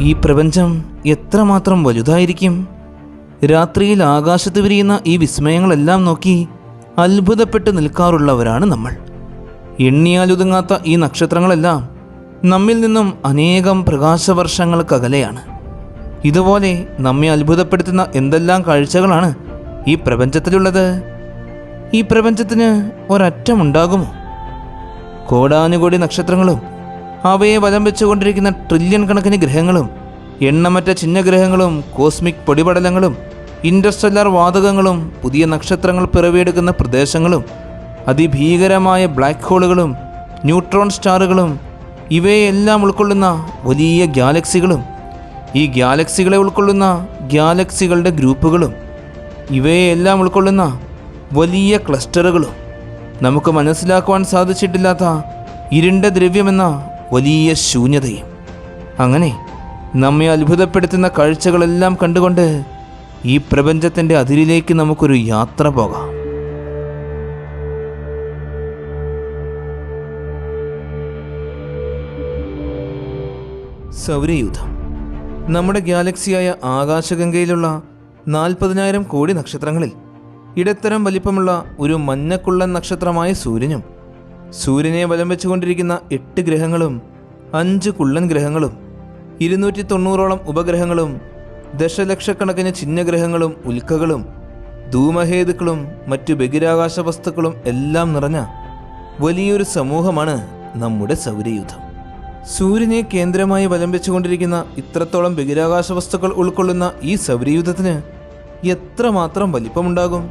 ഈ പ്രപഞ്ചം എത്രമാത്രം വലുതായിരിക്കും? രാത്രിയിൽ ആകാശത്ത് വിരിയുന്ന ഈ വിസ്മയങ്ങളെല്ലാം നോക്കി അത്ഭുതപ്പെട്ട് നിൽക്കാറുള്ളവരാണ് നമ്മൾ. എണ്ണിയാലൊതുങ്ങാത്ത ഈ നക്ഷത്രങ്ങളെല്ലാം നമ്മിൽ നിന്നും അനേകം പ്രകാശവർഷങ്ങൾക്കകലെയാണ്. ഇതുപോലെ നമ്മെ അത്ഭുതപ്പെടുത്തുന്ന എന്തെല്ലാം കാഴ്ചകളാണ് ഈ പ്രപഞ്ചത്തിലുള്ളത്? ഈ പ്രപഞ്ചത്തിന് ഒരറ്റമുണ്ടാകുമോ? കോടാനുകോടി നക്ഷത്രങ്ങളും അവയെ വലം വെച്ചുകൊണ്ടിരിക്കുന്ന ട്രില്യൺ കണക്കിന് ഗ്രഹങ്ങളും എണ്ണമറ്റ ചിഹ്നഗ്രഹങ്ങളും കോസ്മിക് പൊടിപടലങ്ങളും ഇൻ്റർസ്റ്റെല്ലാർ വാതകങ്ങളും പുതിയ നക്ഷത്രങ്ങൾ പിറവിയെടുക്കുന്ന പ്രദേശങ്ങളും അതിഭീകരമായ ബ്ലാക്ക് ഹോളുകളും ന്യൂട്രോൺ സ്റ്റാറുകളും ഇവയെല്ലാം ഉൾക്കൊള്ളുന്ന വലിയ ഗാലക്സികളും ഈ ഗാലക്സികളെ ഉൾക്കൊള്ളുന്ന ഗാലക്സികളുടെ ഗ്രൂപ്പുകളും ഇവയെല്ലാം ഉൾക്കൊള്ളുന്ന വലിയ ക്ലസ്റ്ററുകളും നമുക്ക് മനസ്സിലാക്കുവാൻ സാധിച്ചിട്ടില്ലാത്ത ഇരുണ്ട ദ്രവ്യമെന്ന വലിയ ശൂന്യതയും. അങ്ങനെ നമ്മെ അത്ഭുതപ്പെടുത്തുന്ന കാഴ്ചകളെല്ലാം കണ്ടുകൊണ്ട് ഈ പ്രപഞ്ചത്തിൻ്റെ അതിരിലേക്ക് നമുക്കൊരു യാത്ര പോകാം. സൗരയൂഥം നമ്മുടെ ഗാലക്സിയായ ആകാശഗംഗയിലുള്ള 40,000 കോടി നക്ഷത്രങ്ങളിൽ ഇടത്തരം വലിപ്പമുള്ള ഒരു മഞ്ഞക്കുള്ളൻ നക്ഷത്രമായ സൂര്യനും സൂര്യനെ വലം വെച്ചുകൊണ്ടിരിക്കുന്ന 8 ഗ്രഹങ്ങളും 5 കുള്ളൻ ഗ്രഹങ്ങളും 290ഓളം ഉപഗ്രഹങ്ങളും ദശലക്ഷക്കണക്കിന് ചിഹ്നഗ്രഹങ്ങളും ഉൽക്കകളും ധൂമഹേതുക്കളും മറ്റു ബഹിരാകാശ വസ്തുക്കളും എല്ലാം നിറഞ്ഞ വലിയൊരു സമൂഹമാണ് നമ്മുടെ സൗരയൂഥം. സൂര്യനെ കേന്ദ്രമായി വലം വെച്ചുകൊണ്ടിരിക്കുന്ന ഇത്രത്തോളം ബഹിരാകാശ വസ്തുക്കൾ ഉൾക്കൊള്ളുന്ന ഈ സൗരയൂഥത്തിന് എത്രമാത്രം വലിപ്പമുണ്ടാകും?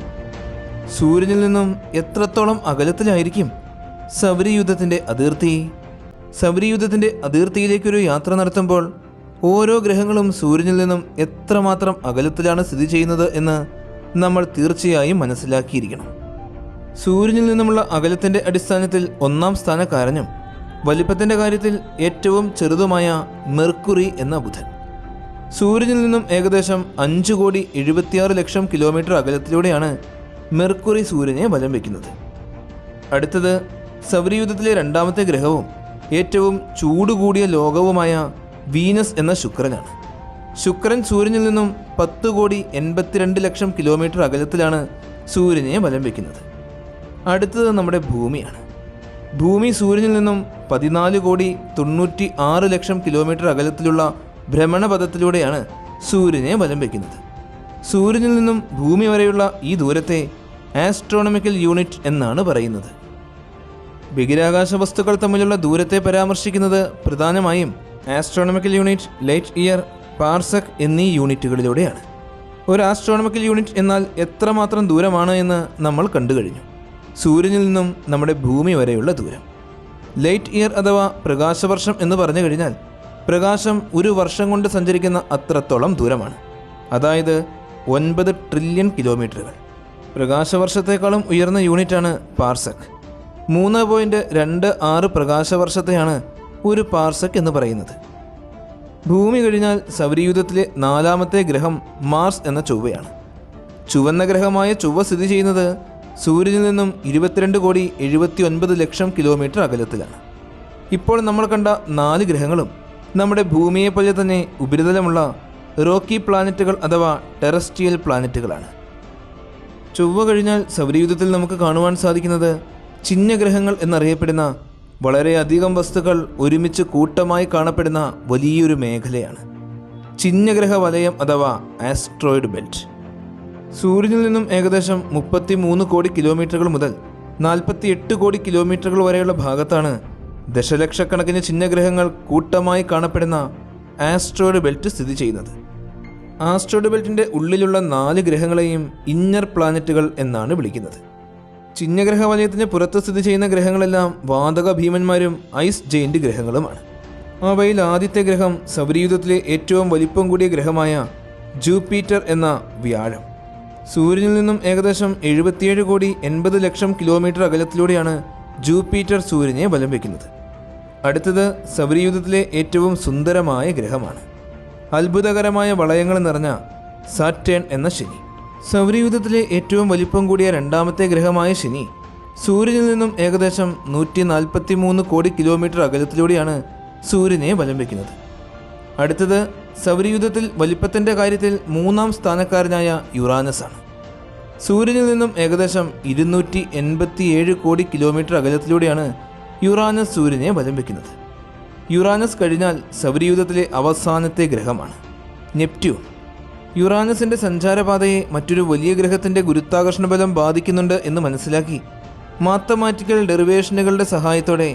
സൂര്യനിൽ നിന്നും എത്രത്തോളം അകലത്തിലായിരിക്കും സൗരയൂഥത്തിൻ്റെ അതിർത്തി? സൗരയൂഥത്തിൻ്റെ അതിർത്തിയിലേക്കൊരു യാത്ര നടത്തുമ്പോൾ ഓരോ ഗ്രഹങ്ങളും സൂര്യനിൽ നിന്നും എത്രമാത്രം അകലത്തിലാണ് സ്ഥിതി ചെയ്യുന്നത് എന്ന് നമ്മൾ തീർച്ചയായും മനസ്സിലാക്കിയിരിക്കണം. സൂര്യനിൽ നിന്നുമുള്ള അകലത്തിൻ്റെ അടിസ്ഥാനത്തിൽ 1-ാം സ്ഥാനക്കാരനും വലിപ്പത്തിൻ്റെ കാര്യത്തിൽ ഏറ്റവും ചെറുതുമായ മെർക്കുറി എന്ന ബുധൻ. സൂര്യനിൽ നിന്നും ഏകദേശം 5,76,00,000 കിലോമീറ്റർ അകലത്തിലൂടെയാണ് മെർക്കുറി സൂര്യനെ വലം വയ്ക്കുന്നത്. അടുത്തത് സൗരയൂഥത്തിലെ 2ാമത്തെ ഗ്രഹവും ഏറ്റവും ചൂടുകൂടിയ ലോകവുമായ വീനസ് എന്ന ശുക്രനാണ്. ശുക്രൻ സൂര്യനിൽ നിന്നും 10,82,00,000 കിലോമീറ്റർ അകലത്തിലാണ് സൂര്യനെ വലം വയ്ക്കുന്നത്. അടുത്തത് നമ്മുടെ ഭൂമിയാണ്. ഭൂമി സൂര്യനിൽ നിന്നും 14,96,00,000 കിലോമീറ്റർ അകലത്തിലുള്ള ഭ്രമണപഥത്തിലൂടെയാണ് സൂര്യനെ വലം വയ്ക്കുന്നത്. സൂര്യനിൽ നിന്നും ഭൂമി വരെയുള്ള ഈ ദൂരത്തെ ആസ്ട്രോണമിക്കൽ യൂണിറ്റ് എന്നാണ് പറയുന്നത്. ബഹിരാകാശ വസ്തുക്കൾ തമ്മിലുള്ള ദൂരത്തെ പരാമർശിക്കുന്നത് പ്രധാനമായും astronomical unit, light year, parsec എന്നീ യൂണിറ്റുകളിലൂടെയാണ്. ഒരു ആസ്ട്രോണമിക്കൽ യൂണിറ്റ് എന്നാൽ എത്രമാത്രം ദൂരമാണ് എന്ന് നമ്മൾ കണ്ടു കഴിഞ്ഞു. സൂര്യനിൽ നിന്നും നമ്മുടെ ഭൂമി വരെയുള്ള ദൂരം. ലൈറ്റ് ഇയർ അഥവാ പ്രകാശവർഷം എന്ന് പറഞ്ഞു കഴിഞ്ഞാൽ പ്രകാശം ഒരു വർഷം കൊണ്ട് സഞ്ചരിക്കുന്ന അത്രത്തോളം ദൂരമാണ്. അതായത് 9 ട്രില്യൺ കിലോമീറ്ററുകൾ. പ്രകാശവർഷത്തേക്കാളും ഉയർന്ന യൂണിറ്റാണ് പാർസക്. 3.26 പ്രകാശവർഷത്തെയാണ് ഒരു പാർസക് എന്ന് പറയുന്നത്. ഭൂമി കഴിഞ്ഞാൽ സൗരയൂഥത്തിലെ 4ാമത്തെ ഗ്രഹം മാർസ് എന്ന ചൊവ്വയാണ്. ചുവന്ന ഗ്രഹമായ ചൊവ്വ സ്ഥിതി ചെയ്യുന്നത് സൂര്യനിൽ നിന്നും 22,79,00,000 കിലോമീറ്റർ അകലത്തിലാണ്. ഇപ്പോൾ നമ്മൾ കണ്ട 4 ഗ്രഹങ്ങളും നമ്മുടെ ഭൂമിയെപ്പോലെ തന്നെ ഉപരിതലമുള്ള റോക്കി പ്ലാനറ്റുകൾ അഥവാ ടെറസ്ട്രിയൽ പ്ലാനറ്റുകളാണ്. ചൊവ്വ കഴിഞ്ഞാൽ സൗരയൂഥത്തിൽ നമുക്ക് കാണുവാൻ സാധിക്കുന്നത് ചിഹ്നഗ്രഹങ്ങൾ എന്നറിയപ്പെടുന്ന വളരെയധികം വസ്തുക്കൾ ഒരുമിച്ച് കൂട്ടമായി കാണപ്പെടുന്ന വലിയൊരു മേഖലയാണ് ചിഹ്നഗ്രഹ വലയം അഥവാ ആസ്ട്രോയിഡ് ബെൽറ്റ്. സൂര്യനിൽ നിന്നും ഏകദേശം 33 കോടി കിലോമീറ്ററുകൾ മുതൽ 48 കോടി കിലോമീറ്ററുകൾ വരെയുള്ള ഭാഗത്താണ് ദശലക്ഷക്കണക്കിന് ചിഹ്നഗ്രഹങ്ങൾ കൂട്ടമായി കാണപ്പെടുന്ന ആസ്ട്രോയിഡ് ബെൽറ്റ് സ്ഥിതി ചെയ്യുന്നത്. ആസ്ട്രോയിഡ് ബെൽറ്റിൻ്റെ ഉള്ളിലുള്ള 4 ഗ്രഹങ്ങളെയും ഇന്നർ പ്ലാനറ്റുകൾ എന്നാണ് വിളിക്കുന്നത്. ചിഹ്നഗ്രഹ വലയത്തിന് പുറത്ത് സ്ഥിതി ചെയ്യുന്ന ഗ്രഹങ്ങളെല്ലാം വാതക ഭീമന്മാരും ഐസ് ജെയിൻ്റ് ഗ്രഹങ്ങളുമാണ്. അവയിൽ ആദ്യത്തെ ഗ്രഹം സൗരയൂഥത്തിലെ ഏറ്റവും വലിപ്പം കൂടിയ ഗ്രഹമായ ജൂപ്പിറ്റർ എന്ന വ്യാഴം. സൂര്യനിൽ നിന്നും ഏകദേശം 77,80,00,000 കിലോമീറ്റർ അകലത്തിലൂടെയാണ് ജൂപ്പിറ്റർ സൂര്യനെ വലം വയ്ക്കുന്നത്. അടുത്തത് സൗരയൂഥത്തിലെ ഏറ്റവും സുന്ദരമായ ഗ്രഹമാണ് അത്ഭുതകരമായ വളയങ്ങൾ നിറഞ്ഞ സാറ്റേൺ എന്ന ശനി. സൗരയൂഥത്തിലെ ഏറ്റവും വലിപ്പം കൂടിയ 2ാമത്തെ ഗ്രഹമായ ശനി സൂര്യനിൽ നിന്നും ഏകദേശം 143 കോടി കിലോമീറ്റർ അകലത്തിലൂടെയാണ് സൂര്യനെ വലം വയ്ക്കുന്നത്. അടുത്തത് സൗരയൂഥത്തിൽ വലിപ്പത്തിൻ്റെ കാര്യത്തിൽ 3-ാം സ്ഥാനക്കാരനായ യുറാനസ് ആണ്. സൂര്യനിൽ നിന്നും ഏകദേശം 287 കോടി കിലോമീറ്റർ അകലത്തിലൂടെയാണ് യുറാനസ് സൂര്യനെ വലം വയ്ക്കുന്നത്. യുറാനസ് കഴിഞ്ഞാൽ സൗരയൂഥത്തിലെ അവസാനത്തെ ഗ്രഹമാണ് നെപ്റ്റ്യൂൺ. യുറാനസിൻ്റെ സഞ്ചാരപാതയെ മറ്റൊരു വലിയ ഗ്രഹത്തിൻ്റെ ഗുരുത്വാകർഷണ ബലം ബാധിക്കുന്നുണ്ട് എന്ന് മനസ്സിലാക്കി മാത്തമാറ്റിക്കൽ ഡെറിവേഷനുകളുടെ സഹായത്തോടെ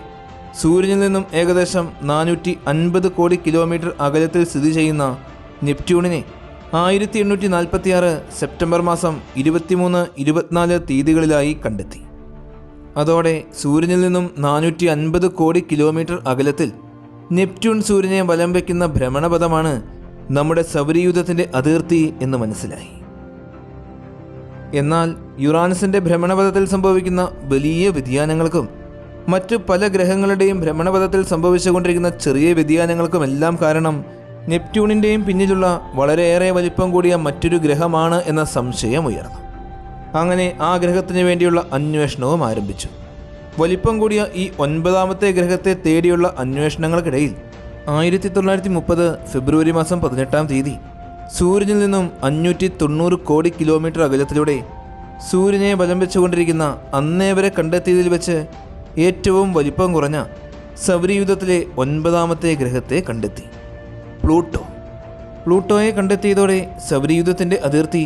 സൂര്യനിൽ നിന്നും ഏകദേശം 450 കോടി കിലോമീറ്റർ അകലത്തിൽ സ്ഥിതി ചെയ്യുന്ന നെപ്റ്റ്യൂണിനെ 1846 സെപ്റ്റംബർ മാസം 23, 24 തീയതികളിലായി കണ്ടെത്തി. അതോടെ സൂര്യനിൽ നിന്നും 450 കോടി കിലോമീറ്റർ അകലത്തിൽ നെപ്റ്റ്യൂൺ സൂര്യനെ വലം വയ്ക്കുന്ന ഭ്രമണപഥമാണ് നമ്മുടെ സൗരയൂഥത്തിൻ്റെ അതിർത്തി എന്ന് മനസ്സിലായി. എന്നാൽ യുറാനസിൻ്റെ ഭ്രമണപഥത്തിൽ സംഭവിക്കുന്ന വലിയ വ്യതിയാനങ്ങൾക്കും മറ്റു പല ഗ്രഹങ്ങളുടെയും ഭ്രമണപഥത്തിൽ സംഭവിച്ചുകൊണ്ടിരിക്കുന്ന ചെറിയ വ്യതിയാനങ്ങൾക്കുമെല്ലാം കാരണം നെപ്റ്റ്യൂണിൻ്റെയും പിന്നിലുള്ള വളരെയേറെ വലിപ്പം കൂടിയ മറ്റൊരു ഗ്രഹമാണ് എന്ന സംശയം ഉയർന്നു. അങ്ങനെ ആ ഗ്രഹത്തിന് വേണ്ടിയുള്ള അന്വേഷണവും ആരംഭിച്ചു. വലിപ്പം കൂടിയ ഈ 9ാമത്തെ ഗ്രഹത്തെ തേടിയുള്ള അന്വേഷണങ്ങൾക്കിടയിൽ 1930 ഫെബ്രുവരി മാസം 18-ാം തീയതി സൂര്യനിൽ നിന്നും 590 കോടി കിലോമീറ്റർ അകലത്തിലൂടെ സൂര്യനെ വലം വെച്ചുകൊണ്ടിരിക്കുന്ന അന്നേ വരെ കണ്ടെത്തിയതിൽ വെച്ച് ഏറ്റവും വലിപ്പം കുറഞ്ഞ സൗരയൂഥത്തിലെ 9ാമത്തെ ഗ്രഹത്തെ കണ്ടെത്തി, പ്ലൂട്ടോ. പ്ലൂട്ടോയെ കണ്ടെത്തിയതോടെ സൗരയൂഥത്തിൻ്റെ അതിർത്തി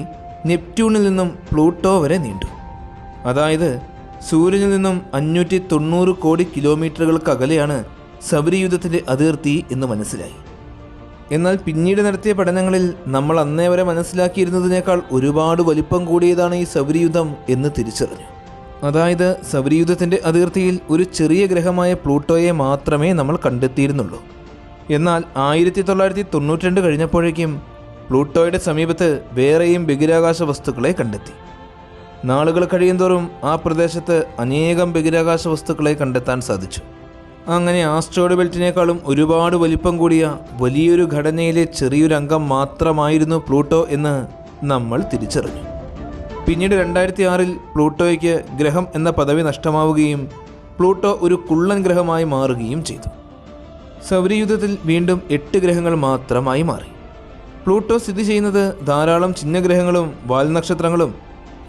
നെപ്റ്റ്യൂണിൽ നിന്നും പ്ലൂട്ടോ വരെ നീണ്ടു. അതായത് സൂര്യനിൽ നിന്നും 590 കോടി കിലോമീറ്ററുകൾക്ക് അകലെയാണ് സൗരയൂഥത്തിൻ്റെ അതിർത്തി എന്ന് മനസ്സിലായി. എന്നാൽ പിന്നീട് നടത്തിയ പഠനങ്ങളിൽ നമ്മൾ അന്നേ വരെ മനസ്സിലാക്കിയിരുന്നതിനേക്കാൾ ഒരുപാട് വലിപ്പം കൂടിയതാണ് ഈ സൗരയൂഥം എന്ന് തിരിച്ചറിഞ്ഞു. അതായത് സൗരയൂഥത്തിൻ്റെ അതിർത്തിയിൽ ഒരു ചെറിയ ഗ്രഹമായ പ്ലൂട്ടോയെ മാത്രമേ നമ്മൾ കണ്ടെത്തിയിരുന്നുള്ളൂ. എന്നാൽ 1992 കഴിഞ്ഞപ്പോഴേക്കും പ്ലൂട്ടോയുടെ സമീപത്ത് വേറെയും ബഹിരാകാശ വസ്തുക്കളെ കണ്ടെത്തി. നാളുകൾ കഴിയുന്തോറും ആ പ്രദേശത്ത് അനേകം ബഹിരാകാശ വസ്തുക്കളെ കണ്ടെത്താൻ സാധിച്ചു. അങ്ങനെ ആസ്ട്രോയിഡ് ബെൽറ്റിനേക്കാളും ഒരുപാട് വലിപ്പം കൂടിയ വലിയൊരു ഘടനയിലെ ചെറിയൊരു അംഗം മാത്രമായിരുന്നു പ്ലൂട്ടോ എന്ന് നമ്മൾ തിരിച്ചറിഞ്ഞു. പിന്നീട് 2006 പ്ലൂട്ടോയ്ക്ക് ഗ്രഹം എന്ന പദവി നഷ്ടമാവുകയും പ്ലൂട്ടോ ഒരു കുള്ളൻ ഗ്രഹമായി മാറുകയും ചെയ്തു. സൗരയൂഥത്തിൽ വീണ്ടും 8 ഗ്രഹങ്ങൾ മാത്രമായി മാറി. പ്ലൂട്ടോ സ്ഥിതി ചെയ്യുന്നത് ധാരാളം ചിഹ്നഗ്രഹങ്ങളും വാൽനക്ഷത്രങ്ങളും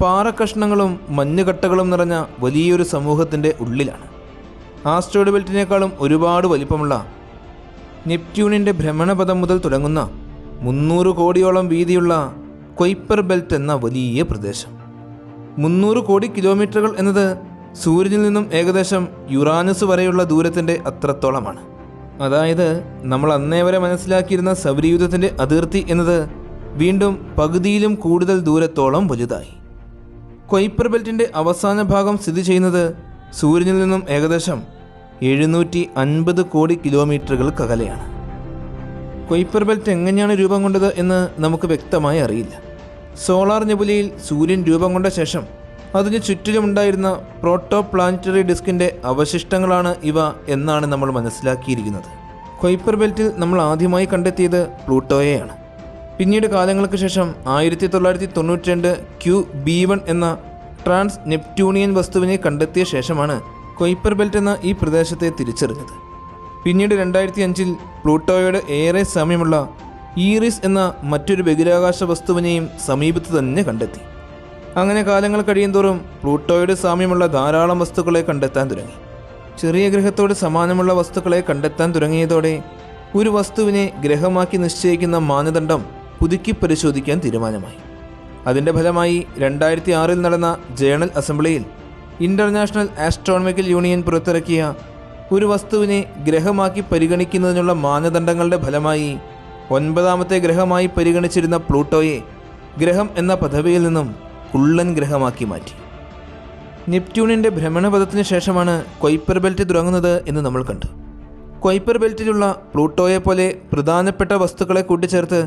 പാറക്കഷ്ണങ്ങളും മഞ്ഞുകട്ടകളും നിറഞ്ഞ വലിയൊരു സമൂഹത്തിൻ്റെ ഉള്ളിലാണ്. ആസ്ട്രോയിഡ് ബെൽറ്റിനേക്കാളും ഒരുപാട് വലിപ്പമുള്ള നെപ്റ്റ്യൂണിൻ്റെ ഭ്രമണപഥം മുതൽ തുടങ്ങുന്ന 300 കോടിയോളം വീതിയുള്ള കുയിപ്പർ ബെൽറ്റ് എന്ന വലിയ പ്രദേശം. 300 കോടി കിലോമീറ്ററുകൾ എന്നത് സൂര്യനിൽ നിന്നും ഏകദേശം യുറാനസ് വരെയുള്ള ദൂരത്തിൻ്റെ അത്രത്തോളമാണ്. അതായത് നമ്മൾ അന്നേ വരെ മനസ്സിലാക്കിയിരുന്ന സൗരയൂഥത്തിൻ്റെ അതിർത്തി എന്നത് വീണ്ടും പകുതിയിലും കൂടുതൽ ദൂരത്തോളം വലുതായി. കുയിപ്പർ ബെൽറ്റിൻ്റെ അവസാന ഭാഗം സ്ഥിതി ചെയ്യുന്നത് സൂര്യനിൽ നിന്നും ഏകദേശം 750 കോടി കിലോമീറ്ററുകൾക്ക് അകലെയാണ്. കുയിപ്പർ ബെൽറ്റ് എങ്ങനെയാണ് രൂപം കൊണ്ടത് എന്ന് നമുക്ക് വ്യക്തമായി അറിയില്ല. സോളാർ നെബുലയിൽ സൂര്യൻ രൂപം കൊണ്ട ശേഷം അതിന് ചുറ്റിലുമുണ്ടായിരുന്ന പ്രോട്ടോ പ്ലാനറ്ററി ഡിസ്കിൻ്റെ അവശിഷ്ടങ്ങളാണ് ഇവ എന്നാണ് നമ്മൾ മനസ്സിലാക്കിയിരിക്കുന്നത്. കുയിപ്പർ ബെൽറ്റിൽ നമ്മൾ ആദ്യമായി കണ്ടെത്തിയത് പ്ലൂട്ടോയെയാണ്. പിന്നീട് കാലങ്ങൾക്ക് ശേഷം 1992 QB1 എന്ന ട്രാൻസ് നെപ്റ്റ്യൂണിയൻ വസ്തുവിനെ കണ്ടെത്തിയ ശേഷമാണ് കുയിപ്പർ ബെൽറ്റ് എന്ന ഈ പ്രദേശത്തെ തിരിച്ചറിഞ്ഞത്. പിന്നീട് 2005 പ്ലൂട്ടോയോട് ഏറെ സാമ്യമുള്ള ഈറിസ് എന്ന മറ്റൊരു ബഹിരാകാശ വസ്തുവിനെയും സമീപത്ത് തന്നെ കണ്ടെത്തി. അങ്ങനെ കാലങ്ങൾ കഴിയുന്തോറും പ്ലൂട്ടോയോട് സാമ്യമുള്ള ധാരാളം വസ്തുക്കളെ കണ്ടെത്താൻ തുടങ്ങി. ചെറിയ ഗ്രഹത്തോട് സമാനമുള്ള വസ്തുക്കളെ കണ്ടെത്താൻ തുടങ്ങിയതോടെ ഒരു വസ്തുവിനെ ഗ്രഹമാക്കി നിശ്ചയിക്കുന്ന മാനദണ്ഡം പുതുക്കി പരിശോധിക്കാൻ തീരുമാനമായി. അതിൻ്റെ ഫലമായി 2006 നടന്ന ജേണൽ അസംബ്ലിയിൽ ഇൻ്റർനാഷണൽ ആസ്ട്രോണമിക്കൽ യൂണിയൻ പുറത്തിറക്കിയ ഒരു വസ്തുവിനെ ഗ്രഹമാക്കി പരിഗണിക്കുന്നതിനുള്ള മാനദണ്ഡങ്ങളുടെ ഫലമായി 9ാമത്തെ ഗ്രഹമായി പരിഗണിച്ചിരുന്ന പ്ലൂട്ടോയെ ഗ്രഹം എന്ന പദവിയിൽ നിന്നും കുള്ളൻ ഗ്രഹമാക്കി മാറ്റി. നെപ്റ്റ്യൂണിൻ്റെ ഭ്രമണപഥത്തിന് ശേഷമാണ് കുയിപ്പർ ബെൽറ്റ് തുടങ്ങുന്നത് എന്ന് നമ്മൾ കണ്ടു. കുയിപ്പർ ബെൽറ്റിലുള്ള പ്ലൂട്ടോയെ പോലെ പ്രധാനപ്പെട്ട വസ്തുക്കളെ കൂട്ടിച്ചേർത്ത്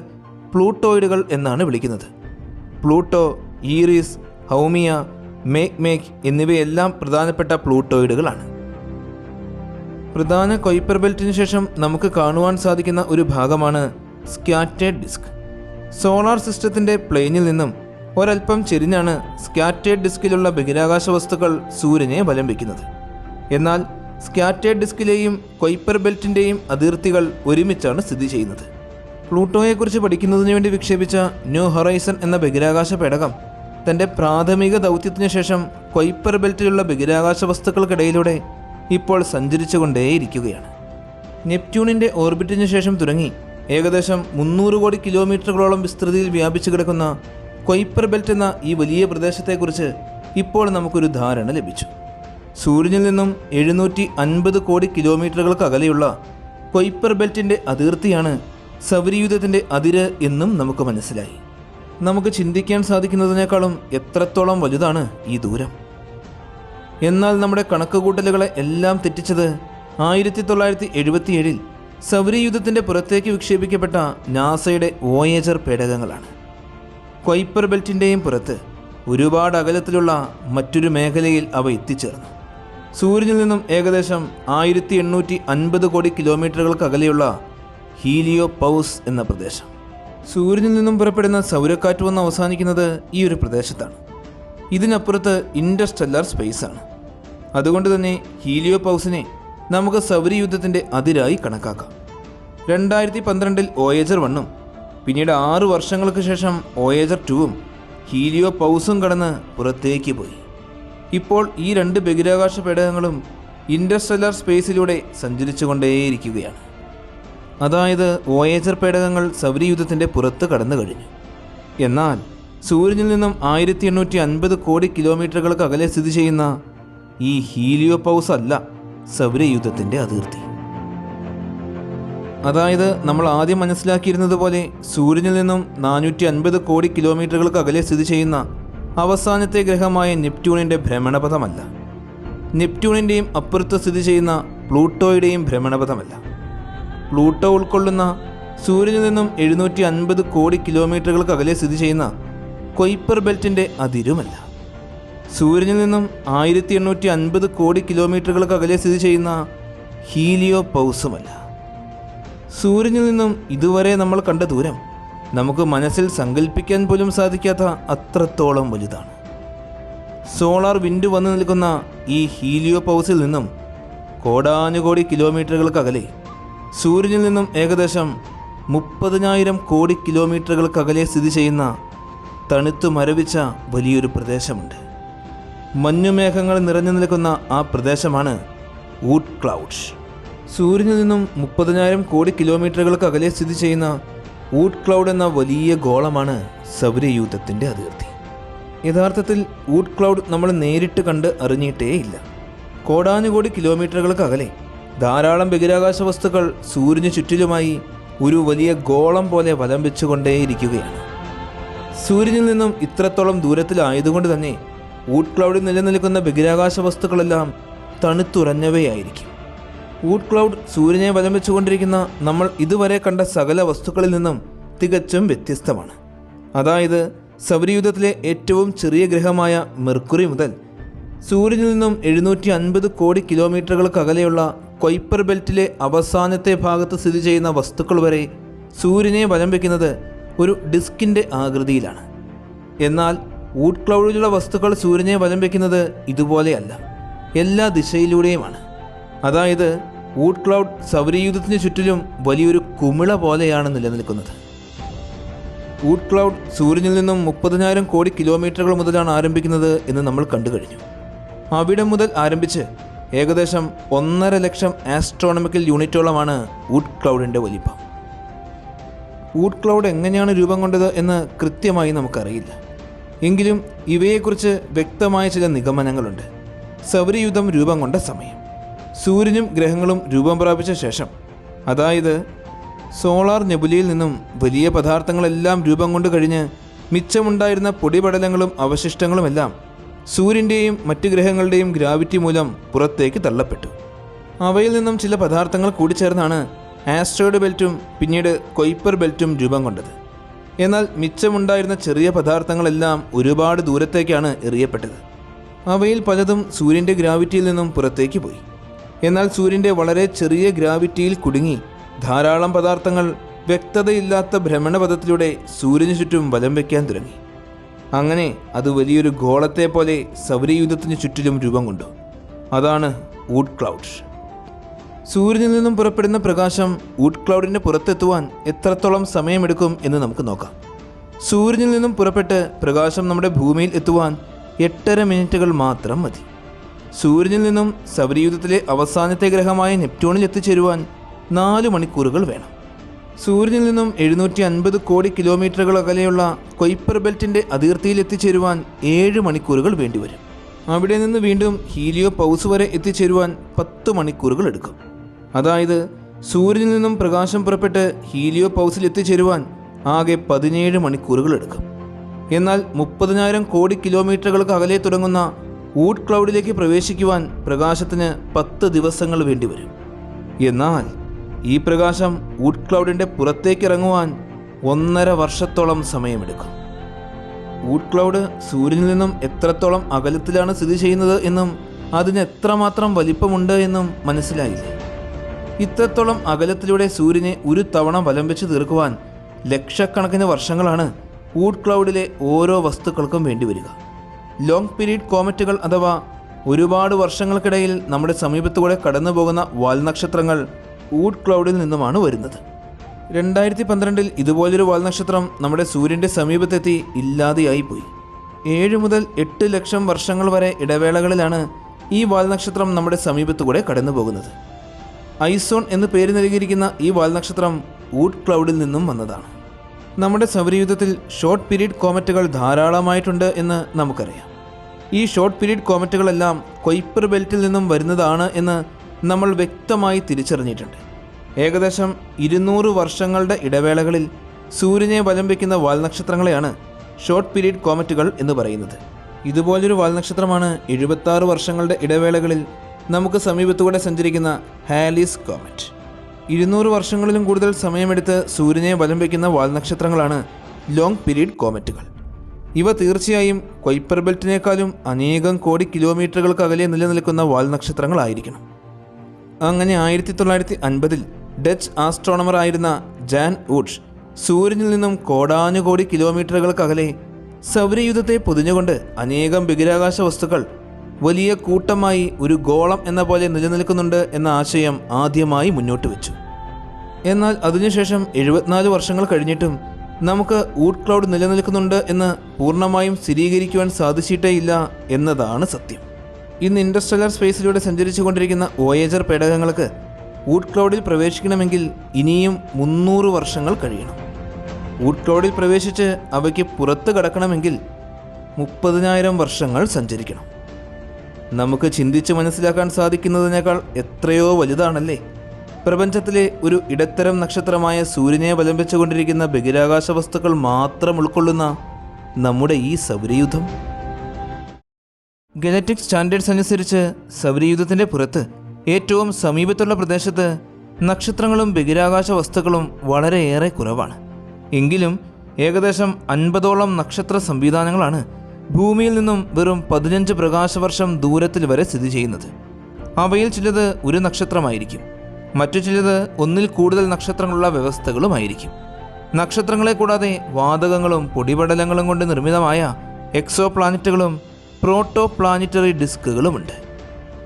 പ്ലൂട്ടോയിഡുകൾ എന്നാണ് വിളിക്കുന്നത്. പ്ലൂട്ടോ, ഈറിസ്, ഹൗമിയ, മേക് എന്നിവയെല്ലാം പ്രധാനപ്പെട്ട പ്ലൂട്ടോയിഡുകളാണ്. പ്രധാന കുയിപ്പർ ബെൽറ്റിന് ശേഷം നമുക്ക് കാണുവാൻ സാധിക്കുന്ന ഒരു ഭാഗമാണ് സ്കാറ്റേർഡ് ഡിസ്ക്. സോളാർ സിസ്റ്റത്തിൻ്റെ പ്ലെയിനിൽ നിന്നും ഒരൽപ്പം ചെരിഞ്ഞാണ് സ്കാറ്റേർഡ് ഡിസ്കിലുള്ള ബഹിരാകാശ വസ്തുക്കൾ സൂര്യനെ വലം വയ്ക്കുന്നത്. എന്നാൽ സ്കാറ്റേർഡ് ഡിസ്കിലെയും കുയിപ്പർ ബെൽറ്റിൻ്റെയും അതിർത്തികൾ ഒരുമിച്ചാണ് സ്ഥിതി ചെയ്യുന്നത്. പ്ലൂട്ടോയെക്കുറിച്ച് പഠിക്കുന്നതിന് വേണ്ടി വിക്ഷേപിച്ച ന്യൂ ഹൊറൈസൺ എന്ന ബഹിരാകാശ പേടകം തൻ്റെ പ്രാഥമിക ദൗത്യത്തിനു ശേഷം കുയിപ്പർ ബെൽറ്റിലുള്ള ബഹിരാകാശ വസ്തുക്കൾക്കിടയിലൂടെ ഇപ്പോൾ സഞ്ചരിച്ചുകൊണ്ടേയിരിക്കുകയാണ്. നെപ്റ്റ്യൂണിൻ്റെ ഓർബിറ്റിനു ശേഷം തുടങ്ങി ഏകദേശം 300 കോടി കിലോമീറ്ററുകളോളം വിസ്തൃതിയിൽ വ്യാപിച്ചു കിടക്കുന്ന കുയിപ്പർ ബെൽറ്റ് എന്ന ഈ വലിയ പ്രദേശത്തെക്കുറിച്ച് ഇപ്പോൾ നമുക്കൊരു ധാരണ ലഭിച്ചു. സൂര്യനിൽ നിന്നും 750 കോടി കിലോമീറ്ററുകൾക്ക് അകലെയുള്ള കുയിപ്പർ ബെൽറ്റിൻ്റെ അതിർത്തിയാണ് സൗരയൂഥത്തിൻ്റെ അതിര് എന്നും നമുക്ക് മനസ്സിലായി. നമുക്ക് ചിന്തിക്കാൻ സാധിക്കുന്നതിനേക്കാളും എത്രത്തോളം വലുതാണ് ഈ ദൂരം. എന്നാൽ നമ്മുടെ കണക്കുകൂട്ടലുകളെ എല്ലാം തെറ്റിച്ചത് 1977 സൗരയൂഥത്തിൻ്റെ പുറത്തേക്ക് വിക്ഷേപിക്കപ്പെട്ട നാസയുടെ വോയേജർ പേടകങ്ങളാണ്. കുയിപ്പർ ബെൽറ്റിൻ്റെയും പുറത്ത് ഒരുപാട് അകലത്തിലുള്ള മറ്റൊരു മേഖലയിൽ അവ എത്തിച്ചേർന്നു. സൂര്യനിൽ നിന്നും ഏകദേശം 1850 കോടി കിലോമീറ്ററുകൾക്ക് അകലെയുള്ള ഹീലിയോപൗസ് എന്ന പ്രദേശം. സൂര്യനിൽ നിന്നും പുറപ്പെടുന്ന സൗരക്കാറ്റ് വന്ന് അവസാനിക്കുന്നത് ഈ ഒരു പ്രദേശത്താണ്. ഇതിനപ്പുറത്ത് ഇൻ്റർസ്റ്റെല്ലാർ സ്പേസ് ആണ്. അതുകൊണ്ട് തന്നെ ഹീലിയോപൗസിനെ നമുക്ക് സൗരയൂഥത്തിൻ്റെ അതിരായി കണക്കാക്കാം. 2012 വോയേജർ 1ഉം പിന്നീട് 6 വർഷങ്ങൾക്ക് ശേഷം വോയേജർ 2ഉം ഹീലിയോപൗസും കടന്ന് പുറത്തേക്ക് പോയി. ഇപ്പോൾ ഈ 2 ബഹിരാകാശ പേടകങ്ങളും ഇൻ്റർസ്റ്റെല്ലാർ സ്പേസിലൂടെ സഞ്ചരിച്ചുകൊണ്ടേയിരിക്കുകയാണ്. അതായത് വോയേജർ പേടകങ്ങൾ സൗരയൂഥത്തിൻ്റെ പുറത്ത് കടന്നു കഴിഞ്ഞു. എന്നാൽ സൂര്യനിൽ നിന്നും 1850 കോടി കിലോമീറ്ററുകൾക്ക് അകലെ സ്ഥിതി ചെയ്യുന്ന ഈ ഹീലിയോപൗസ് അല്ല സൗരയൂഥത്തിൻ്റെ അതിർത്തി. അതായത് നമ്മൾ ആദ്യം മനസ്സിലാക്കിയിരുന്നത് പോലെ സൂര്യനിൽ നിന്നും 450 കോടി കിലോമീറ്ററുകൾക്ക് അകലെ സ്ഥിതി ചെയ്യുന്ന അവസാനത്തെ ഗ്രഹമായ നെപ്റ്റ്യൂണിൻ്റെ ഭ്രമണപഥമല്ല. നെപ്റ്റ്യൂണിൻ്റെയും അപ്പുറത്ത് സ്ഥിതി ചെയ്യുന്ന പ്ലൂട്ടോയുടെയും ഭ്രമണപഥമല്ല. പ്ലൂട്ടോ ഉൾക്കൊള്ളുന്ന സൂര്യനിൽ നിന്നും 750 കോടി കിലോമീറ്ററുകൾക്ക് അകലെ സ്ഥിതി ചെയ്യുന്ന കുയിപ്പർ ബെൽറ്റിൻ്റെ അതിരുമല്ല. സൂര്യനിൽ നിന്നും 1850 കോടി കിലോമീറ്ററുകൾക്ക് അകലെ സ്ഥിതി ചെയ്യുന്ന ഹീലിയോപൗസുമല്ല. സൂര്യനിൽ നിന്നും ഇതുവരെ നമ്മൾ കണ്ട ദൂരം നമുക്ക് മനസ്സിൽ സങ്കല്പിക്കാൻ പോലും സാധിക്കാത്ത അത്രത്തോളം വലുതാണ്. സോളാർ വിൻഡ് വന്നു നിൽക്കുന്ന ഈ ഹീലിയോപൗസിൽ നിന്നും കോടാനുകോടി കിലോമീറ്ററുകൾക്ക് അകലെ സൂര്യനിൽ നിന്നും ഏകദേശം 30,000 കോടി കിലോമീറ്ററുകൾക്ക് അകലെ സ്ഥിതി ചെയ്യുന്ന തണുത്തു മരവിച്ച വലിയൊരു പ്രദേശമുണ്ട്. മഞ്ഞുമേഘങ്ങൾ നിറഞ്ഞു നിൽക്കുന്ന ആ പ്രദേശമാണ് ഊട്ട് ക്ലൗഡ്സ്. സൂര്യനിൽ നിന്നും 30,000 കോടി കിലോമീറ്ററുകൾക്ക് അകലെ സ്ഥിതി ചെയ്യുന്ന ഊട്ട് ക്ലൗഡ് എന്ന വലിയ ഗോളമാണ് സൗരയൂഥത്തിൻ്റെ അതിർത്തി. യഥാർത്ഥത്തിൽ ഊട്ട് ക്ലൗഡ് നമ്മൾ നേരിട്ട് കണ്ട് അറിഞ്ഞിട്ടേയില്ല. കോടാനുകോടി കിലോമീറ്ററുകൾക്ക് അകലെ ധാരാളം ബഹിരാകാശ വസ്തുക്കൾ സൂര്യന് ചുറ്റിലുമായി ഒരു വലിയ ഗോളം പോലെ വലം വെച്ചുകൊണ്ടേയിരിക്കുകയാണ്. സൂര്യനിൽ നിന്നും ഇത്രത്തോളം ദൂരത്തിലായതുകൊണ്ട് തന്നെ ഊട്ട് ക്ലൗഡിൽ നിലനിൽക്കുന്ന ബഹിരാകാശ വസ്തുക്കളെല്ലാം തണുത്തുറഞ്ഞവയായിരിക്കും. ഊട്ട് ക്ലൗഡ് സൂര്യനെ വലം വെച്ചുകൊണ്ടിരിക്കുന്ന നമ്മൾ ഇതുവരെ കണ്ട സകല വസ്തുക്കളിൽ നിന്നും തികച്ചും വ്യത്യസ്തമാണ്. അതായത് സൗരയൂഥത്തിലെ ഏറ്റവും ചെറിയ ഗ്രഹമായ മെർക്കുറി മുതൽ സൂര്യനിൽ നിന്നും 750 കോടി കിലോമീറ്ററുകൾക്ക് അകലെയുള്ള കുയിപ്പർ ബെൽറ്റിലെ അവസാനത്തെ ഭാഗത്ത് സ്ഥിതി ചെയ്യുന്ന വസ്തുക്കൾ വരെ സൂര്യനെ വലം വയ്ക്കുന്നത് ഒരു ഡിസ്കിൻ്റെ ആകൃതിയിലാണ്. എന്നാൽ ഊട്ട് ക്ലൗഡിലുള്ള വസ്തുക്കൾ സൂര്യനെ വലം വയ്ക്കുന്നത് ഇതുപോലെയല്ല, എല്ലാ ദിശയിലൂടെയുമാണ്. അതായത് ഊട്ട് ക്ലൗഡ് സൗരയൂഥത്തിന് ചുറ്റിലും വലിയൊരു കുമിള പോലെയാണ് നിലനിൽക്കുന്നത്. ഊട്ട് ക്ലൗഡ് സൂര്യനിൽ നിന്നും 30,000 കോടി കിലോമീറ്ററുകൾ മുതലാണ് ആരംഭിക്കുന്നത് എന്ന് നമ്മൾ കണ്ടു കഴിഞ്ഞു. അവിടെ മുതൽ ആരംഭിച്ച് ഏകദേശം 1.5 ലക്ഷം ആസ്ട്രോണമിക്കൽ യൂണിറ്റോളമാണ് ഊട്ട് ക്ലൗഡിൻ്റെ വലിപ്പം. ഊട്ട് ക്ലൗഡ് എങ്ങനെയാണ് രൂപം കൊണ്ടത് എന്ന് കൃത്യമായി നമുക്കറിയില്ല. എങ്കിലും ഇവയെക്കുറിച്ച് വ്യക്തമായ ചില നിഗമനങ്ങളുണ്ട്. സൗരയൂഥം രൂപം കൊണ്ട സമയം, സൂര്യനും ഗ്രഹങ്ങളും രൂപം പ്രാപിച്ച ശേഷം, അതായത് സോളാർ നെബുലയിൽ നിന്നും വലിയ പദാർത്ഥങ്ങളെല്ലാം രൂപം കൊണ്ട് കഴിഞ്ഞ് മിച്ചമുണ്ടായിരുന്ന പൊടിപടലങ്ങളും അവശിഷ്ടങ്ങളുമെല്ലാം സൂര്യൻ്റെയും മറ്റ് ഗ്രഹങ്ങളുടെയും ഗ്രാവിറ്റി മൂലം പുറത്തേക്ക് തള്ളപ്പെട്ടു. അവയിൽ നിന്നും ചില പദാർത്ഥങ്ങൾ കൂടിച്ചേർന്നാണ് ആസ്ട്രോയിഡ് ബെൽറ്റും പിന്നീട് കുയിപ്പർ ബെൽറ്റും രൂപം കൊണ്ടത്. എന്നാൽ മിച്ചമുണ്ടായിരുന്ന ചെറിയ പദാർത്ഥങ്ങളെല്ലാം ഒരുപാട് ദൂരത്തേക്കാണ് എറിയപ്പെട്ടത്. അവയിൽ പലതും സൂര്യൻ്റെ ഗ്രാവിറ്റിയിൽ നിന്നും പുറത്തേക്ക് പോയി. എന്നാൽ സൂര്യൻ്റെ വളരെ ചെറിയ ഗ്രാവിറ്റിയിൽ കുടുങ്ങി ധാരാളം പദാർത്ഥങ്ങൾ വ്യക്തതയില്ലാത്ത ഭ്രമണപഥത്തിലൂടെ സൂര്യന് ചുറ്റും വലം വയ്ക്കാൻ തുടങ്ങി. അങ്ങനെ അത് വലിയൊരു ഗോളത്തെ പോലെ സൗരയൂഥത്തിന് ചുറ്റിലും രൂപം കൊണ്ടു. അതാണ് ഊട്ട് ക്ലൗഡ്സ്. സൂര്യനിൽ നിന്നും പുറപ്പെടുന്ന പ്രകാശം ഊട്ട് ക്ലൗഡിൻ്റെ പുറത്തെത്തുവാൻ എത്രത്തോളം സമയമെടുക്കും എന്ന് നമുക്ക് നോക്കാം. സൂര്യനിൽ നിന്നും പുറപ്പെട്ട് പ്രകാശം നമ്മുടെ ഭൂമിയിൽ എത്തുവാൻ 8.5 മിനിറ്റുകൾ മാത്രം മതി. സൂര്യനിൽ നിന്നും സൗരയൂഥത്തിലെ അവസാനത്തെ ഗ്രഹമായ നെപ്റ്റ്യൂണിൽ എത്തിച്ചേരുവാൻ 4 മണിക്കൂറുകൾ വേണം. സൂര്യനിൽ നിന്നും 750 കോടി കിലോമീറ്ററുകൾ അകലെയുള്ള കൊയ്പ്പർ ബെൽറ്റിൻ്റെ അതിർത്തിയിൽ എത്തിച്ചേരുവാൻ 7 മണിക്കൂറുകൾ വേണ്ടിവരും. അവിടെ നിന്ന് വീണ്ടും ഹീലിയോ പൗസ് വരെ എത്തിച്ചേരുവാൻ 10 മണിക്കൂറുകൾ എടുക്കും. അതായത് സൂര്യനിൽ നിന്നും പ്രകാശം പുറപ്പെട്ട് ഹീലിയോ പൗസിൽ എത്തിച്ചേരുവാൻ ആകെ 17 മണിക്കൂറുകൾ എടുക്കും. എന്നാൽ 30,000 കോടി കിലോമീറ്ററുകൾക്ക് അകലെ തുടങ്ങുന്ന ഊട്ട് ക്ലൗഡിലേക്ക് പ്രവേശിക്കുവാൻ പ്രകാശത്തിന് 10 ദിവസങ്ങൾ വേണ്ടിവരും. എന്നാൽ ഈ പ്രകാശം ഊട്ട് ക്ലൗഡിൻ്റെ പുറത്തേക്ക് ഇറങ്ങുവാൻ 1.5 വർഷത്തോളം സമയമെടുക്കും. ഊട്ട് ക്ലൗഡ് സൂര്യനിൽ നിന്നും എത്രത്തോളം അകലത്തിലാണ് സ്ഥിതി ചെയ്യുന്നത് എന്നും അതിന് എത്രമാത്രം വലിപ്പമുണ്ട് എന്നും മനസ്സിലായില്ലേ? ഇത്രത്തോളം അകലത്തിലൂടെ സൂര്യനെ ഒരു തവണ വലം വെച്ച് തീർക്കുവാൻ ലക്ഷക്കണക്കിന് വർഷങ്ങളാണ് ഊട്ട് ക്ലൗഡിലെ ഓരോ വസ്തുക്കൾക്കും വേണ്ടിവരിക. ലോങ് പീരീഡ് കോമറ്റുകൾ അഥവാ ഒരുപാട് വർഷങ്ങൾക്കിടയിൽ നമ്മുടെ സമീപത്തുകൂടെ കടന്നു പോകുന്ന വാൽനക്ഷത്രങ്ങൾ ഊട്ട് ക്ലൗഡിൽ നിന്നുമാണ് വരുന്നത്. 2012 ഇതുപോലൊരു വാൽനക്ഷത്രം നമ്മുടെ സൂര്യൻ്റെ സമീപത്തെത്തി ഇല്ലാതെയായിപ്പോയി. 7 മുതൽ 8 ലക്ഷം വർഷങ്ങൾ വരെ ഇടവേളകളിലാണ് ഈ വാൽനക്ഷത്രം നമ്മുടെ സമീപത്തുകൂടെ കടന്നു പോകുന്നത്. ഐസോൺ എന്ന് പേര് നൽകിയിരിക്കുന്ന ഈ വാൽനക്ഷത്രം ഊട്ട് ക്ലൗഡിൽ നിന്നും വന്നതാണ്. നമ്മുടെ സൗരയൂഥത്തിൽ ഷോർട്ട് പീരീഡ് കോമറ്റുകൾ ധാരാളമായിട്ടുണ്ട് എന്ന് നമുക്കറിയാം. ഈ ഷോർട്ട് പീരീഡ് കോമറ്റുകളെല്ലാം കൊയ്പ്പർ ബെൽറ്റിൽ നിന്നും വരുന്നതാണ് എന്ന് നമ്മൾ വ്യക്തമായി തിരിച്ചറിഞ്ഞിട്ടുണ്ട്. ഏകദേശം 200 വർഷങ്ങളുടെ ഇടവേളകളിൽ സൂര്യനെ വലം വയ്ക്കുന്ന വാൽനക്ഷത്രങ്ങളെയാണ് ഷോർട്ട് പീരീഡ് കോമറ്റുകൾ എന്ന് പറയുന്നത്. ഇതുപോലൊരു വാൽനക്ഷത്രമാണ് 76 വർഷങ്ങളുടെ ഇടവേളകളിൽ നമുക്ക് സമീപത്തുകൂടെ സഞ്ചരിക്കുന്ന ഹാലിസ് കോമറ്റ്. 200 വർഷങ്ങളിലും കൂടുതൽ സമയമെടുത്ത് സൂര്യനെ വലം വയ്ക്കുന്ന വാൽനക്ഷത്രങ്ങളാണ് ലോങ് പീരീഡ് കോമറ്റുകൾ. ഇവ തീർച്ചയായും കൊയ്പ്പർ ബെൽറ്റിനേക്കാളും അനേകം കോടി കിലോമീറ്ററുകൾക്ക് അകലെ നിലനിൽക്കുന്ന വാൽനക്ഷത്രങ്ങളായിരിക്കണം. അങ്ങനെ 1950 ഡച്ച് ആസ്ട്രോണമർ ആയിരുന്ന ജാൻ ഊട്ട്സ് സൂര്യനിൽ നിന്നും കോടാനുകോടി കിലോമീറ്ററുകൾക്കകലെ സൗരയൂഥത്തെ പൊതിഞ്ഞുകൊണ്ട് അനേകം ബഹിരാകാശ വസ്തുക്കൾ വലിയ കൂട്ടമായി ഒരു ഗോളം എന്ന പോലെ നിലനിൽക്കുന്നുണ്ട് എന്ന ആശയം ആദ്യമായി മുന്നോട്ട് വെച്ചു. എന്നാൽ അതിനുശേഷം 74 വർഷങ്ങൾ കഴിഞ്ഞിട്ടും നമുക്ക് ഊട്ട് ക്ലൗഡ് നിലനിൽക്കുന്നുണ്ട് എന്ന് പൂർണ്ണമായും സ്ഥിരീകരിക്കുവാൻ സാധിച്ചിട്ടേയില്ല എന്നതാണ് സത്യം. ഇന്ന് ഇൻഡർസ്റ്റെല്ലർ സ്പേസിലൂടെ സഞ്ചരിച്ചു കൊണ്ടിരിക്കുന്ന വോയേജർ പേടകങ്ങൾക്ക് ഊട്ട് ക്ലൗഡിൽ പ്രവേശിക്കണമെങ്കിൽ ഇനിയും 300 വർഷങ്ങൾ കഴിയണം. ഊട്ട് ക്ലൗഡിൽ പ്രവേശിച്ച് അവയ്ക്ക് പുറത്ത് കടക്കണമെങ്കിൽ 30,000 വർഷങ്ങൾ സഞ്ചരിക്കണം. നമുക്ക് ചിന്തിച്ച് മനസ്സിലാക്കാൻ സാധിക്കുന്നതിനേക്കാൾ എത്രയോ വലുതാണല്ലേ പ്രപഞ്ചത്തിലെ ഒരു ഇടത്തരം നക്ഷത്രമായ സൂര്യനെ വലം വെച്ചുകൊണ്ടിരിക്കുന്ന ബഹിരാകാശ വസ്തുക്കൾ മാത്രം ഉൾക്കൊള്ളുന്ന നമ്മുടെ ഈ സൗരയൂഥം. ഗാലക്റ്റിക് സ്റ്റാൻഡേർഡ്സ് അനുസരിച്ച് സൗരയൂഥത്തിൻ്റെ പുറത്ത് ഏറ്റവും സമീപത്തുള്ള പ്രദേശത്ത് നക്ഷത്രങ്ങളും ബഹിരാകാശ വസ്തുക്കളും വളരെയേറെ കുറവാണ്. എങ്കിലും ഏകദേശം 50ഓളം നക്ഷത്ര സംവിധാനങ്ങളാണ് ഭൂമിയിൽ നിന്നും വെറും 15 പ്രകാശവർഷം ദൂരത്തിൽ വരെ സ്ഥിതി ചെയ്യുന്നത്. അവയിൽ ചിലത് ഒരു നക്ഷത്രമായിരിക്കും, മറ്റു ചിലത് ഒന്നിൽ കൂടുതൽ നക്ഷത്രങ്ങളുള്ള വ്യവസ്ഥകളുമായിരിക്കും. നക്ഷത്രങ്ങളെ കൂടാതെ വാതകങ്ങളും പൊടിപടലങ്ങളും കൊണ്ട് നിർമ്മിതമായ എക്സോ പ്ലാനറ്റുകളും പ്രോട്ടോ പ്ലാനറ്ററി ഡിസ്കുകളുമുണ്ട്.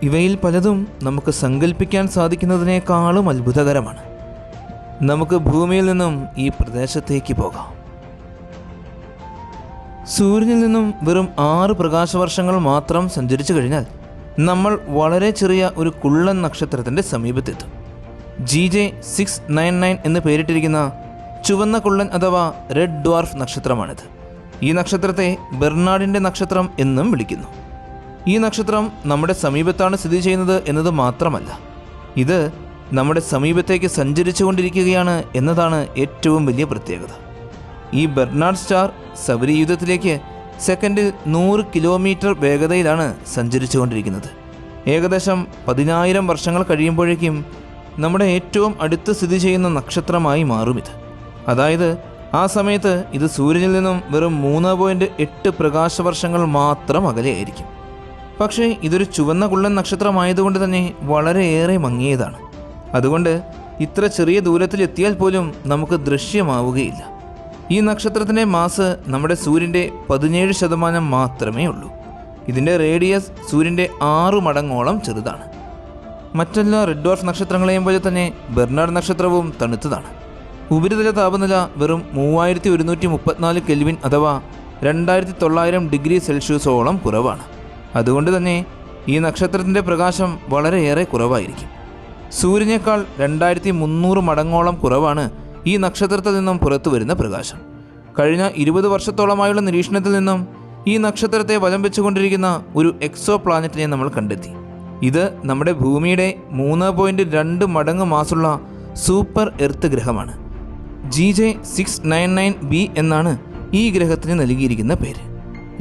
ഇവയിൽ പലതും നമുക്ക് സങ്കല്പിക്കാൻ സാധിക്കുന്നതിനേക്കാളും അത്ഭുതകരമാണ്. നമുക്ക് ഭൂമിയിൽ നിന്നും ഈ പ്രദേശത്തേക്ക് പോകാം. സൂര്യനിൽ നിന്നും വെറും 6 പ്രകാശവർഷങ്ങൾ മാത്രം സഞ്ചരിച്ചു കഴിഞ്ഞാൽ നമ്മൾ വളരെ ചെറിയ ഒരു കുള്ളൻ നക്ഷത്രത്തിൻ്റെ സമീപത്തെത്തും. GJ699 എന്ന് പേരിട്ടിരിക്കുന്ന ചുവന്ന കുള്ളൻ അഥവാ റെഡ് ഡ്വാർഫ് നക്ഷത്രമാണിത്. ഈ നക്ഷത്രത്തെ ബെർണാഡിൻ്റെ നക്ഷത്രം എന്നും വിളിക്കുന്നു. ഈ നക്ഷത്രം നമ്മുടെ സമീപത്താണ് സ്ഥിതി ചെയ്യുന്നത് എന്നത് മാത്രമല്ല, ഇത് നമ്മുടെ സമീപത്തേക്ക് സഞ്ചരിച്ചു കൊണ്ടിരിക്കുകയാണ് എന്നതാണ് ഏറ്റവും വലിയ പ്രത്യേകത. ഈ ബെർണാഡ് സ്റ്റാർ സൗരയൂഥത്തിലേക്ക് സെക്കൻഡിൽ 100 കിലോമീറ്റർ വേഗതയിലാണ് സഞ്ചരിച്ചു കൊണ്ടിരിക്കുന്നത്. ഏകദേശം 10,000 വർഷങ്ങൾ കഴിയുമ്പോഴേക്കും നമ്മുടെ ഏറ്റവും അടുത്ത് സ്ഥിതി ചെയ്യുന്ന നക്ഷത്രമായി മാറും ഇത്. അതായത് ആ സമയത്ത് ഇത് സൂര്യനിൽ നിന്നും വെറും 3.8 പ്രകാശവർഷങ്ങൾ മാത്രം അകലെയായിരിക്കും. പക്ഷേ ഇതൊരു ചുവന്ന കുള്ളൻ നക്ഷത്രമായതുകൊണ്ട് തന്നെ വളരെയേറെ മങ്ങിയതാണ്. അതുകൊണ്ട് ഇത്ര ചെറിയ ദൂരത്തിലെത്തിയാൽ പോലും നമുക്ക് ദൃശ്യമാവുകയില്ല. ഈ നക്ഷത്രത്തിൻ്റെ മാസ് നമ്മുടെ സൂര്യൻ്റെ 17% മാത്രമേ ഉള്ളൂ. ഇതിൻ്റെ റേഡിയസ് സൂര്യൻ്റെ 6 മടങ്ങോളം ചെറുതാണ്. മറ്റെല്ലാ റെഡ് ഡ്വാർഫ് നക്ഷത്രങ്ങളെയും പോലെ തന്നെ ബെർണാഡ് നക്ഷത്രവും തണുത്തതാണ്. ഉപരിതല താപനില വെറും 3134 കെൽവിൻ അഥവാ 2900 ഡിഗ്രി സെൽഷ്യസോളം കുറവാണ്. അതുകൊണ്ട് തന്നെ ഈ നക്ഷത്രത്തിൻ്റെ പ്രകാശം വളരെയേറെ കുറവായിരിക്കും. സൂര്യനേക്കാൾ 2300 മടങ്ങോളം കുറവാണ് ഈ നക്ഷത്രത്തിൽ നിന്നും പുറത്തു വരുന്ന പ്രകാശം. കഴിഞ്ഞ 20 വർഷത്തോളമായുള്ള നിരീക്ഷണത്തിൽ നിന്നും ഈ നക്ഷത്രത്തെ വലം വെച്ചുകൊണ്ടിരിക്കുന്ന ഒരു എക്സോ പ്ലാനറ്റിനെ നമ്മൾ കണ്ടെത്തി. ഇത് നമ്മുടെ ഭൂമിയുടെ 3.2 മടങ്ങ് മാസുള്ള സൂപ്പർ എർത്ത് ഗ്രഹമാണ്. GJ699b എന്നാണ് ഈ ഗ്രഹത്തിന് നൽകിയിരിക്കുന്ന പേര്.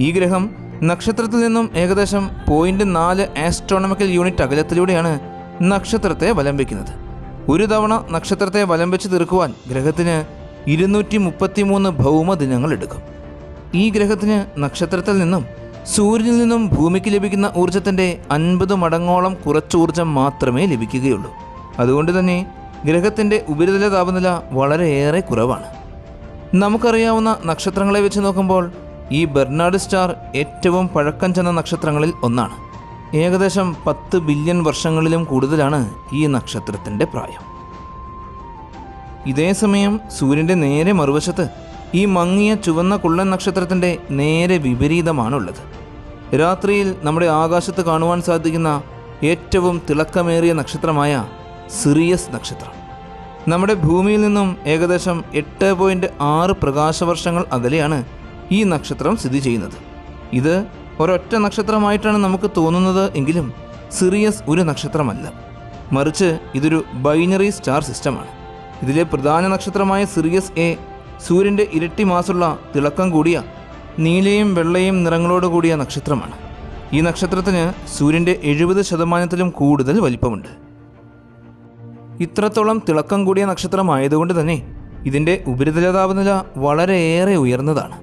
ഈ ഗ്രഹം നക്ഷത്രത്തിൽ നിന്നും ഏകദേശം 0.4 ആസ്ട്രോണമിക്കൽ യൂണിറ്റ് അകലത്തിലൂടെയാണ് നക്ഷത്രത്തെ വലം വയ്ക്കുന്നത്. ഒരു തവണ നക്ഷത്രത്തെ വലം വെച്ച് തീർക്കുവാൻ ഗ്രഹത്തിന് 233 ഭൗമദിനങ്ങൾ എടുക്കും. ഈ ഗ്രഹത്തിന് നക്ഷത്രത്തിൽ നിന്നും സൂര്യനിൽ നിന്നും ഭൂമിക്ക് ലഭിക്കുന്ന ഊർജത്തിൻ്റെ 50 മടങ്ങോളം കുറച്ച് ഊർജം മാത്രമേ ലഭിക്കുകയുള്ളൂ. അതുകൊണ്ട് തന്നെ ഗ്രഹത്തിൻ്റെ ഉപരിതല താപനില വളരെയേറെ കുറവാണ്. നമുക്കറിയാവുന്ന നക്ഷത്രങ്ങളെ വെച്ച് നോക്കുമ്പോൾ ഈ ബെർണാഡ് സ്റ്റാർ ഏറ്റവും പഴക്കം ചെന്ന നക്ഷത്രങ്ങളിൽ ഒന്നാണ്. ഏകദേശം 10 ബില്യൺ വർഷങ്ങളിലും കൂടുതലാണ് ഈ നക്ഷത്രത്തിൻ്റെ പ്രായം. ഇതേസമയം സൂര്യൻ്റെ നേരെ മറുവശത്ത് ഈ മങ്ങിയ ചുവന്ന കുള്ളൻ നക്ഷത്രത്തിൻ്റെ നേരെ വിപരീതമാണുള്ളത്. രാത്രിയിൽ നമ്മുടെ ആകാശത്ത് കാണുവാൻ സാധിക്കുന്ന ഏറ്റവും തിളക്കമേറിയ നക്ഷത്രമായ സിറിയസ് നക്ഷത്രം നമ്മുടെ ഭൂമിയിൽ നിന്നും ഏകദേശം 8.6 പ്രകാശവർഷങ്ങൾ അകലെയാണ് ഈ നക്ഷത്രം സ്ഥിതി ചെയ്യുന്നത്. ഇത് ഒരൊറ്റ നക്ഷത്രമായിട്ടാണ് നമുക്ക് തോന്നുന്നത് എങ്കിലും സിറിയസ് ഒരു നക്ഷത്രമല്ല, മറിച്ച് ഇതൊരു ബൈനറി സ്റ്റാർ സിസ്റ്റമാണ്. ഇതിലെ പ്രധാന നക്ഷത്രമായ സിറിയസ് എ സൂര്യൻ്റെ ഇരട്ടി മാസുള്ള തിളക്കം കൂടിയ നീലയും വെള്ളയും നിറങ്ങളോട് കൂടിയ നക്ഷത്രമാണ്. ഈ നക്ഷത്രത്തിന് സൂര്യൻ്റെ 70% കൂടുതൽ വലിപ്പമുണ്ട്. ഇത്രത്തോളം തിളക്കം കൂടിയ നക്ഷത്രമായതുകൊണ്ട് തന്നെ ഇതിൻ്റെ ഉപരിതല താപനില വളരെയേറെ ഉയർന്നതാണ്.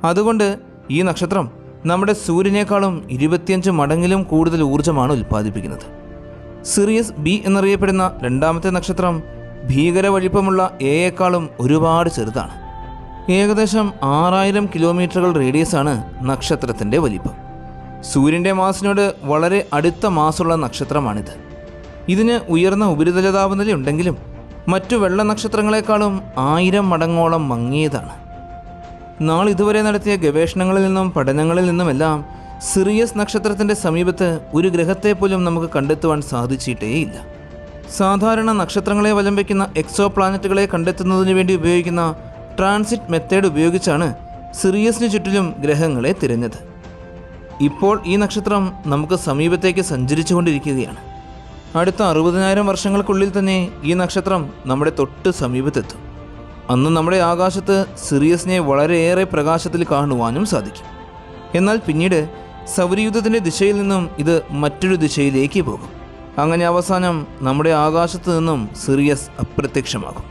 അതുകൊണ്ട് ഈ നക്ഷത്രം നമ്മുടെ സൂര്യനേക്കാളും 25 മടങ്ങിലും കൂടുതൽ ഊർജ്ജമാണ് ഉൽപ്പാദിപ്പിക്കുന്നത്. സിറിയസ് ബി എന്നറിയപ്പെടുന്ന രണ്ടാമത്തെ നക്ഷത്രം ഭീകര വലിപ്പമുള്ള എയേക്കാളും ഒരുപാട് ചെറുതാണ്. ഏകദേശം 6000 കിലോമീറ്ററുകൾ റേഡിയസാണ് നക്ഷത്രത്തിൻ്റെ വലിപ്പം. സൂര്യൻ്റെ മാസിനോട് വളരെ അടുത്ത മാസുള്ള നക്ഷത്രമാണിത്. ഇതിന് ഉയർന്ന ഉപരിതല താപനില ഉണ്ടെങ്കിലും മറ്റു വെള്ള നക്ഷത്രങ്ങളെക്കാളും 1000 മടങ്ങോളം മങ്ങിയതാണ്. നാളിതുവരെ നടത്തിയ ഗവേഷണങ്ങളിൽ നിന്നും പഠനങ്ങളിൽ നിന്നുമെല്ലാം സിറിയസ് നക്ഷത്രത്തിൻ്റെ സമീപത്ത് ഒരു ഗ്രഹത്തെ പോലും നമുക്ക് കണ്ടെത്തുവാൻ സാധിച്ചിട്ടേയില്ല. സാധാരണ നക്ഷത്രങ്ങളെ വലം വയ്ക്കുന്ന എക്സോ പ്ലാനറ്റുകളെ കണ്ടെത്തുന്നതിന് വേണ്ടി ഉപയോഗിക്കുന്ന ട്രാൻസിറ്റ് മെത്തേഡ് ഉപയോഗിച്ചാണ് സിറിയസിന് ചുറ്റിലും ഗ്രഹങ്ങളെ തിരഞ്ഞത്. ഇപ്പോൾ ഈ നക്ഷത്രം നമുക്ക് സമീപത്തേക്ക് സഞ്ചരിച്ചുകൊണ്ടിരിക്കുകയാണ്. അടുത്ത 60,000 വർഷങ്ങൾക്കുള്ളിൽ തന്നെ ഈ നക്ഷത്രം നമ്മുടെ തൊട്ട് സമീപത്തെത്തും. അന്ന് നമ്മുടെ ആകാശത്ത് സിറിയസിനെ വളരെയേറെ പ്രകാശത്തിൽ കാണുവാനും സാധിക്കും. എന്നാൽ പിന്നീട് സൗരയൂഥത്തിൻ്റെ ദിശയിൽ നിന്നും ഇത് മറ്റൊരു ദിശയിലേക്ക് പോകും. അങ്ങനെ അവസാനം നമ്മുടെ ആകാശത്ത് നിന്നും സിറിയസ് അപ്രത്യക്ഷമാകും.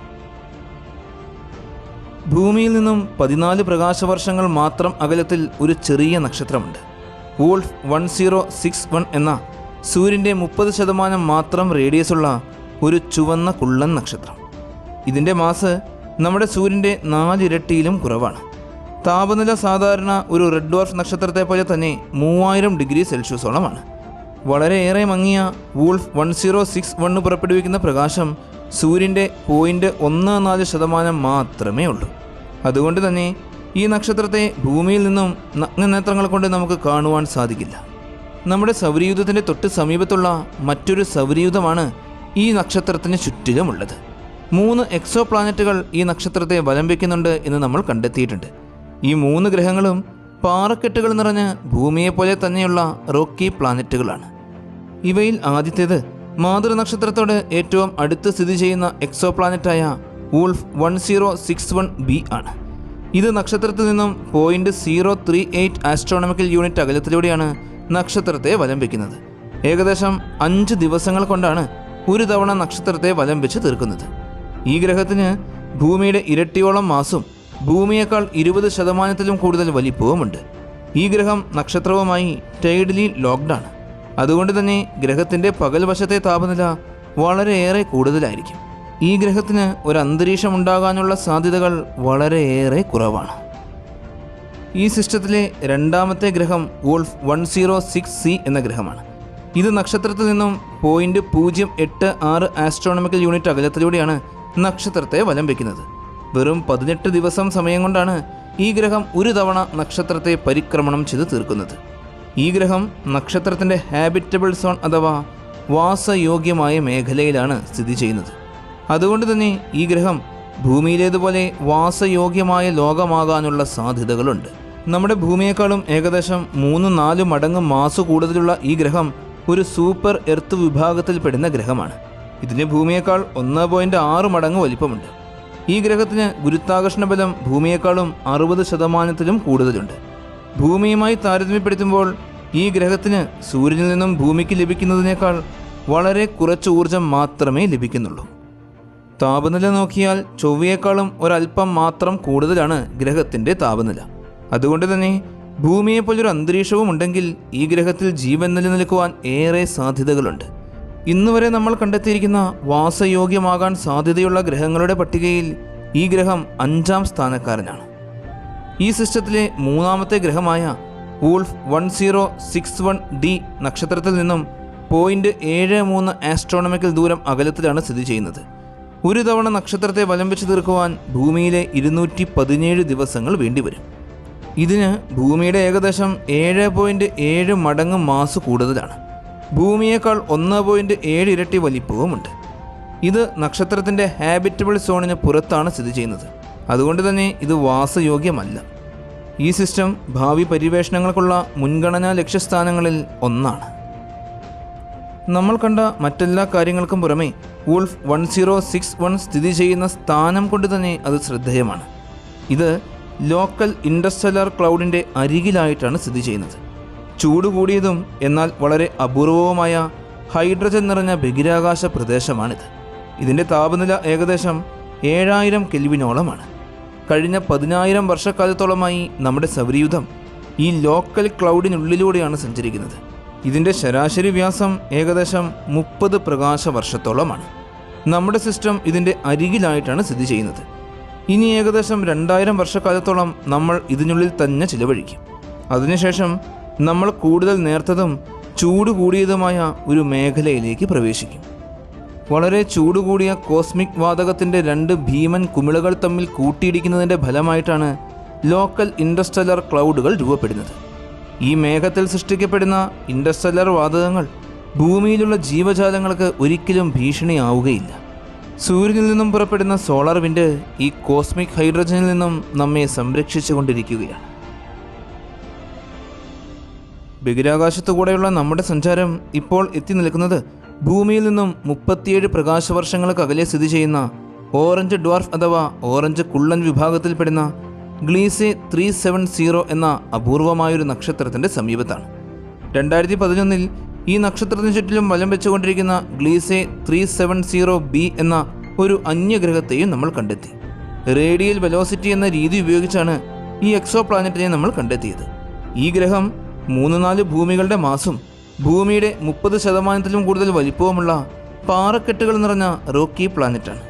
ഭൂമിയിൽ നിന്നും 14 പ്രകാശവർഷങ്ങൾ മാത്രം അകലത്തിൽ ഒരു ചെറിയ നക്ഷത്രമുണ്ട്. വോൾഫ് 1061 എന്ന സൂര്യൻ്റെ 30% മാത്രം റേഡിയസുള്ള ഒരു ചുവന്ന കുള്ളൻ നക്ഷത്രം. ഇതിൻ്റെ മാസ് നമ്മുടെ സൂര്യൻ്റെ 4 ഇരട്ടിയിലും കുറവാണ്. താപനില സാധാരണ ഒരു റെഡ് ഡ്വാർഫ് നക്ഷത്രത്തെ പോലെ തന്നെ 3000 ഡിഗ്രി സെൽഷ്യസോളമാണ്. വളരെയേറെ മങ്ങിയ വോൾഫ് 1061 പുറപ്പെടുവിക്കുന്ന പ്രകാശം സൂര്യൻ്റെ 0.14% മാത്രമേ ഉള്ളൂ. അതുകൊണ്ട് തന്നെ ഈ നക്ഷത്രത്തെ ഭൂമിയിൽ നിന്നും നഗ്നനേത്രങ്ങൾ കൊണ്ട് നമുക്ക് കാണുവാൻ സാധിക്കില്ല. നമ്മുടെ സൗരയൂഥത്തിൻ്റെ തൊട്ട് സമീപത്തുള്ള മറ്റൊരു സൗരയൂഥമാണ് ഈ നക്ഷത്രത്തിന് ചുറ്റിലുമുള്ളത്. 3 എക്സോ പ്ലാനറ്റുകൾ ഈ നക്ഷത്രത്തെ വലം വയ്ക്കുന്നുണ്ട് എന്ന് നമ്മൾ കണ്ടെത്തിയിട്ടുണ്ട്. ഈ 3 ഗ്രഹങ്ങളും പാറക്കെട്ടുകൾ നിറഞ്ഞ് ഭൂമിയെപ്പോലെ തന്നെയുള്ള റോക്കി പ്ലാനറ്റുകളാണ്. ഇവയിൽ ആദ്യത്തേത് മാതൃനക്ഷത്രത്തോട് ഏറ്റവും അടുത്ത് സ്ഥിതി ചെയ്യുന്ന എക്സോ പ്ലാനറ്റായ വോൾഫ് 1061b ആണ്. ഇത് നക്ഷത്രത്തിൽ നിന്നും 0.038 ആസ്ട്രോണമിക്കൽ യൂണിറ്റ് അകലത്തിലൂടെയാണ് നക്ഷത്രത്തെ വലം വയ്ക്കുന്നത്. ഏകദേശം 5 ദിവസങ്ങൾ കൊണ്ടാണ് ഒരു തവണ നക്ഷത്രത്തെ വലം വെച്ച് തീർക്കുന്നത്. ഈ ഗ്രഹത്തിന് ഭൂമിയുടെ ഇരട്ടിയോളം മാസും ഭൂമിയേക്കാൾ 20% കൂടുതൽ വലിപ്പവുമുണ്ട്. ഈ ഗ്രഹം നക്ഷത്രവുമായി ടൈഡലി ലോക്ക്ഡാണ്. അതുകൊണ്ട് തന്നെ ഗ്രഹത്തിൻ്റെ പകൽ വശത്തെ താപനില വളരെയേറെ കൂടുതലായിരിക്കും. ഈ ഗ്രഹത്തിന് ഒരു അന്തരീക്ഷം ഉണ്ടാകാനുള്ള സാധ്യതകൾ വളരെയേറെ കുറവാണ്. ഈ സിസ്റ്റത്തിലെ രണ്ടാമത്തെ ഗ്രഹം വോൾഫ് 106c എന്ന ഗ്രഹമാണ്. ഇത് നക്ഷത്രത്തിൽ നിന്നും 0.086 ആസ്ട്രോണമിക്കൽ യൂണിറ്റ് അകലത്തിലൂടെയാണ് നക്ഷത്രത്തെ വലം വയ്ക്കുന്നത്. വെറും 18 ദിവസം സമയം കൊണ്ടാണ് ഈ ഗ്രഹം ഒരു തവണ നക്ഷത്രത്തെ പരിക്രമണം ചെയ്ത് തീർക്കുന്നത്. ഈ ഗ്രഹം നക്ഷത്രത്തിൻ്റെ ഹാബിറ്റബിൾ സോൺ അഥവാ വാസയോഗ്യമായ മേഖലയിലാണ് സ്ഥിതി ചെയ്യുന്നത്. അതുകൊണ്ട് തന്നെ ഈ ഗ്രഹം ഭൂമിയിലേതുപോലെ വാസയോഗ്യമായ ലോകമാകാനുള്ള സാധ്യതകളുണ്ട്. നമ്മുടെ ഭൂമിയേക്കാളും ഏകദേശം 3-4 മടങ്ങ് മാസ് കൂടുതലുള്ള ഈ ഗ്രഹം ഒരു സൂപ്പർ എർത്ത് വിഭാഗത്തിൽപ്പെടുന്ന ഗ്രഹമാണ്. ഇതിന് ഭൂമിയേക്കാൾ 1.6 മടങ്ങ് വലിപ്പമുണ്ട്. ഈ ഗ്രഹത്തിന് ഗുരുത്വാകർഷണ ബലം ഭൂമിയേക്കാളും 60% കൂടുതലുണ്ട്. ഭൂമിയുമായി താരതമ്യപ്പെടുത്തുമ്പോൾ ഈ ഗ്രഹത്തിന് സൂര്യനിൽ നിന്നും ഭൂമിക്ക് ലഭിക്കുന്നതിനേക്കാൾ വളരെ കുറച്ച് ഊർജം മാത്രമേ ലഭിക്കുന്നുള്ളൂ. താപനില നോക്കിയാൽ ചൊവ്വയേക്കാളും ഒരല്പം മാത്രം കൂടുതലാണ് ഗ്രഹത്തിൻ്റെ താപനില. അതുകൊണ്ട് തന്നെ ഭൂമിയെപ്പോലൊരു അന്തരീക്ഷവും ഉണ്ടെങ്കിൽ ഈ ഗ്രഹത്തിൽ ജീവൻ നിലനിൽക്കുവാൻ ഏറെ സാധ്യതകളുണ്ട്. ഇന്നുവരെ നമ്മൾ കണ്ടെത്തിയിരിക്കുന്ന വാസയോഗ്യമാകാൻ സാധ്യതയുള്ള ഗ്രഹങ്ങളുടെ പട്ടികയിൽ ഈ ഗ്രഹം 5ാം സ്ഥാനക്കാരനാണ്. ഈ സിസ്റ്റത്തിലെ 3ാമത്തെ ഗ്രഹമായ വൂൾഫ് 1061d നക്ഷത്രത്തിൽ നിന്നും 0.73 ആസ്ട്രോണമിക്കൽ ദൂരം അകലത്തിലാണ് സ്ഥിതി ചെയ്യുന്നത്. ഒരു തവണ നക്ഷത്രത്തെ വലം വെച്ച് തീർക്കുവാൻ ഭൂമിയിലെ 217 ദിവസങ്ങൾ വേണ്ടിവരും. ഇതിന് ഭൂമിയുടെ ഏകദേശം 7.7 മടങ്ങ് മാസ് കൂടുതലാണ്. ഭൂമിയേക്കാൾ 1.7 ഇരട്ടി വലിപ്പവുമുണ്ട്. ഇത് നക്ഷത്രത്തിൻ്റെ ഹാബിറ്റബിൾ സോണിന് പുറത്താണ് സ്ഥിതി ചെയ്യുന്നത്. അതുകൊണ്ട് തന്നെ ഇത് വാസയോഗ്യമല്ല. ഈ സിസ്റ്റം ഭാവി പര്യവേഷണങ്ങൾക്കുള്ള മുൻഗണനാ ലക്ഷ്യസ്ഥാനങ്ങളിൽ ഒന്നാണ്. നമ്മൾ കണ്ട മറ്റെല്ലാ കാര്യങ്ങൾക്കും പുറമെ വൂൾഫ് 1061 സ്ഥിതി ചെയ്യുന്ന സ്ഥാനം കൊണ്ട് തന്നെ അത് ശ്രദ്ധേയമാണ്. ഇത് ലോക്കൽ ഇൻഡർസ്റ്റെല്ലാർ ക്ലൗഡിൻ്റെ അരികിലായിട്ടാണ് സ്ഥിതി ചെയ്യുന്നത്. ചൂട് കൂടിയതും എന്നാൽ വളരെ അപൂർവവുമായ ഹൈഡ്രജൻ നിറഞ്ഞ ബഹിരാകാശ പ്രദേശമാണിത്. ഇതിൻ്റെ താപനില ഏകദേശം 7000 കെൽവിനോളമാണ്. കഴിഞ്ഞ 10000 വർഷക്കാലത്തോളമായി നമ്മുടെ സൗരയൂഥം ഈ ലോക്കൽ ക്ലൗഡിനുള്ളിലൂടെയാണ് സഞ്ചരിക്കുന്നത്. ഇതിൻ്റെ ശരാശരി വ്യാസം ഏകദേശം 30 പ്രകാശ വർഷത്തോളമാണ്. നമ്മുടെ സിസ്റ്റം ഇതിൻ്റെ അരികിലായിട്ടാണ് സ്ഥിതി ചെയ്യുന്നത്. ഇനി ഏകദേശം 2000 വർഷക്കാലത്തോളം നമ്മൾ ഇതിനുള്ളിൽ തന്നെ ചിലവഴിക്കും. അതിനുശേഷം നമ്മൾ കൂടുതൽ നേർത്തതും ചൂട് കൂടിയതുമായ ഒരു മേഖലയിലേക്ക് പ്രവേശിക്കും. വളരെ ചൂടുകൂടിയ കോസ്മിക് വാതകത്തിൻ്റെ 2 ഭീമൻ കുമിളകൾ തമ്മിൽ കൂട്ടിയിടിക്കുന്നതിൻ്റെ ഫലമായിട്ടാണ് ലോക്കൽ ഇൻഡർസ്റ്റെല്ലർ ക്ലൗഡുകൾ രൂപപ്പെടുന്നത്. ഈ മേഘത്തിൽ സൃഷ്ടിക്കപ്പെടുന്ന ഇൻഡർസ്റ്റെല്ലർ വാതകങ്ങൾ ഭൂമിയിലുള്ള ജീവജാലങ്ങൾക്ക് ഒരിക്കലും ഭീഷണിയാവുകയില്ല. സൂര്യനിൽ നിന്നും പുറപ്പെടുന്ന സോളാർ വിൻഡ് ഈ കോസ്മിക് ഹൈഡ്രജനിൽ നിന്നും നമ്മെ സംരക്ഷിച്ചു കൊണ്ടിരിക്കുകയാണ്. ബഹിരാകാശത്തുകൂടെയുള്ള നമ്മുടെ സഞ്ചാരം ഇപ്പോൾ എത്തി നിൽക്കുന്നത് ഭൂമിയിൽ നിന്നും 37 പ്രകാശവർഷങ്ങൾക്ക് അകലെ സ്ഥിതി ചെയ്യുന്ന ഓറഞ്ച് ഡ്വാർഫ് അഥവാ ഓറഞ്ച് കുള്ളൻ വിഭാഗത്തിൽപ്പെടുന്ന ഗ്ലീസെ 370 എന്ന അപൂർവമായൊരു നക്ഷത്രത്തിൻ്റെ സമീപത്താണ്. 2011 ഈ നക്ഷത്രത്തിന് ചുറ്റിലും വലം വെച്ചുകൊണ്ടിരിക്കുന്ന ഗ്ലീസെ 370b എന്ന ഒരു അന്യഗ്രഹത്തെയും നമ്മൾ കണ്ടെത്തി. റേഡിയൽ വെലോസിറ്റി എന്ന രീതി ഉപയോഗിച്ചാണ് ഈ എക്സോ പ്ലാനറ്റിനെ നമ്മൾ കണ്ടെത്തിയത്. ഈ ഗ്രഹം 3-4 ഭൂമികളുടെ മാസും ഭൂമിയുടെ 30% കൂടുതൽ വലിപ്പവുമുള്ള പാറക്കെട്ടുകൾ നിറഞ്ഞ റോക്കി പ്ലാനറ്റാണ്.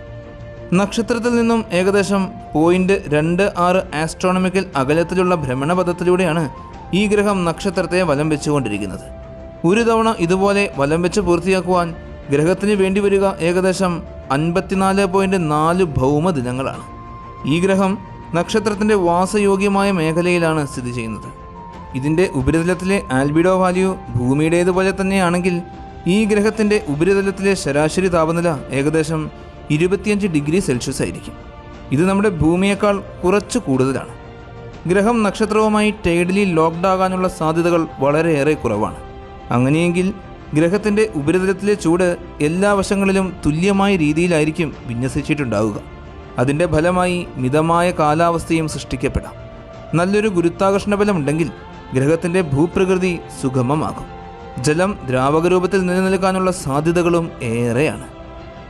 നക്ഷത്രത്തിൽ നിന്നും ഏകദേശം 0.26 ആസ്ട്രോണമിക്കൽ അകലത്തിലുള്ള ഭ്രമണപഥത്തിലൂടെയാണ് ഈ ഗ്രഹം നക്ഷത്രത്തെ വലം വെച്ചുകൊണ്ടിരിക്കുന്നത്. ഒരു തവണ ഇതുപോലെ വലം വെച്ച് പൂർത്തിയാക്കുവാൻ ഗ്രഹത്തിന് വേണ്ടിവരിക ഏകദേശം 54.4 ഭൗമദിനങ്ങളാണ്. ഈ ഗ്രഹം നക്ഷത്രത്തിൻ്റെ വാസയോഗ്യമായ മേഖലയിലാണ് സ്ഥിതി ചെയ്യുന്നത്. ഇതിൻ്റെ ഉപരിതലത്തിലെ ആൽബിഡോ വാല്യൂ ഭൂമിയുടേതുപോലെ തന്നെയാണെങ്കിൽ ഈ ഗ്രഹത്തിൻ്റെ ഉപരിതലത്തിലെ ശരാശരി താപനില ഏകദേശം 25 ഡിഗ്രി സെൽഷ്യസ് ആയിരിക്കും. ഇത് നമ്മുടെ ഭൂമിയേക്കാൾ കുറച്ച് കൂടുതലാണ്. ഗ്രഹം നക്ഷത്രവുമായി ടൈഡലി ലോക്ക്ഡ് ആകാനുള്ള സാധ്യതകൾ വളരെയേറെ കുറവാണ്. അങ്ങനെയെങ്കിൽ ഗ്രഹത്തിൻ്റെ ഉപരിതലത്തിലെ ചൂട് എല്ലാ വശങ്ങളിലും തുല്യമായ രീതിയിലായിരിക്കും വിന്യസിച്ചിട്ടുണ്ടാവുക. അതിൻ്റെ ഫലമായി മിതമായ കാലാവസ്ഥയും സൃഷ്ടിക്കപ്പെടാം. നല്ലൊരു ഗുരുത്വാകർഷണ ബലമുണ്ടെങ്കിൽ ഗ്രഹത്തിൻ്റെ ഭൂപ്രകൃതി സുഗമമാകും. ജലം ദ്രാവക രൂപത്തിൽ നിലനിൽക്കാനുള്ള സാധ്യതകളും ഏറെയാണ്.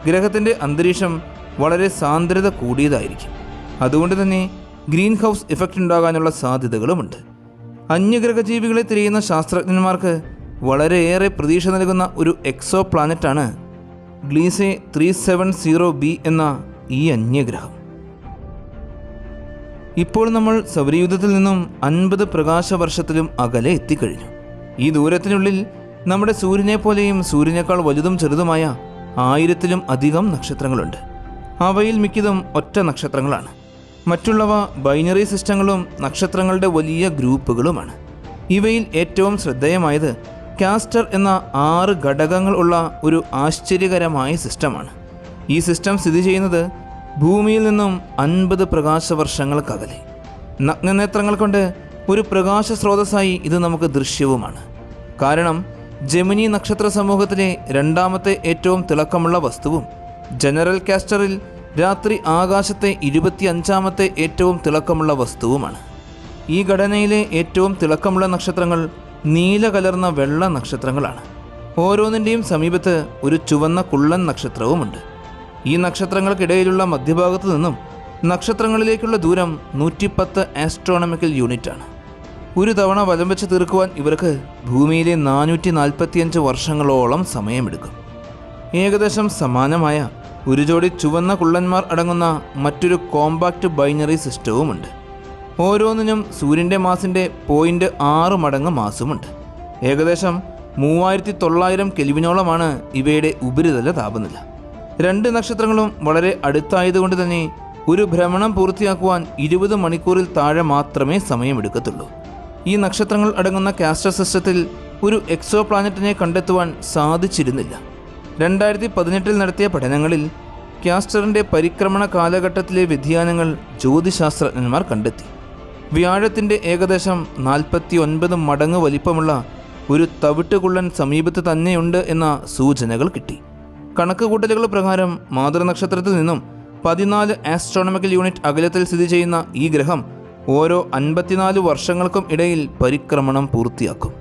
ഗ്രഹത്തിൻ്റെ അന്തരീക്ഷം വളരെ സാന്ദ്രത കൂടിയതായിരിക്കും. അതുകൊണ്ട് തന്നെ ഗ്രീൻ ഹൗസ് ഇഫക്റ്റ് ഉണ്ടാകാനുള്ള സാധ്യതകളുമുണ്ട്. അന്യഗ്രഹജീവികളെ തിരയുന്ന ശാസ്ത്രജ്ഞന്മാർക്ക് വളരെയേറെ പ്രതീക്ഷ നൽകുന്ന ഒരു എക്സോ പ്ലാനറ്റാണ് ഗ്ലീസെ 370b എന്ന ഈ അന്യഗ്രഹം. ഇപ്പോൾ നമ്മൾ സൗരയൂഥത്തിൽ നിന്നും 50 പ്രകാശവർഷത്തിലും അകലെ എത്തിക്കഴിഞ്ഞു. ഈ ദൂരത്തിനുള്ളിൽ നമ്മുടെ സൂര്യനെ പോലെയും സൂര്യനേക്കാൾ വലുതും ചെറുതുമായ 1000-ലും അധികം നക്ഷത്രങ്ങളുണ്ട്. അവയിൽ മിക്കതും ഒറ്റ നക്ഷത്രങ്ങളാണ്. മറ്റുള്ളവ ബൈനറി സിസ്റ്റങ്ങളും നക്ഷത്രങ്ങളുടെ വലിയ ഗ്രൂപ്പുകളുമാണ്. ഇവയിൽ ഏറ്റവും ശ്രദ്ധേയമായത് കാസ്റ്റർ എന്ന 6 ഘടകങ്ങൾ ഉള്ള ഒരു ആശ്ചര്യകരമായ സിസ്റ്റമാണ്. ഈ സിസ്റ്റം സ്ഥിതി ചെയ്യുന്നത് ഭൂമിയിൽ നിന്നും 50 പ്രകാശവർഷങ്ങൾക്കകലെ. നഗ്നനേത്രങ്ങൾ കൊണ്ട് ഒരു പ്രകാശ സ്രോതസ്സായി ഇത് നമുക്ക് ദൃശ്യവുമാണ്. കാരണം ജെമിനി നക്ഷത്ര സമൂഹത്തിലെ 2ാമത്തെ ഏറ്റവും തിളക്കമുള്ള വസ്തുവും ജനറൽ കാസ്റ്ററിൽ രാത്രി ആകാശത്തെ 25ാമത്തെ ഏറ്റവും തിളക്കമുള്ള വസ്തുവുമാണ്. ഈ ഘടനയിലെ ഏറ്റവും തിളക്കമുള്ള നക്ഷത്രങ്ങൾ നീല കലർന്ന വെള്ള നക്ഷത്രങ്ങളാണ്. ഓരോന്നിൻ്റെയും സമീപത്ത് ഒരു ചുവന്ന കുള്ളൻ നക്ഷത്രവുമുണ്ട്. ഈ നക്ഷത്രങ്ങൾക്കിടയിലുള്ള മധ്യഭാഗത്തു നിന്നും നക്ഷത്രങ്ങളിലേക്കുള്ള ദൂരം 110 ആസ്ട്രോണമിക്കൽ യൂണിറ്റാണ്. ഒരു തവണ വലം വെച്ച് തീർക്കുവാൻ ഇവർക്ക് ഭൂമിയിലെ 445 വർഷങ്ങളോളം സമയമെടുക്കും. ഏകദേശം സമാനമായ ഒരു ജോഡി ചുവന്ന കുള്ളന്മാർ അടങ്ങുന്ന മറ്റൊരു കോമ്പാക്റ്റ് ബൈനറി സിസ്റ്റവുമുണ്ട്. ഓരോന്നിനും സൂര്യൻ്റെ മാസിൻ്റെ 0.6 മടങ്ങ് മാസുമുണ്ട്. ഏകദേശം 3900 കെൽവിനോളമാണ് ഇവയുടെ ഉപരിതല താപനില. 2 നക്ഷത്രങ്ങളും വളരെ അടുത്തായതുകൊണ്ട് തന്നെ ഒരു ഭ്രമണം പൂർത്തിയാക്കുവാൻ 20 മണിക്കൂറിൽ താഴെ മാത്രമേ സമയമെടുക്കത്തുള്ളൂ. ഈ നക്ഷത്രങ്ങൾ അടങ്ങുന്ന കാസ്റ്റർ സിസ്റ്റത്തിൽ ഒരു എക്സോ പ്ലാനറ്റിനെ കണ്ടെത്തുവാൻ സാധിച്ചിരുന്നില്ല. 2018 നടത്തിയ പഠനങ്ങളിൽ കാസ്റ്ററിൻ്റെ പരിക്രമണ കാലഘട്ടത്തിലെ വ്യതിയാനങ്ങൾ ജ്യോതിശാസ്ത്രജ്ഞന്മാർ കണ്ടെത്തി. വ്യാഴത്തിൻ്റെ ഏകദേശം 49 മടങ്ങ് വലിപ്പമുള്ള ഒരു തവിട്ടുകുള്ളൻ സമീപത്ത് തന്നെയുണ്ട് എന്ന സൂചനകൾ കിട്ടി. കണക്കുകൂട്ടലുകൾ പ്രകാരം മാതൃനക്ഷത്രത്തിൽ നിന്നും 14 ആസ്ട്രോണമിക്കൽ യൂണിറ്റ് അകലത്തിൽ സ്ഥിതി ചെയ്യുന്ന ഈ ഗ്രഹം ഓരോ 54 വർഷങ്ങൾക്കും ഇടയിൽ പരിക്രമണം പൂർത്തിയാക്കും.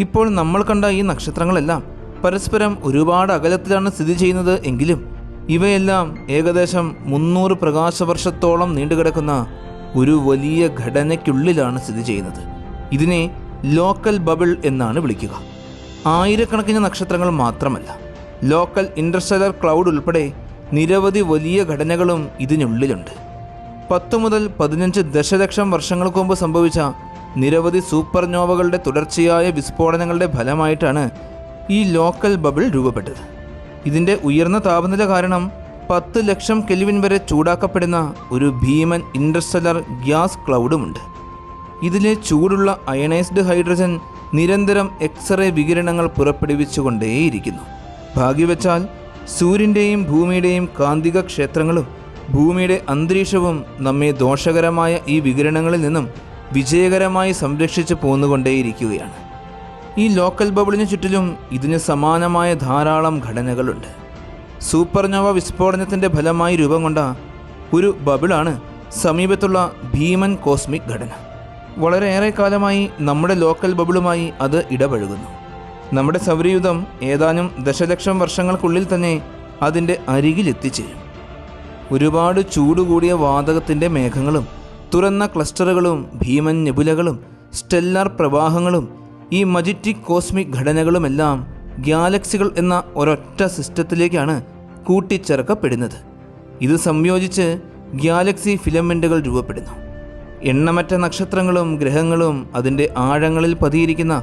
ഇപ്പോൾ നമ്മൾ കണ്ട ഈ നക്ഷത്രങ്ങളെല്ലാം പരസ്പരം ഒരുപാട് അകലത്തിലാണ് സ്ഥിതി ചെയ്യുന്നത് എങ്കിലും ഇവയെല്ലാം ഏകദേശം 300 പ്രകാശവർഷത്തോളം നീണ്ടുകിടക്കുന്ന ഒരു വലിയ ഘടനയ്ക്കുള്ളിലാണ് സ്ഥിതി ചെയ്യുന്നത്. ഇതിനെ ലോക്കൽ ബബിൾ എന്നാണ് വിളിക്കുക. ആയിരക്കണക്കിന് നക്ഷത്രങ്ങൾ മാത്രമല്ല, ലോക്കൽ ഇൻ്റർസ്റ്റെല്ലർ ക്ലൗഡ് ഉൾപ്പെടെ നിരവധി വലിയ ഘടനകളും ഇതിനുള്ളിലുണ്ട്. 10 മുതൽ 15 ദശലക്ഷം വർഷങ്ങൾക്ക് മുമ്പ് സംഭവിച്ച നിരവധി സൂപ്പർനോവകളുടെ തുടർച്ചയായ വിസ്ഫോടനങ്ങളുടെ ഫലമായിട്ടാണ് ഈ ലോക്കൽ ബബിൾ രൂപപ്പെട്ടത്. ഇതിൻ്റെ ഉയർന്ന താപനില കാരണം 10 ലക്ഷം കെൽവിൻ വരെ ചൂടാക്കപ്പെടുന്ന ഒരു ഭീമൻ ഇൻ്റർസ്റ്റെല്ലർ ഗ്യാസ് ക്ലൗഡുമുണ്ട്. ഇതിലെ ചൂടുള്ള അയണൈസ്ഡ് ഹൈഡ്രജൻ നിരന്തരം എക്സ്റേ വികിരണങ്ങൾ പുറപ്പെടുവിച്ചുകൊണ്ടേയിരിക്കുന്നു. ഭാഗ്യവച്ചാൽ സൂര്യൻ്റെയും ഭൂമിയുടെയും കാന്തിക ക്ഷേത്രങ്ങളും ഭൂമിയുടെ അന്തരീക്ഷവും നമ്മെ ദോഷകരമായ ഈ വികിരണങ്ങളിൽ നിന്നും വിജയകരമായി സംരക്ഷിച്ചു പോന്നുകൊണ്ടേയിരിക്കുകയാണ്. ഈ ലോക്കൽ ബബിളിന് ചുറ്റിലും ഇതിന് സമാനമായ ധാരാളം ഘടനകളുണ്ട്. സൂപ്പർനോവ വിസ്ഫോടനത്തിൻ്റെ ഫലമായി രൂപം കൊണ്ട ഒരു ബബിളാണ് സമീപത്തുള്ള ഭീമൻ കോസ്മിക് ഘടന. വളരെയേറെ കാലമായി നമ്മുടെ ലോക്കൽ ബബിളുമായി അത് ഇടപഴകുന്നു. നമ്മുടെ സൗരയൂഥം ഏതാനും ദശലക്ഷം വർഷങ്ങൾക്കുള്ളിൽ തന്നെ അതിൻ്റെ അരികിലെത്തിച്ചേരും. ഒരുപാട് ചൂടുകൂടിയ വാതകത്തിൻ്റെ മേഘങ്ങളും തുറന്ന ക്ലസ്റ്ററുകളും ഭീമൻ നെബുലകളും സ്റ്റെല്ലാർ പ്രവാഹങ്ങളും ഈ മജിറ്റിക് കോസ്മിക് ഘടനകളുമെല്ലാം ഗാലക്സികൾ എന്ന ഒരൊറ്റ സിസ്റ്റത്തിലേക്കാണ് കൂട്ടിച്ചേർക്കപ്പെടുന്നത്. ഇത് സംയോജിച്ച് ഗാലക്സി ഫിലമെൻറ്റുകൾ രൂപപ്പെടുന്നു. എണ്ണമറ്റ നക്ഷത്രങ്ങളും ഗ്രഹങ്ങളും അതിൻ്റെ ആഴങ്ങളിൽ പതിയിരിക്കുന്ന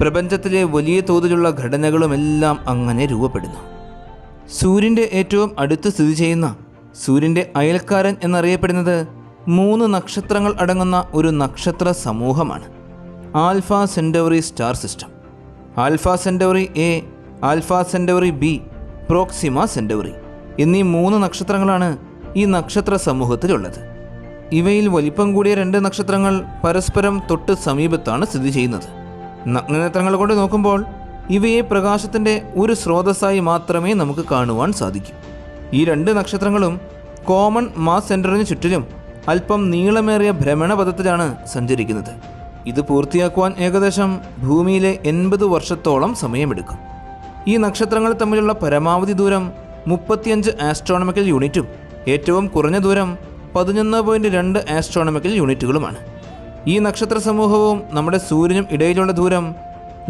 പ്രപഞ്ചത്തിലെ വലിയ തോതിലുള്ള ഘടനകളുമെല്ലാം അങ്ങനെ രൂപപ്പെടുന്നു. സൂര്യൻ്റെ ഏറ്റവും അടുത്ത് സ്ഥിതി ചെയ്യുന്ന സൂര്യൻ്റെ അയൽക്കാരൻ എന്നറിയപ്പെടുന്നത് 3 നക്ഷത്രങ്ങൾ അടങ്ങുന്ന ഒരു നക്ഷത്ര സമൂഹമാണ്. Alpha Centauri star system. Alpha Centauri A, Alpha Centauri B, Proxima Centauri എന്നീ 3 നക്ഷത്രങ്ങളാണ് ഈ നക്ഷത്ര സമൂഹത്തിലുള്ളത്. ഇവയിൽ വലിപ്പം കൂടിയ 2 നക്ഷത്രങ്ങൾ പരസ്പരം തൊട്ട് സമീപത്താണ് സ്ഥിതി ചെയ്യുന്നത്. നഗ്നനേത്രങ്ങൾ കൊണ്ട് നോക്കുമ്പോൾ ഇവയെ പ്രകാശത്തിൻ്റെ ഒരു സ്രോതസ്സായി മാത്രമേ നമുക്ക് കാണുവാൻ സാധിക്കൂ. ഈ 2 നക്ഷത്രങ്ങളും കോമൺ മാസ് സെൻറ്ററിന് ചുറ്റിലും അല്പം നീളമേറിയ ഭ്രമണപഥത്തിലാണ് സഞ്ചരിക്കുന്നത്. ഇത് പൂർത്തിയാക്കുവാൻ ഏകദേശം ഭൂമിയിലെ 80 വർഷത്തോളം സമയമെടുക്കും. ഈ നക്ഷത്രങ്ങൾ തമ്മിലുള്ള പരമാവധി ദൂരം 35 ആസ്ട്രോണമിക്കൽ യൂണിറ്റും ഏറ്റവും കുറഞ്ഞ ദൂരം 11.2 ആസ്ട്രോണമിക്കൽ യൂണിറ്റുകളുമാണ്. ഈ നക്ഷത്ര സമൂഹവും നമ്മുടെ സൂര്യനും ഇടയിലുള്ള ദൂരം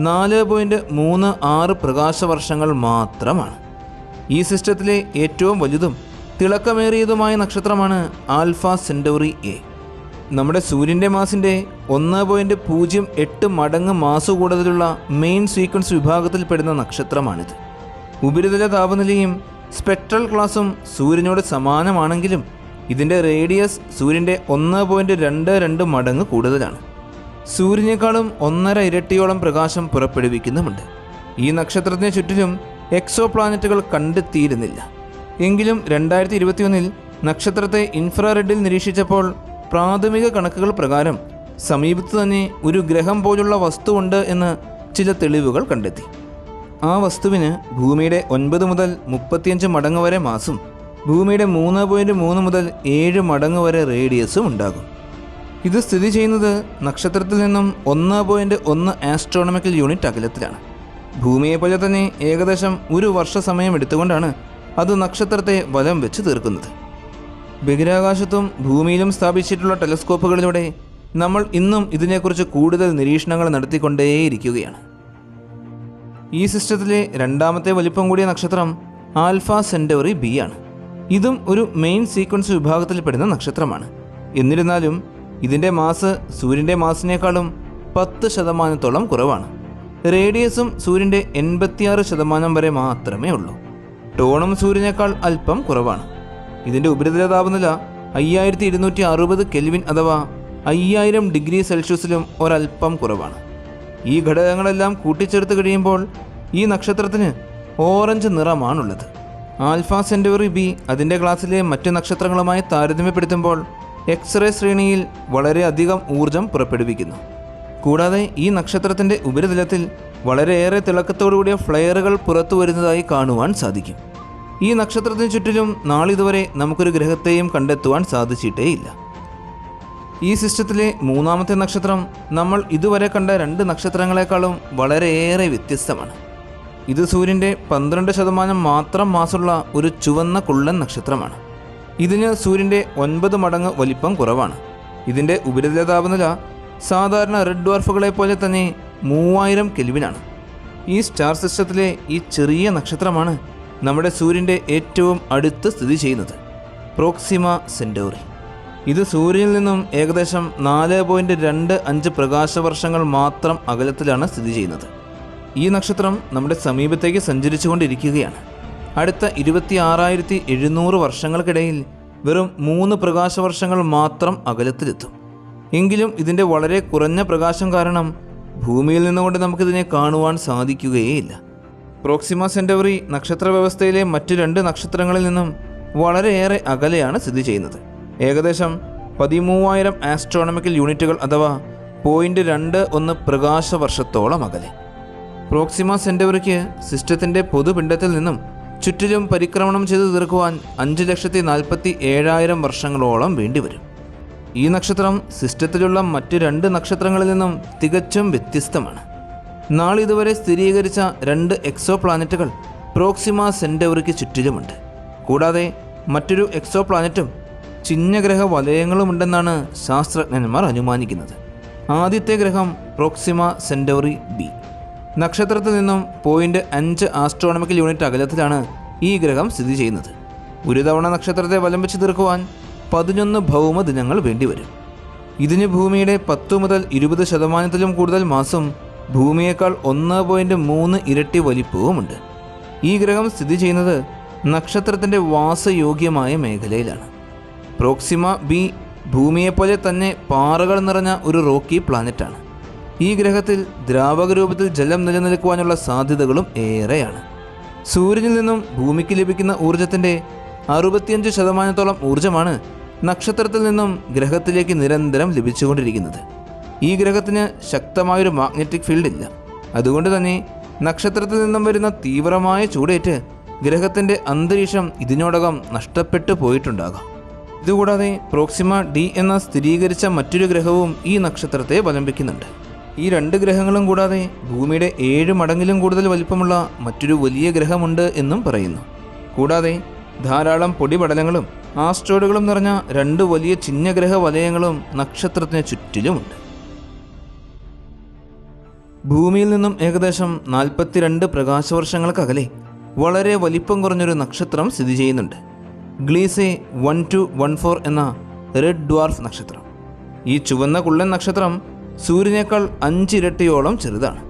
4.36 പ്രകാശവർഷങ്ങൾ മാത്രമാണ്. ഈ സിസ്റ്റത്തിലെ ഏറ്റവും വലുതും തിളക്കമേറിയതുമായ നക്ഷത്രമാണ് ആൽഫ സെൻറ്റൗറി എ. നമ്മുടെ സൂര്യൻ്റെ മാസിൻ്റെ 1.08 മടങ്ങ് മാസ് കൂടുതലുള്ള മെയിൻ സീക്വൻസ് വിഭാഗത്തിൽപ്പെടുന്ന നക്ഷത്രമാണിത്. ഉപരിതല താപനിലയും സ്പെക്ട്രൽ ക്ലാസും സൂര്യനോട് സമാനമാണെങ്കിലും ഇതിൻ്റെ റേഡിയസ് സൂര്യൻ്റെ 1.22 മടങ്ങ് കൂടുതലാണ്. സൂര്യനേക്കാളും 1.5 ഇരട്ടിയോളം പ്രകാശം പുറപ്പെടുവിക്കുന്നുമുണ്ട്. ഈ നക്ഷത്രത്തിന് ചുറ്റിലും എക്സോ പ്ലാനറ്റുകൾ കണ്ടെത്തിയിരുന്നില്ല. എങ്കിലും 2021 നക്ഷത്രത്തെ ഇൻഫ്രാറെഡിൽ നിരീക്ഷിച്ചപ്പോൾ പ്രാഥമിക കണക്കുകൾ പ്രകാരം സമീപത്ത് തന്നെ ഒരു ഗ്രഹം പോലുള്ള വസ്തുവുണ്ട് എന്ന് ചില തെളിവുകൾ കണ്ടെത്തി. ആ വസ്തുവിന് ഭൂമിയുടെ 9 മുതൽ 35 മടങ്ങ് വരെ മാസും ഭൂമിയുടെ 3.3 മുതൽ 7 മടങ്ങ് വരെ റേഡിയസും ഉണ്ടാകും. ഇത് സ്ഥിതി ചെയ്യുന്നത് നക്ഷത്രത്തിൽ നിന്നും 1.1 ആസ്ട്രോണമിക്കൽ യൂണിറ്റ് അകലത്തിലാണ്. ഭൂമിയെപ്പോലെ തന്നെ ഏകദേശം 1 വർഷ സമയം എടുത്തുകൊണ്ടാണ് അത് നക്ഷത്രത്തെ വലം വെച്ച് തീർക്കുന്നത്. ബഹിരാകാശത്തും ഭൂമിയിലും സ്ഥാപിച്ചിട്ടുള്ള ടെലസ്കോപ്പുകളിലൂടെ നമ്മൾ ഇന്നും ഇതിനെക്കുറിച്ച് കൂടുതൽ നിരീക്ഷണങ്ങൾ നടത്തിക്കൊണ്ടേയിരിക്കുകയാണ്. ഈ സിസ്റ്റത്തിലെ രണ്ടാമത്തെ വലിപ്പം കൂടിയ നക്ഷത്രം ആൽഫ സെന്റൗറി ബി ആണ്. ഇതും ഒരു മെയിൻ സീക്വൻസ് വിഭാഗത്തിൽപ്പെടുന്ന നക്ഷത്രമാണ്. എന്നിരുന്നാലും ഇതിൻ്റെ മാസ് സൂര്യൻ്റെ മാസിനേക്കാളും 10% കുറവാണ്. റേഡിയസും സൂര്യൻ്റെ 86% വരെ മാത്രമേ ഉള്ളൂ. ടോണും സൂര്യനേക്കാൾ അല്പം കുറവാണ്. ഇതിൻ്റെ ഉപരിതല താപനില 5260 കെൽവിൻ അഥവാ 5000 ഡിഗ്രി സെൽഷ്യസിലും ഒരൽപ്പം കുറവാണ്. ഈ ഘടകങ്ങളെല്ലാം കൂട്ടിച്ചേർത്ത് കഴിയുമ്പോൾ ഈ നക്ഷത്രത്തിന് ഓറഞ്ച് നിറമാണുള്ളത്. ആൽഫ സെന്റൗറി ബി അതിൻ്റെ ക്ലാസ്സിലെ മറ്റ് നക്ഷത്രങ്ങളുമായി താരതമ്യപ്പെടുത്തുമ്പോൾ എക്സ്റേ ശ്രേണിയിൽ വളരെയധികം ഊർജം പുറപ്പെടുവിക്കുന്നു. കൂടാതെ ഈ നക്ഷത്രത്തിൻ്റെ ഉപരിതലത്തിൽ വളരെയേറെ തിളക്കത്തോടുകൂടിയ ഫ്ലെയറുകൾ പുറത്തു വരുന്നതായി കാണുവാൻ സാധിക്കും. ഈ നക്ഷത്രത്തിന് ചുറ്റിലും നാളിതുവരെ നമുക്കൊരു ഗ്രഹത്തെയും കണ്ടെത്തുവാൻ സാധിച്ചിട്ടേയില്ല. ഈ സിസ്റ്റത്തിലെ മൂന്നാമത്തെ നക്ഷത്രം നമ്മൾ ഇതുവരെ കണ്ട 2 നക്ഷത്രങ്ങളെക്കാളും വളരെയേറെ വ്യത്യസ്തമാണ്. ഇത് സൂര്യൻ്റെ 12% മാത്രം മാസുള്ള ഒരു ചുവന്ന കുള്ളൻ നക്ഷത്രമാണ്. ഇതിന് സൂര്യൻ്റെ 9 മടങ്ങ് വലിപ്പം കുറവാണ്. ഇതിൻ്റെ ഉപരിതല താപനില സാധാരണ റെഡ് ഡ്വാർഫുകളെ പോലെ തന്നെ 3000 കെൽവിനാണ്. ഈ സ്റ്റാർ സിസ്റ്റത്തിലെ ഈ ചെറിയ നക്ഷത്രമാണ് നമ്മുടെ സൂര്യൻ്റെ ഏറ്റവും അടുത്ത് സ്ഥിതി ചെയ്യുന്നത്, പ്രോക്സിമ സെന്റൗറി. ഇത് സൂര്യനിൽ നിന്നും ഏകദേശം 4.25 പ്രകാശവർഷങ്ങൾ മാത്രം അകലത്തിലാണ് സ്ഥിതി ചെയ്യുന്നത്. ഈ നക്ഷത്രം നമ്മുടെ സമീപത്തേക്ക് സഞ്ചരിച്ചുകൊണ്ടിരിക്കുകയാണ്. അടുത്ത 26,700 വർഷങ്ങൾക്കിടയിൽ വെറും 3 പ്രകാശവർഷങ്ങൾ മാത്രം അകലത്തിലെത്തും. എങ്കിലും ഇതിൻ്റെ വളരെ കുറഞ്ഞ പ്രകാശം കാരണം ഭൂമിയിൽ നിന്നുകൊണ്ട് നമുക്കിതിനെ കാണുവാൻ സാധിക്കുകയേയില്ല. പ്രോക്സിമ സെന്റൗറി നക്ഷത്ര വ്യവസ്ഥയിലെ മറ്റ് 2 നക്ഷത്രങ്ങളിൽ നിന്നും വളരെയേറെ അകലെയാണ് സ്ഥിതി ചെയ്യുന്നത്. ഏകദേശം 13,000 ആസ്ട്രോണമിക്കൽ യൂണിറ്റുകൾ അഥവാ 0.21 പ്രകാശവർഷത്തോളം അകലെ. പ്രോക്സിമ സെന്റൗറിക്ക് സിസ്റ്റത്തിൻ്റെ പൊതുപിണ്ഡത്തിൽ നിന്നും ചുറ്റിലും പരിക്രമണം ചെയ്തു തീർക്കുവാൻ 5,47,000 വർഷങ്ങളോളം വേണ്ടിവരും. ഈ നക്ഷത്രം സിസ്റ്റത്തിലുള്ള മറ്റ് 2 നക്ഷത്രങ്ങളിൽ നിന്നും തികച്ചും വ്യത്യസ്തമാണ്. നാളിതുവരെ സ്ഥിരീകരിച്ച 2 എക്സോ പ്ലാനറ്റുകൾ പ്രോക്സിമ സെന്റൗറിക്ക് ചുറ്റിലുമുണ്ട്. കൂടാതെ മറ്റൊരു എക്സോ പ്ലാനറ്റും ചിഹ്നഗ്രഹ വലയങ്ങളുമുണ്ടെന്നാണ് ശാസ്ത്രജ്ഞന്മാർ അനുമാനിക്കുന്നത്. ആദ്യത്തെ ഗ്രഹം പ്രോക്സിമ സെന്റൗറി ബി. നക്ഷത്രത്തിൽ നിന്നും 0.5 ആസ്ട്രോണമിക്കൽ യൂണിറ്റ് അകലത്തിലാണ് ഈ ഗ്രഹം സ്ഥിതി ചെയ്യുന്നത്. ഒരു തവണ നക്ഷത്രത്തെ വലം വെച്ച് തീർക്കുവാൻ 11 ഭൗമ ദിനങ്ങൾ വേണ്ടിവരും. ഇതിന് ഭൂമിയുടെ 10 മുതൽ 20% കൂടുതൽ മാസും ഭൂമിയേക്കാൾ 1.3 ഇരട്ടി വലിപ്പവുമുണ്ട്. ഈ ഗ്രഹം സ്ഥിതി ചെയ്യുന്നത് നക്ഷത്രത്തിൻ്റെ വാസയോഗ്യമായ മേഖലയിലാണ്. പ്രോക്സിമ ബി ഭൂമിയെപ്പോലെ തന്നെ പാറകൾ നിറഞ്ഞ ഒരു റോക്കി പ്ലാനറ്റാണ്. ഈ ഗ്രഹത്തിൽ ദ്രാവക രൂപത്തിൽ ജലം നിലനിൽക്കുവാനുള്ള സാധ്യതകളും ഏറെയാണ്. സൂര്യനിൽ നിന്നും ഭൂമിക്ക് ലഭിക്കുന്ന ഊർജത്തിൻ്റെ 65% ഊർജമാണ് നക്ഷത്രത്തിൽ നിന്നും ഗ്രഹത്തിലേക്ക് നിരന്തരം ലഭിച്ചുകൊണ്ടിരിക്കുന്നത്. ഈ ഗ്രഹത്തിന് ശക്തമായൊരു മാഗ്നറ്റിക് ഫീൽഡ് ഇല്ല. അതുകൊണ്ട് തന്നെ നക്ഷത്രത്തിൽ നിന്നും വരുന്ന തീവ്രമായ ചൂടേറ്റ് ഗ്രഹത്തിൻ്റെ അന്തരീക്ഷം ഇതിനോടകം നഷ്ടപ്പെട്ടു പോയിട്ടുണ്ടാകാം. ഇതുകൂടാതെ പ്രോക്സിമ ഡി എന്ന സ്ഥിരീകരിച്ച മറ്റൊരു ഗ്രഹവും ഈ നക്ഷത്രത്തെ വലംബിക്കുന്നുണ്ട്. ഈ 2 ഗ്രഹങ്ങളും കൂടാതെ ഭൂമിയുടെ 7 മടങ്ങിലും കൂടുതൽ വലിപ്പമുള്ള മറ്റൊരു വലിയ ഗ്രഹമുണ്ട് എന്നും പറയുന്നു. കൂടാതെ ധാരാളം പൊടിപടലങ്ങളും ആസ്ട്രോയിഡുകളും നിറഞ്ഞ 2 വലിയ ചിഹ്നഗ്രഹ വലയങ്ങളും നക്ഷത്രത്തിന് ചുറ്റിലുമുണ്ട്. ഭൂമിയിൽ നിന്നും ഏകദേശം 42 പ്രകാശവർഷങ്ങൾക്കകലെ വളരെ വലിപ്പം കുറഞ്ഞൊരു നക്ഷത്രം സ്ഥിതി ചെയ്യുന്നുണ്ട്. ഗ്ലീസെ 1214 എന്ന റെഡ് ഡ്വാർഫ് നക്ഷത്രം. ഈ ചുവന്ന കുള്ളൻ നക്ഷത്രം സൂര്യനേക്കാൾ 5 ഇരട്ടിയോളം ചെറുതാണ്.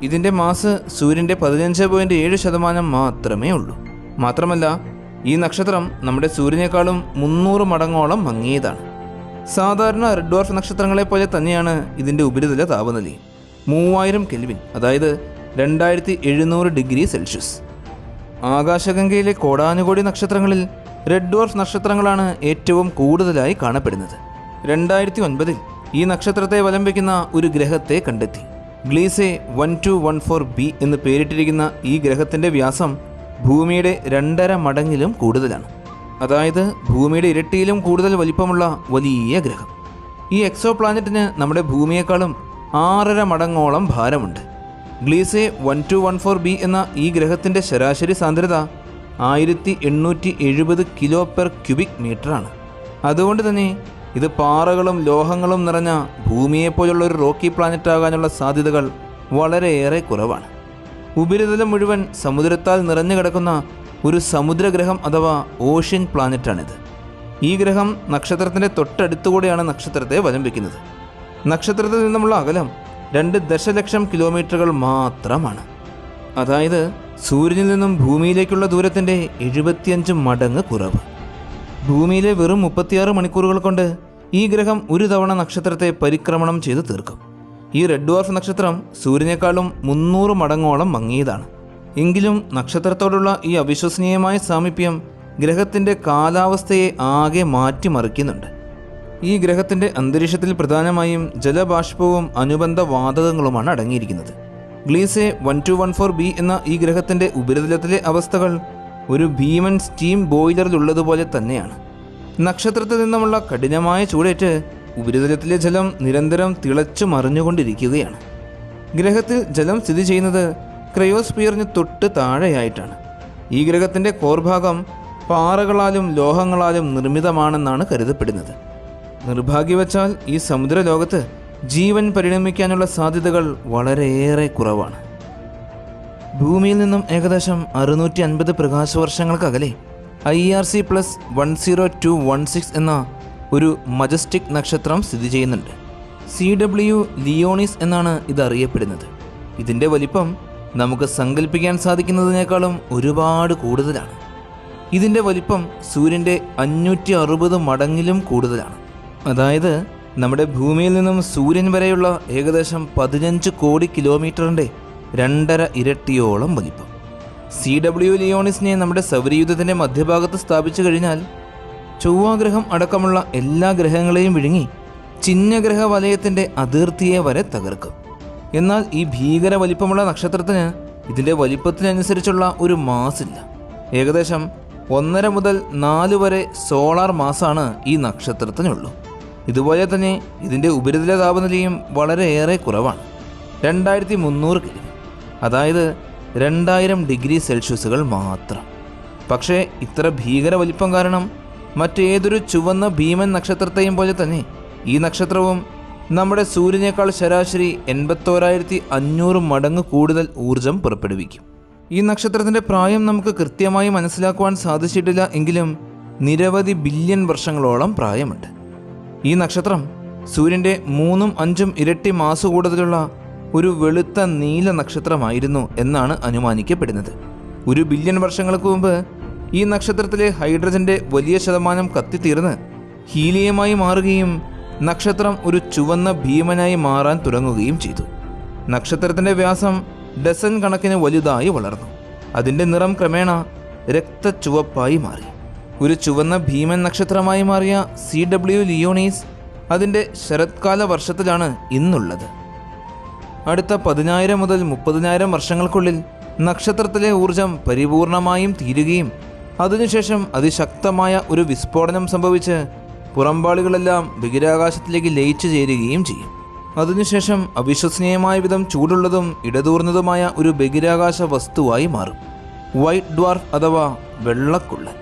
ഇതിൻ്റെ മാസ് സൂര്യൻ്റെ 15.7% മാത്രമേ ഉള്ളൂ. മാത്രമല്ല ഈ നക്ഷത്രം നമ്മുടെ സൂര്യനേക്കാളും 300 മടങ്ങോളം മങ്ങിയതാണ്. സാധാരണ റെഡ് ഡ്വാർഫ് നക്ഷത്രങ്ങളെ പോലെ തന്നെയാണ് ഇതിൻ്റെ ഉപരിതല താപനിലയും. 3000 കെൽവിൻ, അതായത് 2700 ഡിഗ്രി സെൽഷ്യസ്. ആകാശഗംഗയിലെ കോടാനുകോടി നക്ഷത്രങ്ങളിൽ റെഡ് ഡ്വാർഫ് നക്ഷത്രങ്ങളാണ് ഏറ്റവും കൂടുതലായി കാണപ്പെടുന്നത്. 2009 ഈ നക്ഷത്രത്തെ വലം വയ്ക്കുന്ന ഒരു ഗ്രഹത്തെ കണ്ടെത്തി. ഗ്ലീസെ 1214b എന്ന് പേരിട്ടിരിക്കുന്ന ഈ ഗ്രഹത്തിൻ്റെ വ്യാസം ഭൂമിയുടെ 2.5 മടങ്ങിലും കൂടുതലാണ്. അതായത് ഭൂമിയുടെ ഇരട്ടിയിലും കൂടുതൽ വലിപ്പമുള്ള വലിയ ഗ്രഹം. ഈ എക്സോ പ്ലാനറ്റിന് നമ്മുടെ ഭൂമിയേക്കാളും 6.5 മടങ്ങോളം ഭാരമുണ്ട്. ഗ്ലീസെ 1214b എന്ന ഈ ഗ്രഹത്തിൻ്റെ ശരാശരി സാന്ദ്രത 1870 kg/m². അതുകൊണ്ട് തന്നെ ഇത് പാറകളും ലോഹങ്ങളും നിറഞ്ഞ ഭൂമിയെപ്പോലുള്ള ഒരു റോക്കി പ്ലാനറ്റ് ആകാനുള്ള സാധ്യതകൾ വളരെയേറെ കുറവാണ്. ഉപരിതലം മുഴുവൻ സമുദ്രത്താൽ നിറഞ്ഞു കിടക്കുന്ന ഒരു സമുദ്രഗ്രഹം അഥവാ ഓഷ്യൻ പ്ലാനറ്റാണിത്. ഈ ഗ്രഹം നക്ഷത്രത്തിൻ്റെ തൊട്ടടുത്തുകൂടെയാണ് നക്ഷത്രത്തെ വലം വയ്ക്കുന്നത്. നക്ഷത്രത്തിൽ നിന്നുമുള്ള അകലം 2 ദശലക്ഷം കിലോമീറ്ററുകൾ മാത്രമാണ്. അതായത് സൂര്യനിൽ നിന്നും ഭൂമിയിലേക്കുള്ള ദൂരത്തിൻ്റെ 75 മടങ്ങ് കുറവ്. ഭൂമിയിലെ വെറും 36 മണിക്കൂറുകൾ കൊണ്ട് ഈ ഗ്രഹം ഒരു തവണ നക്ഷത്രത്തെ പരിക്രമണം ചെയ്ത് തീർക്കും. ഈ റെഡ് ഡ്വാർഫ് നക്ഷത്രം സൂര്യനേക്കാളും 300 മടങ്ങോളം മങ്ങിയതാണ്. എങ്കിലും നക്ഷത്രത്തോടുള്ള ഈ അവിശ്വസനീയമായ സാമീപ്യം ഗ്രഹത്തിൻ്റെ കാലാവസ്ഥയെ ആകെ മാറ്റിമറിക്കുന്നുണ്ട്. ഈ ഗ്രഹത്തിൻ്റെ അന്തരീക്ഷത്തിൽ പ്രധാനമായും ജലബാഷ്പവും അനുബന്ധ വാതകങ്ങളുമാണ് അടങ്ങിയിരിക്കുന്നത്. ഗ്ലീസെ 1214b എന്ന ഈ ഗ്രഹത്തിൻ്റെ ഉപരിതലത്തിലെ അവസ്ഥകൾ ഒരു ഭീമൻ സ്റ്റീം ബോയിലറിലുള്ളതുപോലെ തന്നെയാണ്. നക്ഷത്രത്തിൽ നിന്നുമുള്ള കഠിനമായ ചൂടേറ്റ് ഉപരിതലത്തിലെ ജലം നിരന്തരം തിളച്ചു മറിഞ്ഞുകൊണ്ടിരിക്കുകയാണ്. ഗ്രഹത്തിൽ ജലം സ്ഥിതി ചെയ്യുന്നത് ക്രയോസ്ഫിയറിന് തൊട്ട് താഴെയായിട്ടാണ്. ഈ ഗ്രഹത്തിൻ്റെ കോർഭാഗം പാറകളാലും ലോഹങ്ങളാലും നിർമ്മിതമാണെന്നാണ് കരുതപ്പെടുന്നത്. നിർഭാഗ്യവശാൽ ഈ സമുദ്രലോകത്ത് ജീവൻ പരിണമിക്കാനുള്ള സാധ്യതകൾ വളരെയേറെ കുറവാണ്. ഭൂമിയിൽ നിന്നും ഏകദേശം 650 പ്രകാശവർഷങ്ങൾക്കകലെ IRC+10216 എന്ന ഒരു മജസ്റ്റിക് നക്ഷത്രം സ്ഥിതി ചെയ്യുന്നുണ്ട്. CW ലിയോണിസ് എന്നാണ് ഇത് അറിയപ്പെടുന്നത്. ഇതിൻ്റെ വലിപ്പം നമുക്ക് സങ്കല്പിക്കാൻ സാധിക്കുന്നതിനേക്കാളും ഒരുപാട് കൂടുതലാണ്. ഇതിൻ്റെ വലിപ്പം സൂര്യൻ്റെ 560 മടങ്ങിലും കൂടുതലാണ്. അതായത് നമ്മുടെ ഭൂമിയിൽ നിന്നും സൂര്യൻ വരെയുള്ള ഏകദേശം 15 കോടി കിലോമീറ്ററിൻ്റെ 2.5 ഇരട്ടിയോളം വലിപ്പം. CW ലിയോണിസിനെ നമ്മുടെ സൗരയൂഥത്തിൻ്റെ മധ്യഭാഗത്ത് സ്ഥാപിച്ചു കഴിഞ്ഞാൽ ചൊവ്വാഗ്രഹം അടക്കമുള്ള എല്ലാ ഗ്രഹങ്ങളെയും വിഴുങ്ങി ചിഹ്നഗ്രഹ വലയത്തിൻ്റെ അതിർത്തിയെ വരെ തകർക്കും. എന്നാൽ ഈ ഭീകര വലിപ്പമുള്ള നക്ഷത്രത്തിന് ഇതിൻ്റെ വലിപ്പത്തിനനുസരിച്ചുള്ള ഒരു മാസില്ല. ഏകദേശം 1.5 മുതൽ 4 വരെ സോളാർ മാസാണ് ഈ നക്ഷത്രത്തിനുള്ളൂ. ഇതുപോലെ തന്നെ ഇതിൻ്റെ ഉപരിതല താപനിലയും വളരെയേറെ കുറവാണ്. 2300 കെൽവിൻ, അതായത് 2000 ഡിഗ്രി സെൽഷ്യസുകൾ മാത്രം. പക്ഷേ ഇത്ര ഭീകര വലിപ്പം കാരണം മറ്റേതൊരു ചുവന്ന ഭീമൻ നക്ഷത്രത്തെയും പോലെ തന്നെ ഈ നക്ഷത്രവും നമ്മുടെ സൂര്യനേക്കാൾ ശരാശരി 81,500 മടങ്ങ് കൂടുതൽ ഊർജം പുറപ്പെടുവിക്കും. ഈ നക്ഷത്രത്തിൻ്റെ പ്രായം നമുക്ക് കൃത്യമായി മനസ്സിലാക്കുവാൻ സാധിച്ചിട്ടില്ല എങ്കിലും നിരവധി ബില്യൺ വർഷങ്ങളോളം പ്രായമുണ്ട്. ഈ നക്ഷത്രം സൂര്യൻ്റെ 3-5 ഇരട്ടി മാസ് കൂടുതലുള്ള ഒരു വെളുത്ത നീല നക്ഷത്രമായിരുന്നു എന്നാണ് അനുമാനിക്കപ്പെടുന്നത്. 1 ബില്യൺ വർഷങ്ങൾക്ക് മുമ്പ് ഈ നക്ഷത്രത്തിലെ ഹൈഡ്രജൻ്റെ വലിയ ശതമാനം കത്തിത്തീർന്ന് ഹീലിയമായി മാറുകയും നക്ഷത്രം ഒരു ചുവന്ന ഭീമനായി മാറാൻ തുടങ്ങുകയും ചെയ്തു. നക്ഷത്രത്തിൻ്റെ വ്യാസം ഡസൻ കണക്കിന് വലുതായി വളർന്നു. അതിൻ്റെ നിറം ക്രമേണ രക്തചുവപ്പായി മാറി. ഒരു ചുവന്ന ഭീമൻ നക്ഷത്രമായി മാറിയ CW ലിയോണീസ് അതിൻ്റെ ശരത്കാല വർഷത്തിലാണ് ഇന്നുള്ളത്. അടുത്ത 10,000 മുതൽ 30,000 വർഷങ്ങൾക്കുള്ളിൽ നക്ഷത്രത്തിലെ ഊർജം പരിപൂർണമായും തീരുകയും അതിനുശേഷം അതിശക്തമായ ഒരു വിസ്ഫോടനം സംഭവിച്ച് പുറംപാളികളെല്ലാം ബഹിരാകാശത്തിലേക്ക് ലയിച്ചു ചേരുകയും ചെയ്യും. അതിനുശേഷം അവിശ്വസനീയമായ വിധം ചൂടുള്ളതും ഇടതൂർന്നതുമായ ഒരു ബഹിരാകാശ വസ്തുവായി മാറും, വൈറ്റ് ഡ്വാർഫ് അഥവാ വെള്ളക്കുള്ളൻ.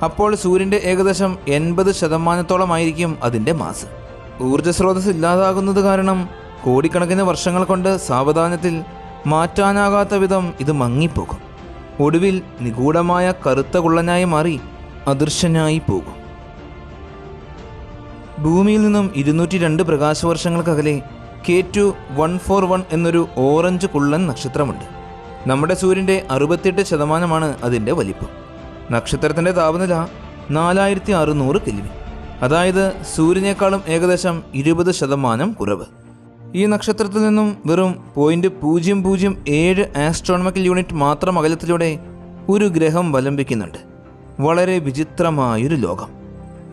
അപ്പോൾ സൂര്യൻ്റെ ഏകദേശം 80% അതിൻ്റെ മാസ്. ഊർജ്ജസ്രോതസ് ഇല്ലാതാകുന്നത് കാരണം കോടിക്കണക്കിന് വർഷങ്ങൾ കൊണ്ട് സാവധാനത്തിൽ മാറ്റാനാകാത്ത വിധം ഇത് മങ്ങിപ്പോകും. ഒടുവിൽ നിഗൂഢമായ കറുത്ത കുള്ളനായി മാറി അദൃശ്യനായി പോകും. ഭൂമിയിൽ നിന്നും 202 പ്രകാശവർഷങ്ങൾക്കകലെ K2-141 എന്നൊരു ഓറഞ്ച് കുള്ളൻ നക്ഷത്രമുണ്ട്. നമ്മുടെ സൂര്യൻ്റെ 68% അതിൻ്റെ വലിപ്പം. നക്ഷത്രത്തിൻ്റെ താപനില 4600 കെൽവിൻ, അതായത് സൂര്യനേക്കാളും ഏകദേശം 20% കുറവ്. ഈ നക്ഷത്രത്തിൽ നിന്നും വെറും 0.007 ആസ്ട്രോണമിക്കൽ യൂണിറ്റ് മാത്രം അകലത്തിലൂടെ ഒരു ഗ്രഹം വലംബിക്കുന്നുണ്ട്. വളരെ വിചിത്രമായൊരു ലോകം.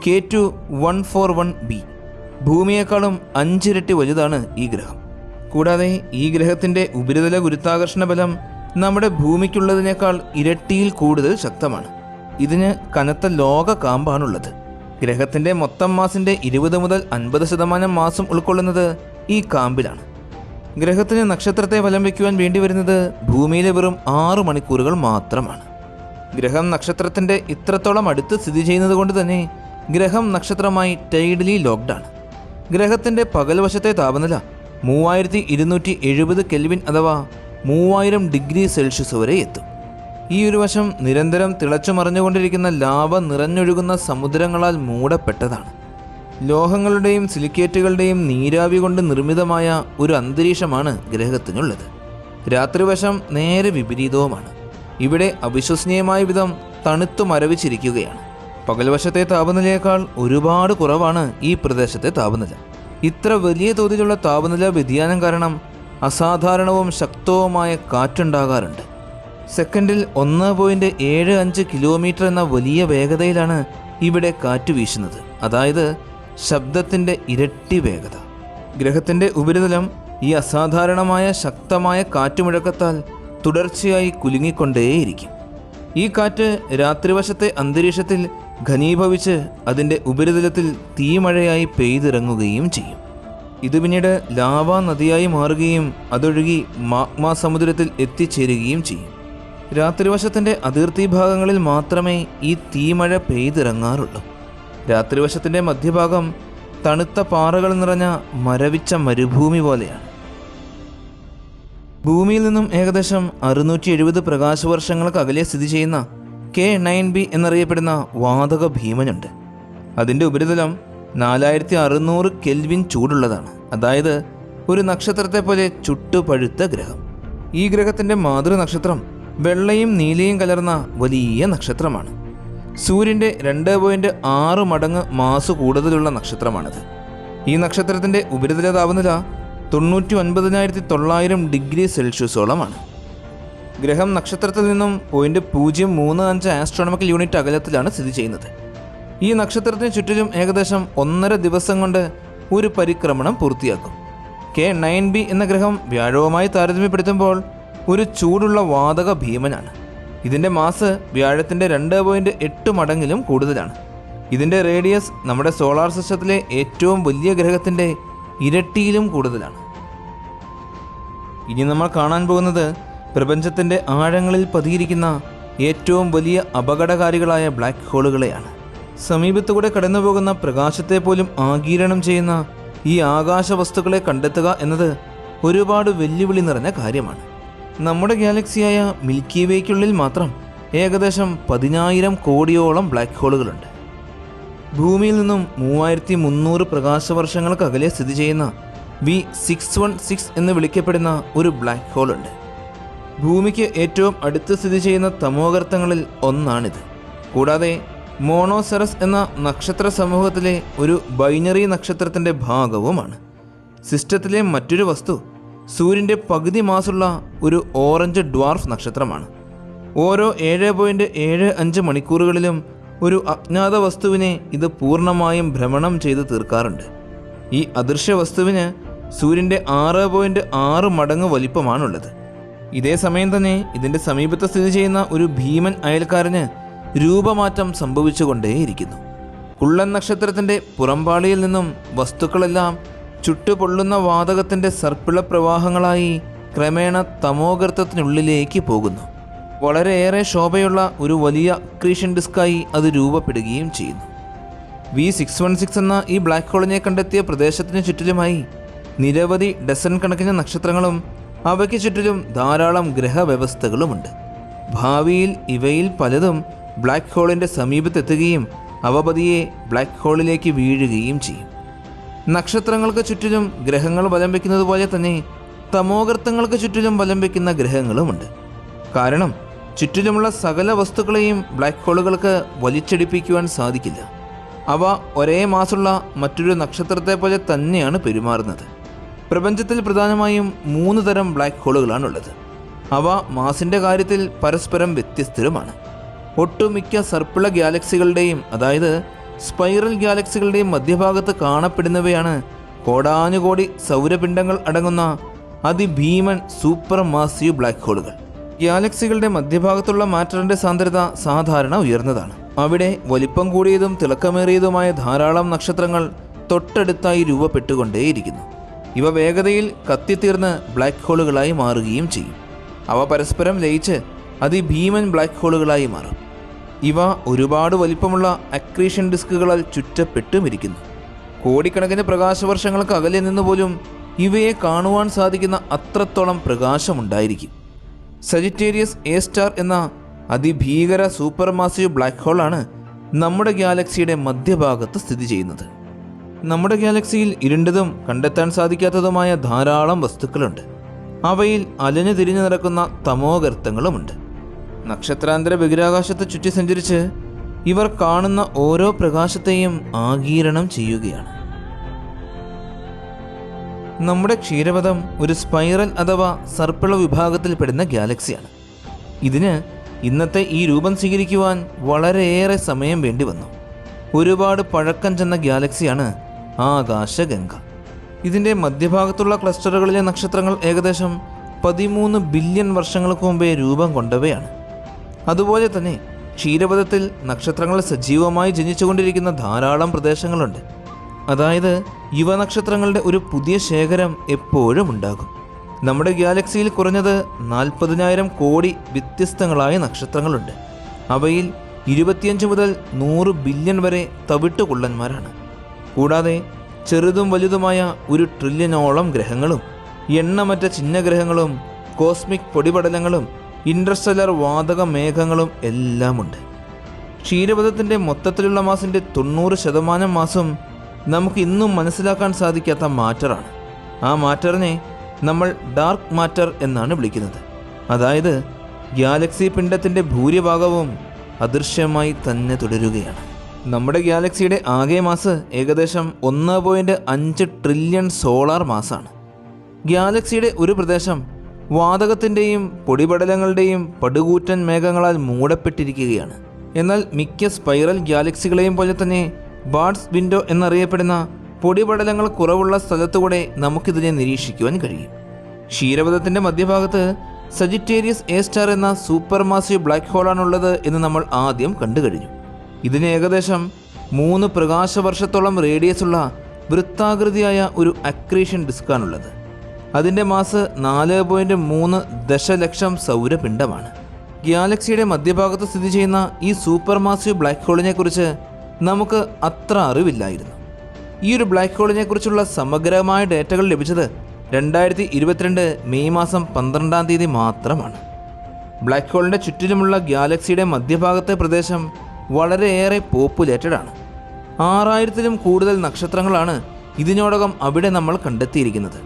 K2-141b. ഭൂമിയേക്കാളും 5 ഇരട്ടി വലുതാണ് ഈ ഗ്രഹം. കൂടാതെ ഈ ഗ്രഹത്തിൻ്റെ ഉപരിതല ഗുരുത്വാകർഷണ ബലം നമ്മുടെ ഭൂമിക്കുള്ളതിനേക്കാൾ ഇരട്ടിയിൽ കൂടുതൽ ശക്തമാണ്. ഇതിന് കനത്ത ലോക കാമ്പാണുള്ളത്. ഗ്രഹത്തിൻ്റെ മൊത്തം മാസിൻ്റെ 20 മുതൽ 50% മാസം ഉൾക്കൊള്ളുന്നത് ഈ കാമ്പിലാണ്. ഗ്രഹത്തിന് നക്ഷത്രത്തെ വലംവയ്ക്കുവാൻ വേണ്ടിവരുന്നത് ഭൂമിയിലെ വെറും 6 മണിക്കൂറുകൾ മാത്രമാണ്. ഗ്രഹം നക്ഷത്രത്തിൻ്റെ ഇത്രത്തോളം അടുത്ത് സ്ഥിതി ചെയ്യുന്നത് കൊണ്ട് തന്നെ ഗ്രഹം നക്ഷത്രമായി ടൈഡലി ലോക്ക്ഡാണ്. ഗ്രഹത്തിൻ്റെ പകൽവശത്തെ താപനില 3270 കെൽവിൻ അഥവാ 3000 ഡിഗ്രി സെൽഷ്യസ് വരെ എത്തും. ഈ ഒരു വശം നിരന്തരം തിളച്ചു മറിഞ്ഞുകൊണ്ടിരിക്കുന്ന ലാവ നിറഞ്ഞൊഴുകുന്ന സമുദ്രങ്ങളാൽ മൂടപ്പെട്ടതാണ്. ലോഹങ്ങളുടെയും സിലിക്കേറ്റുകളുടെയും നീരാവി കൊണ്ട് നിർമ്മിതമായ ഒരു അന്തരീക്ഷമാണ് ഗ്രഹത്തിനുള്ളത്. രാത്രിവശം നേരെ വിപരീതവുമാണ്. ഇവിടെ അവിശ്വസനീയമായ വിധം തണുത്തു മരവിച്ചിരിക്കുകയാണ്. പകൽവശത്തെ താപനിലയേക്കാൾ ഒരുപാട് കുറവാണ് ഈ പ്രദേശത്തെ താപനില. ഇത്ര വലിയ തോതിലുള്ള താപനില വ്യതിയാനം കാരണം അസാധാരണവും ശക്തവുമായ കാറ്റുണ്ടാകാറുണ്ട്. സെക്കൻഡിൽ 1.75 കിലോമീറ്റർ എന്ന വലിയ വേഗതയിലാണ് ഇവിടെ കാറ്റ് വീശുന്നത്, അതായത് ശബ്ദത്തിൻ്റെ ഇരട്ടി വേഗത. ഗ്രഹത്തിൻ്റെ ഉപരിതലം ഈ അസാധാരണമായ ശക്തമായ കാറ്റുമുഴക്കത്താൽ തുടർച്ചയായി കുലുങ്ങിക്കൊണ്ടേയിരിക്കും. ഈ കാറ്റ് രാത്രിവശത്തെ അന്തരീക്ഷത്തിൽ ഘനീഭവിച്ച് അതിൻ്റെ ഉപരിതലത്തിൽ തീമഴയായി പെയ്തിറങ്ങുകയും ചെയ്യും. ഇത് പിന്നീട് ലാവാ നദിയായി മാറുകയും അതൊഴുകി മാഗ്മ സമുദ്രത്തിൽ എത്തിച്ചേരുകയും ചെയ്യും. രാത്രിവശത്തിൻ്റെ അതിർത്തി ഭാഗങ്ങളിൽ മാത്രമേ ഈ തീമഴ പെയ്തിറങ്ങാറുള്ളൂ. രാത്രിവശത്തിൻ്റെ മധ്യഭാഗം തണുത്ത പാറകൾ നിറഞ്ഞ മരവിച്ച മരുഭൂമി പോലെയാണ്. ഭൂമിയിൽ നിന്നും ഏകദേശം 670 പ്രകാശവർഷങ്ങൾക്ക് അകലെ സ്ഥിതി ചെയ്യുന്ന K9b എന്നറിയപ്പെടുന്ന വാതക ഭീമനുണ്ട്. അതിൻ്റെ ഉപരിതലം 4600 കെൽവിൻ ചൂടുള്ളതാണ്, അതായത് ഒരു നക്ഷത്രത്തെ പോലെ ചുട്ടുപഴുത്ത ഗ്രഹം. ഈ ഗ്രഹത്തിൻ്റെ മാതൃനക്ഷത്രം വെള്ളയും നീലയും കലർന്ന വലിയ നക്ഷത്രമാണ്. സൂര്യൻ്റെ 2.6 മടങ്ങ് മാസ് കൂടുതലുള്ള നക്ഷത്രമാണിത്. ഈ നക്ഷത്രത്തിൻ്റെ ഉപരിതല താപനില 99,900 ഡിഗ്രി സെൽഷ്യസോളമാണ്. ഗ്രഹം നക്ഷത്രത്തിൽ നിന്നും 0.035 ആസ്ട്രോണമിക്കൽ യൂണിറ്റ് അകലത്തിലാണ് സ്ഥിതി ചെയ്യുന്നത്. ഈ നക്ഷത്രത്തിന് ചുറ്റിലും ഏകദേശം 1.5 ദിവസം കൊണ്ട് ഒരു പരിക്രമണം പൂർത്തിയാക്കും. K9b എന്ന ഗ്രഹം വ്യാഴവുമായി താരതമ്യപ്പെടുത്തുമ്പോൾ ഒരു ചൂടുള്ള വാതക ഭീമനാണ്. ഇതിൻ്റെ മാസ് വ്യാഴത്തിൻ്റെ 2.8 മടങ്ങിലും കൂടുതലാണ്. ഇതിൻ്റെ റേഡിയസ് നമ്മുടെ സോളാർ സിസ്റ്റത്തിലെ ഏറ്റവും വലിയ ഗ്രഹത്തിൻ്റെ ഇരട്ടിയിലും കൂടുതലാണ്. ഇനി നമ്മൾ കാണാൻ പോകുന്നത് പ്രപഞ്ചത്തിൻ്റെ ആഴങ്ങളിൽ പതിയിരിക്കുന്ന ഏറ്റവും വലിയ അപകടകാരികളായ ബ്ലാക്ക് ഹോളുകളെയാണ്. സമീപത്തുകൂടെ കടന്നുപോകുന്ന പ്രകാശത്തെ പോലും ആഗിരണം ചെയ്യുന്ന ഈ ആകാശ വസ്തുക്കളെ കണ്ടെത്തുക എന്നത് ഒരുപാട് വെല്ലുവിളി നിറഞ്ഞ കാര്യമാണ്. നമ്മുടെ ഗാലക്സിയായ മിൽക്കി വേക്കുള്ളിൽ മാത്രം ഏകദേശം 10,000 കോടിയോളം ബ്ലാക്ക് ഹോളുകളുണ്ട്. ഭൂമിയിൽ നിന്നും 3300 പ്രകാശവർഷങ്ങൾക്ക് അകലെ സ്ഥിതി ചെയ്യുന്ന V616 എന്ന് വിളിക്കപ്പെടുന്ന ഒരു ബ്ലാക്ക് ഹോൾ ഉണ്ട്. ഭൂമിക്ക് ഏറ്റവും അടുത്ത് സ്ഥിതി ചെയ്യുന്ന തമോഗർത്തങ്ങളിൽ ഒന്നാണിത്. കൂടാതെ മോണോസെറസ് എന്ന നക്ഷത്ര സമൂഹത്തിലെ ഒരു ബൈനറി നക്ഷത്രത്തിൻ്റെ ഭാഗവുമാണ്. സിസ്റ്റത്തിലെ മറ്റൊരു വസ്തു സൂര്യൻ്റെ പകുതി മാസുള്ള ഒരു ഓറഞ്ച് ഡ്വാർഫ് നക്ഷത്രമാണ്. ഓരോ 7.75 മണിക്കൂറുകളിലും ഒരു അജ്ഞാത വസ്തുവിനെ ഇത് പൂർണ്ണമായും ഭ്രമണം ചെയ്ത് തീർക്കാറുണ്ട്. ഈ അദൃശ്യ വസ്തുവിന് സൂര്യൻ്റെ 6.6 മടങ്ങ് വലിപ്പമാണുള്ളത്. ഇതേ സമയം തന്നെ ഇതിൻ്റെ സമീപത്ത് സ്ഥിതി ചെയ്യുന്ന ഒരു ഭീമൻ അയൽക്കാരന് രൂപമാറ്റം സംഭവിച്ചുകൊണ്ടേയിരിക്കുന്നു. കുള്ളൻ നക്ഷത്രത്തിൻ്റെ പുറംപാളിയിൽ നിന്നും വസ്തുക്കളെല്ലാം ചുട്ടുപൊള്ളുന്ന വാതകത്തിൻ്റെ സർപ്പിള പ്രവാഹങ്ങളായി ക്രമേണ തമോഗർത്തത്തിനുള്ളിലേക്ക് പോകുന്നു. വളരെയേറെ ശോഭയുള്ള ഒരു വലിയ അക്രീഷൻ ഡിസ്കായി അത് രൂപപ്പെടുകയും ചെയ്യുന്നു. V616 എന്ന ഈ ബ്ലാക്ക് ഹോളിനെ കണ്ടെത്തിയ പ്രദേശത്തിന് ചുറ്റിലുമായി നിരവധി ഡസൻ കണക്കിന് നക്ഷത്രങ്ങളും അവയ്ക്ക് ചുറ്റിലും ധാരാളം ഗ്രഹവ്യവസ്ഥകളുമുണ്ട്. ഭാവിയിൽ ഇവയിൽ പലതും ബ്ലാക്ക് ഹോളിൻ്റെ സമീപത്തെത്തുകയും അവ പതിയെ ബ്ലാക്ക് ഹോളിലേക്ക് വീഴുകയും ചെയ്യും. നക്ഷത്രങ്ങൾക്ക് ചുറ്റിലും ഗ്രഹങ്ങൾ വലം വയ്ക്കുന്നത് പോലെ തന്നെ തമോഗർത്തങ്ങൾക്ക് ചുറ്റിലും വലം വയ്ക്കുന്ന ഗ്രഹങ്ങളുമുണ്ട്. കാരണം ചുറ്റിലുമുള്ള സകല വസ്തുക്കളെയും ബ്ലാക്ക് ഹോളുകൾക്ക് വലിച്ചടിപ്പിക്കുവാൻ സാധിക്കില്ല. അവ ഒരേ മാസമുള്ള മറ്റൊരു നക്ഷത്രത്തെ പോലെ തന്നെയാണ് പെരുമാറുന്നത്. പ്രപഞ്ചത്തിൽ പ്രധാനമായും 3 തരം ബ്ലാക്ക് ഹോളുകളാണുള്ളത്. അവ മാസിൻ്റെ കാര്യത്തിൽ പരസ്പരം വ്യത്യസ്തരുമാണ്. ഒട്ടുമിക്ക സർപ്പിള ഗാലക്സികളുടെയും, അതായത് സ്പൈറൽ ഗാലക്സികളുടെയും മധ്യഭാഗത്ത് കാണപ്പെടുന്നവയാണ് കോടാനുകോടി സൗരപിണ്ഡങ്ങൾ അടങ്ങുന്ന അതിഭീമൻ സൂപ്പർ മാസീവ് ബ്ലാക്ക് ഹോളുകൾ. ഗാലക്സികളുടെ മധ്യഭാഗത്തുള്ള മാറ്ററിൻ്റെ സാന്ദ്രത സാധാരണ ഉയർന്നതാണ്. അവിടെ വലിപ്പം കൂടിയതും തിളക്കമേറിയതുമായ ധാരാളം നക്ഷത്രങ്ങൾ തൊട്ടടുത്തായി രൂപപ്പെട്ടുകൊണ്ടേയിരിക്കുന്നു. ഇവ വേഗതയിൽ കത്തിത്തീർന്ന് ബ്ലാക്ക് ഹോളുകളായി മാറുകയും ചെയ്യും. അവ പരസ്പരം ലയിച്ച് അതിഭീമൻ ബ്ലാക്ക് ഹോളുകളായി മാറും. ഇവ ഒരുപാട് വലിപ്പമുള്ള അക്രീഷൻ ഡിസ്കുകളാൽ ചുറ്റപ്പെട്ടുമിരിക്കുന്നു. കോടിക്കണക്കിന് പ്രകാശവർഷങ്ങൾക്ക് അകലെ നിന്നുപോലും ഇവയെ കാണുവാൻ സാധിക്കുന്ന അത്രത്തോളം പ്രകാശമുണ്ടായിരിക്കും. സജിറ്റേരിയസ് എ സ്റ്റാർ എന്ന അതിഭീകര സൂപ്പർ മാസീവ് ബ്ലാക്ക് ഹോളാണ് നമ്മുടെ ഗാലക്സിയുടെ മധ്യഭാഗത്ത് സ്ഥിതി ചെയ്യുന്നത്. നമ്മുടെ ഗാലക്സിയിൽ ഇരുണ്ടതും കണ്ടെത്താൻ സാധിക്കാത്തതുമായ ധാരാളം വസ്തുക്കളുണ്ട്. അവയിൽ അലഞ്ഞു തിരിഞ്ഞു നടക്കുന്ന തമോഗർത്തങ്ങളുമുണ്ട്. നക്ഷത്രാന്തര ബഹിരാകാശത്ത് ചുറ്റി സഞ്ചരിച്ച് ഇവർ കാണുന്ന ഓരോ പ്രകാശത്തെയും ആഗീരണം ചെയ്യുകയാണ്. നമ്മുടെ ക്ഷീരപഥം ഒരു സ്പൈറൽ അഥവാ സർപ്പിള വിഭാഗത്തിൽപ്പെടുന്ന ഗാലക്സിയാണ്. ഇതിന് ഇന്നത്തെ ഈ രൂപം സ്വീകരിക്കുവാൻ വളരെയേറെ സമയം വേണ്ടി വന്നു. ഒരുപാട് പഴക്കം ചെന്ന ഗാലക്സിയാണ് ആകാശഗംഗ. ഇതിൻ്റെ മധ്യഭാഗത്തുള്ള ക്ലസ്റ്ററുകളിലെ നക്ഷത്രങ്ങൾ ഏകദേശം 13 ബില്യൺ വർഷങ്ങൾക്ക് മുമ്പേ രൂപം കൊണ്ടവയാണ്. അതുപോലെ തന്നെ ക്ഷീരപഥത്തിൽ നക്ഷത്രങ്ങൾ സജീവമായി ജനിച്ചുകൊണ്ടിരിക്കുന്ന ധാരാളം പ്രദേശങ്ങളുണ്ട്. അതായത് യുവനക്ഷത്രങ്ങളുടെ ഒരു പുതിയ ശേഖരം എപ്പോഴും ഉണ്ടാകും. നമ്മുടെ ഗാലക്സിയിൽ കുറഞ്ഞത് 40,000 കോടി വ്യത്യസ്തങ്ങളായ നക്ഷത്രങ്ങളുണ്ട്. അവയിൽ 25 മുതൽ 100 ബില്യൺ വരെ തവിട്ടുകുള്ളന്മാരാണ്. കൂടാതെ ചെറുതും വലുതുമായ 1 ട്രില്യനോളം ഗ്രഹങ്ങളും എണ്ണമറ്റ ചിഹ്നഗ്രഹങ്ങളും കോസ്മിക് പൊടിപടലങ്ങളും ഇൻട്രസ്റ്റെല്ലർ വാതക മേഘങ്ങളും എല്ലാമുണ്ട്. ക്ഷീരപഥത്തിൻ്റെ മൊത്തത്തിലുള്ള മാസിൻ്റെ 90% മാസും നമുക്ക് ഇന്നും മനസ്സിലാക്കാൻ സാധിക്കാത്ത മാറ്ററാണ്. ആ മാറ്ററിനെ നമ്മൾ ഡാർക്ക് മാറ്റർ എന്നാണ് വിളിക്കുന്നത്. അതായത് ഗാലക്സി പിണ്ഡത്തിൻ്റെ ഭൂരിഭാഗവും അദൃശ്യമായി തന്നെ തുടരുകയാണ്. നമ്മുടെ ഗാലക്സിയുടെ ആകെ മാസ് ഏകദേശം 1.5 ട്രില്യൺ സോളാർ മാസാണ്. ഗാലക്സിയുടെ ഒരു പ്രദേശം വാതകത്തിൻ്റെയും പൊടിപടലങ്ങളുടെയും പടുകൂറ്റൻ മേഘങ്ങളാൽ മൂടപ്പെട്ടിരിക്കുകയാണ്. എന്നാൽ മിക്ക സ്പൈറൽ ഗാലക്സികളെയും പോലെ തന്നെ ബാർട്സ് വിൻഡോ എന്നറിയപ്പെടുന്ന പൊടിപടലങ്ങൾ കുറവുള്ള സ്ഥലത്തുകൂടെ നമുക്കിതിനെ നിരീക്ഷിക്കുവാൻ കഴിയും. ക്ഷീരപഥത്തിൻ്റെ മധ്യഭാഗത്ത് സജിറ്റേരിയസ് എ സ്റ്റാർ എന്ന സൂപ്പർ മാസീവ് ബ്ലാക്ക് ഹോളാണുള്ളത് എന്ന് നമ്മൾ ആദ്യം കണ്ടു കഴിഞ്ഞു. ഇതിന് ഏകദേശം 3 പ്രകാശവർഷത്തോളം റേഡിയസുള്ള വൃത്താകൃതിയായ ഒരു അക്രീഷൻ ഡിസ്കാണുള്ളത്. അതിൻ്റെ മാസ് 4.3 ദശലക്ഷം സൗരപിണ്ഡമാണ്. ഗാലക്സിയുടെ മധ്യഭാഗത്ത് സ്ഥിതി ചെയ്യുന്ന ഈ സൂപ്പർ മാസീവ് ബ്ലാക്ക് ഹോളിനെ കുറിച്ച് നമുക്ക് അത്ര അറിവില്ലായിരുന്നു. ഈ ഒരു ബ്ലാക്ക് ഹോളിനെ കുറിച്ചുള്ള സമഗ്രമായ ഡേറ്റകൾ ലഭിച്ചത് 2022 മെയ് മാസം 12-ാം തീയതി മാത്രമാണ്. ബ്ലാക്ക് ഹോളിൻ്റെ ചുറ്റിലുമുള്ള ഗാലക്സിയുടെ മധ്യഭാഗത്തെ പ്രദേശം വളരെയേറെ പോപ്പുലേറ്റഡ് ആണ്. 6000-ലും കൂടുതൽ നക്ഷത്രങ്ങളാണ് ഇതിനോടകം അവിടെ നമ്മൾ കണ്ടെത്തിയിരിക്കുന്നത്.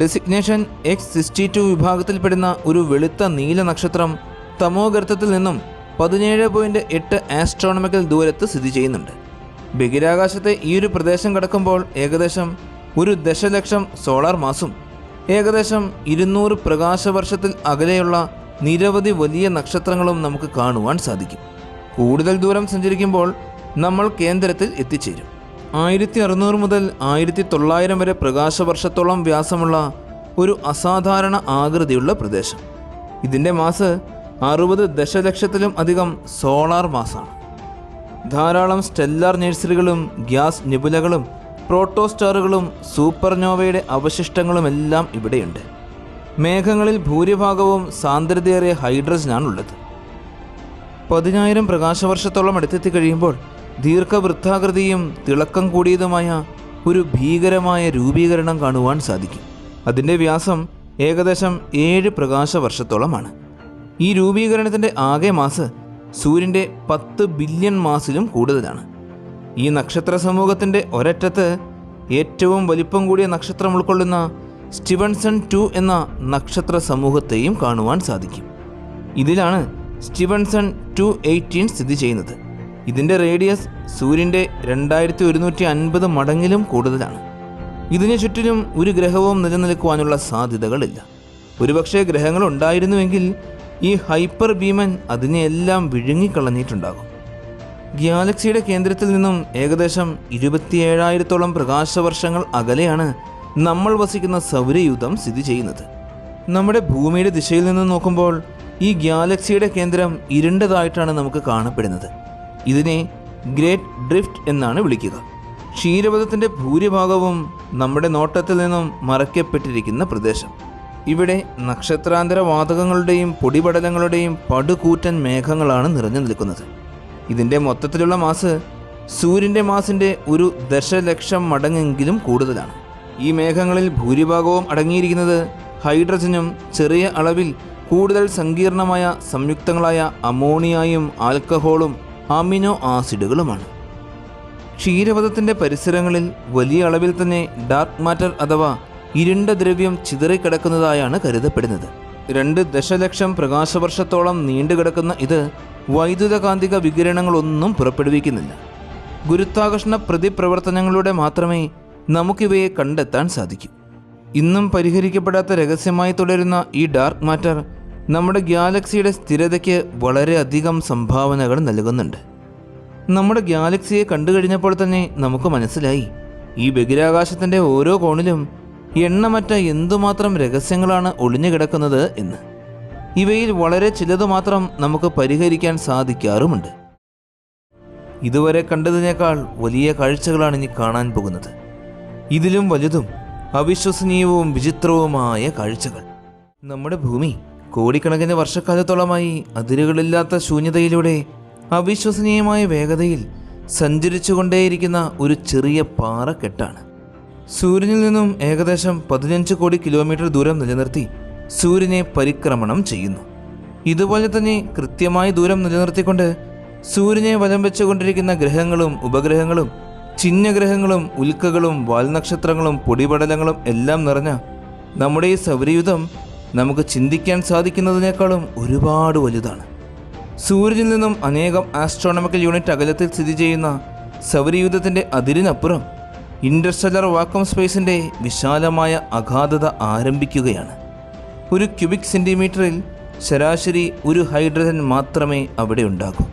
ഡെസിഗ്നേഷൻ X62 വിഭാഗത്തിൽപ്പെടുന്ന ഒരു വെളുത്ത നീല നക്ഷത്രം തമോഗർത്തത്തിൽ നിന്നും 17.8 ആസ്ട്രോണമിക്കൽ ദൂരത്ത് സ്ഥിതി ചെയ്യുന്നുണ്ട്. ബഹിരാകാശത്തെ ഈ ഒരു പ്രദേശം കടക്കുമ്പോൾ ഏകദേശം 1 ദശലക്ഷം സോളാർ മാസും ഏകദേശം 200 പ്രകാശവർഷത്തിൽ അകലെയുള്ള നിരവധി വലിയ നക്ഷത്രങ്ങളും നമുക്ക് കാണുവാൻ സാധിക്കും. കൂടുതൽ ദൂരം സഞ്ചരിക്കുമ്പോൾ നമ്മൾ കേന്ദ്രത്തിൽ എത്തിച്ചേരും. 1600 മുതൽ 1900 വരെ പ്രകാശവർഷത്തോളം വ്യാസമുള്ള ഒരു അസാധാരണ ആകൃതിയുള്ള പ്രദേശം. ഇതിൻ്റെ മാസ് 60 ദശലക്ഷത്തിലും അധികം സോളാർ മാസാണ്. ധാരാളം സ്റ്റെല്ലാർ നേഴ്സറികളും ഗ്യാസ് നിബുലകളും പ്രോട്ടോസ്റ്റാറുകളും സൂപ്പർനോവയുടെ അവശിഷ്ടങ്ങളുമെല്ലാം ഇവിടെയുണ്ട്. മേഘങ്ങളിൽ ഭൂരിഭാഗവും സാന്ദ്രതയേറിയ ഹൈഡ്രജനാണുള്ളത്. 10,000 പ്രകാശവർഷത്തോളം അടുത്തെത്തി കഴിയുമ്പോൾ ദീർഘവൃത്താകൃതിയും തിളക്കം കൂടിയതുമായ ഒരു ഭീകരമായ രൂപീകരണം കാണുവാൻ സാധിക്കും. അതിൻ്റെ വ്യാസം ഏകദേശം 7 പ്രകാശവർഷത്തോളമാണ്. ഈ രൂപീകരണത്തിൻ്റെ ആകെ മാസ് സൂര്യൻ്റെ 10 ബില്യൺ മാസിലും കൂടുതലാണ്. ഈ നക്ഷത്ര സമൂഹത്തിൻ്റെ ഒരറ്റത്ത് ഏറ്റവും വലിപ്പം കൂടിയ നക്ഷത്രം ഉൾക്കൊള്ളുന്ന സ്റ്റിവൻസൺ 2 എന്ന നക്ഷത്ര സമൂഹത്തെയും കാണുവാൻ സാധിക്കും. ഇതിലാണ് സ്റ്റിവൻസൺ 218 സ്ഥിതി ചെയ്യുന്നത്. ഇതിൻ്റെ റേഡിയസ് സൂര്യൻ്റെ 2150 മടങ്ങിലും കൂടുതലാണ്. ഇതിനു ചുറ്റിലും ഒരു ഗ്രഹവും നിലനിൽക്കുവാനുള്ള സാധ്യതകളില്ല. ഒരുപക്ഷെ ഗ്രഹങ്ങൾ ഉണ്ടായിരുന്നുവെങ്കിൽ ഈ ഹൈപ്പർ ഭീമൻ അതിനെയെല്ലാം വിഴുങ്ങിക്കളഞ്ഞിട്ടുണ്ടാകും. ഗാലക്സിയുടെ കേന്ദ്രത്തിൽ നിന്നും ഏകദേശം 27,000-ഓളം പ്രകാശവർഷങ്ങൾ അകലെയാണ് നമ്മൾ വസിക്കുന്ന സൗരയൂഥം സ്ഥിതി ചെയ്യുന്നത്. നമ്മുടെ ഭൂമിയുടെ ദിശയിൽ നിന്ന് നോക്കുമ്പോൾ ഈ ഗാലക്സിയുടെ കേന്ദ്രം ഇരുണ്ടതായിട്ടാണ് നമുക്ക് കാണപ്പെടുന്നത്. ഇതിനെ ഗ്രേറ്റ് ഡ്രിഫ്റ്റ് എന്നാണ് വിളിക്കുക. ക്ഷീരപഥത്തിൻ്റെ ഭൂരിഭാഗവും നമ്മുടെ നോട്ടത്തിൽ നിന്നും മറയ്ക്കപ്പെട്ടിരിക്കുന്ന പ്രദേശം. ഇവിടെ നക്ഷത്രാന്തര വാതകങ്ങളുടെയും പൊടിപടലങ്ങളുടെയും പടുകൂറ്റൻ മേഘങ്ങളാണ് നിറഞ്ഞു നിൽക്കുന്നത്. ഇതിൻ്റെ മൊത്തത്തിലുള്ള മാസ് സൂര്യൻ്റെ മാസിൻ്റെ 1 മടങ്ങെങ്കിലും കൂടുതലാണ്. ഈ മേഘങ്ങളിൽ ഭൂരിഭാഗവും അടങ്ങിയിരിക്കുന്നത് ഹൈഡ്രജനും ചെറിയ അളവിൽ കൂടുതൽ സങ്കീർണമായ സംയുക്തങ്ങളായ അമോണിയയും ആൽക്കഹോളും അമിനോ ആസിഡുകളുമാണ്. ക്ഷീരപഥത്തിൻ്റെ പരിസരങ്ങളിൽ വലിയ അളവിൽ തന്നെ ഡാർക്ക് മാറ്റർ അഥവാ ഇരുണ്ട ദ്രവ്യം ചിതറിക്കിടക്കുന്നതായാണ് കരുതപ്പെടുന്നത്. 2 ദശലക്ഷം പ്രകാശവർഷത്തോളം നീണ്ടുകിടക്കുന്ന ഇത് വൈദ്യുതകാന്തിക വികിരണങ്ങളൊന്നും പുറപ്പെടുവിക്കുന്നില്ല. ഗുരുത്വാകർഷണ പ്രതിപ്രവർത്തനങ്ങളിലൂടെ മാത്രമേ നമുക്കിവയെ കണ്ടെത്താൻ സാധിക്കൂ. ഇന്നും പരിഹരിക്കപ്പെടാത്ത രഹസ്യമായി തുടരുന്ന ഈ ഡാർക്ക് മാറ്റർ നമ്മുടെ ഗാലക്സിയുടെ സ്ഥിരതയ്ക്ക് വളരെയധികം സംഭാവനകൾ നൽകുന്നുണ്ട്. നമ്മുടെ ഗാലക്സിയെ കണ്ടു കഴിഞ്ഞപ്പോൾ തന്നെ നമുക്ക് മനസ്സിലായി ഈ ബഹിരാകാശത്തിൻ്റെ ഓരോ കോണിലും എണ്ണമറ്റ എന്തുമാത്രം രഹസ്യങ്ങളാണ് ഒളിഞ്ഞു കിടക്കുന്നത് എന്ന്. ഇവയിൽ വളരെ ചിലത് മാത്രം നമുക്ക് പരിഹരിക്കാൻ സാധിക്കാറുമുണ്ട്. ഇതുവരെ കണ്ടതിനേക്കാൾ വലിയ കാഴ്ചകളാണ് ഇനി കാണാൻ പോകുന്നത്. ഇതിലും വലുതും അവിശ്വസനീയവും വിചിത്രവുമായ കാഴ്ചകൾ. നമ്മുടെ ഭൂമി കോടിക്കണക്കിന് വർഷക്കാലത്തോളമായി അതിരുകളില്ലാത്ത ശൂന്യതയിലൂടെ അവിശ്വസനീയമായ വേഗതയിൽ സഞ്ചരിച്ചുകൊണ്ടേയിരിക്കുന്ന ഒരു ചെറിയ പാറക്കെട്ടാണ്. സൂര്യനിൽ നിന്നും ഏകദേശം 15 കോടി കിലോമീറ്റർ ദൂരം നിലനിർത്തി സൂര്യനെ പരിക്രമണം ചെയ്യുന്നു. ഇതുപോലെ തന്നെ കൃത്യമായ ദൂരം നിലനിർത്തിക്കൊണ്ട് സൂര്യനെ വലം വെച്ചുകൊണ്ടിരിക്കുന്ന ഗ്രഹങ്ങളും ഉപഗ്രഹങ്ങളും ചിഹ്നഗ്രഹങ്ങളും ഉൽക്കകളും വാൽനക്ഷത്രങ്ങളും പൊടിപടലങ്ങളും എല്ലാം നിറഞ്ഞ നമ്മുടെ ഈ സൗരയൂഥം നമുക്ക് ചിന്തിക്കാൻ സാധിക്കുന്നതിനേക്കാളും ഒരുപാട് വലുതാണ്. സൂര്യനിൽ നിന്നും അനേകം ആസ്ട്രോണമിക്കൽ യൂണിറ്റ് അകലത്തിൽ സ്ഥിതി ചെയ്യുന്ന സൗരയൂഥത്തിൻ്റെ അതിരിനപ്പുറം ഇൻ്റർസ്റ്റെല്ലർ വാക്വം സ്പേസിൻ്റെ വിശാലമായ അഗാധത ആരംഭിക്കുകയാണ്. ഒരു ക്യൂബിക് സെൻറ്റിമീറ്ററിൽ ശരാശരി ഒരു ഹൈഡ്രജൻ മാത്രമേ അവിടെ ഉണ്ടാകൂ.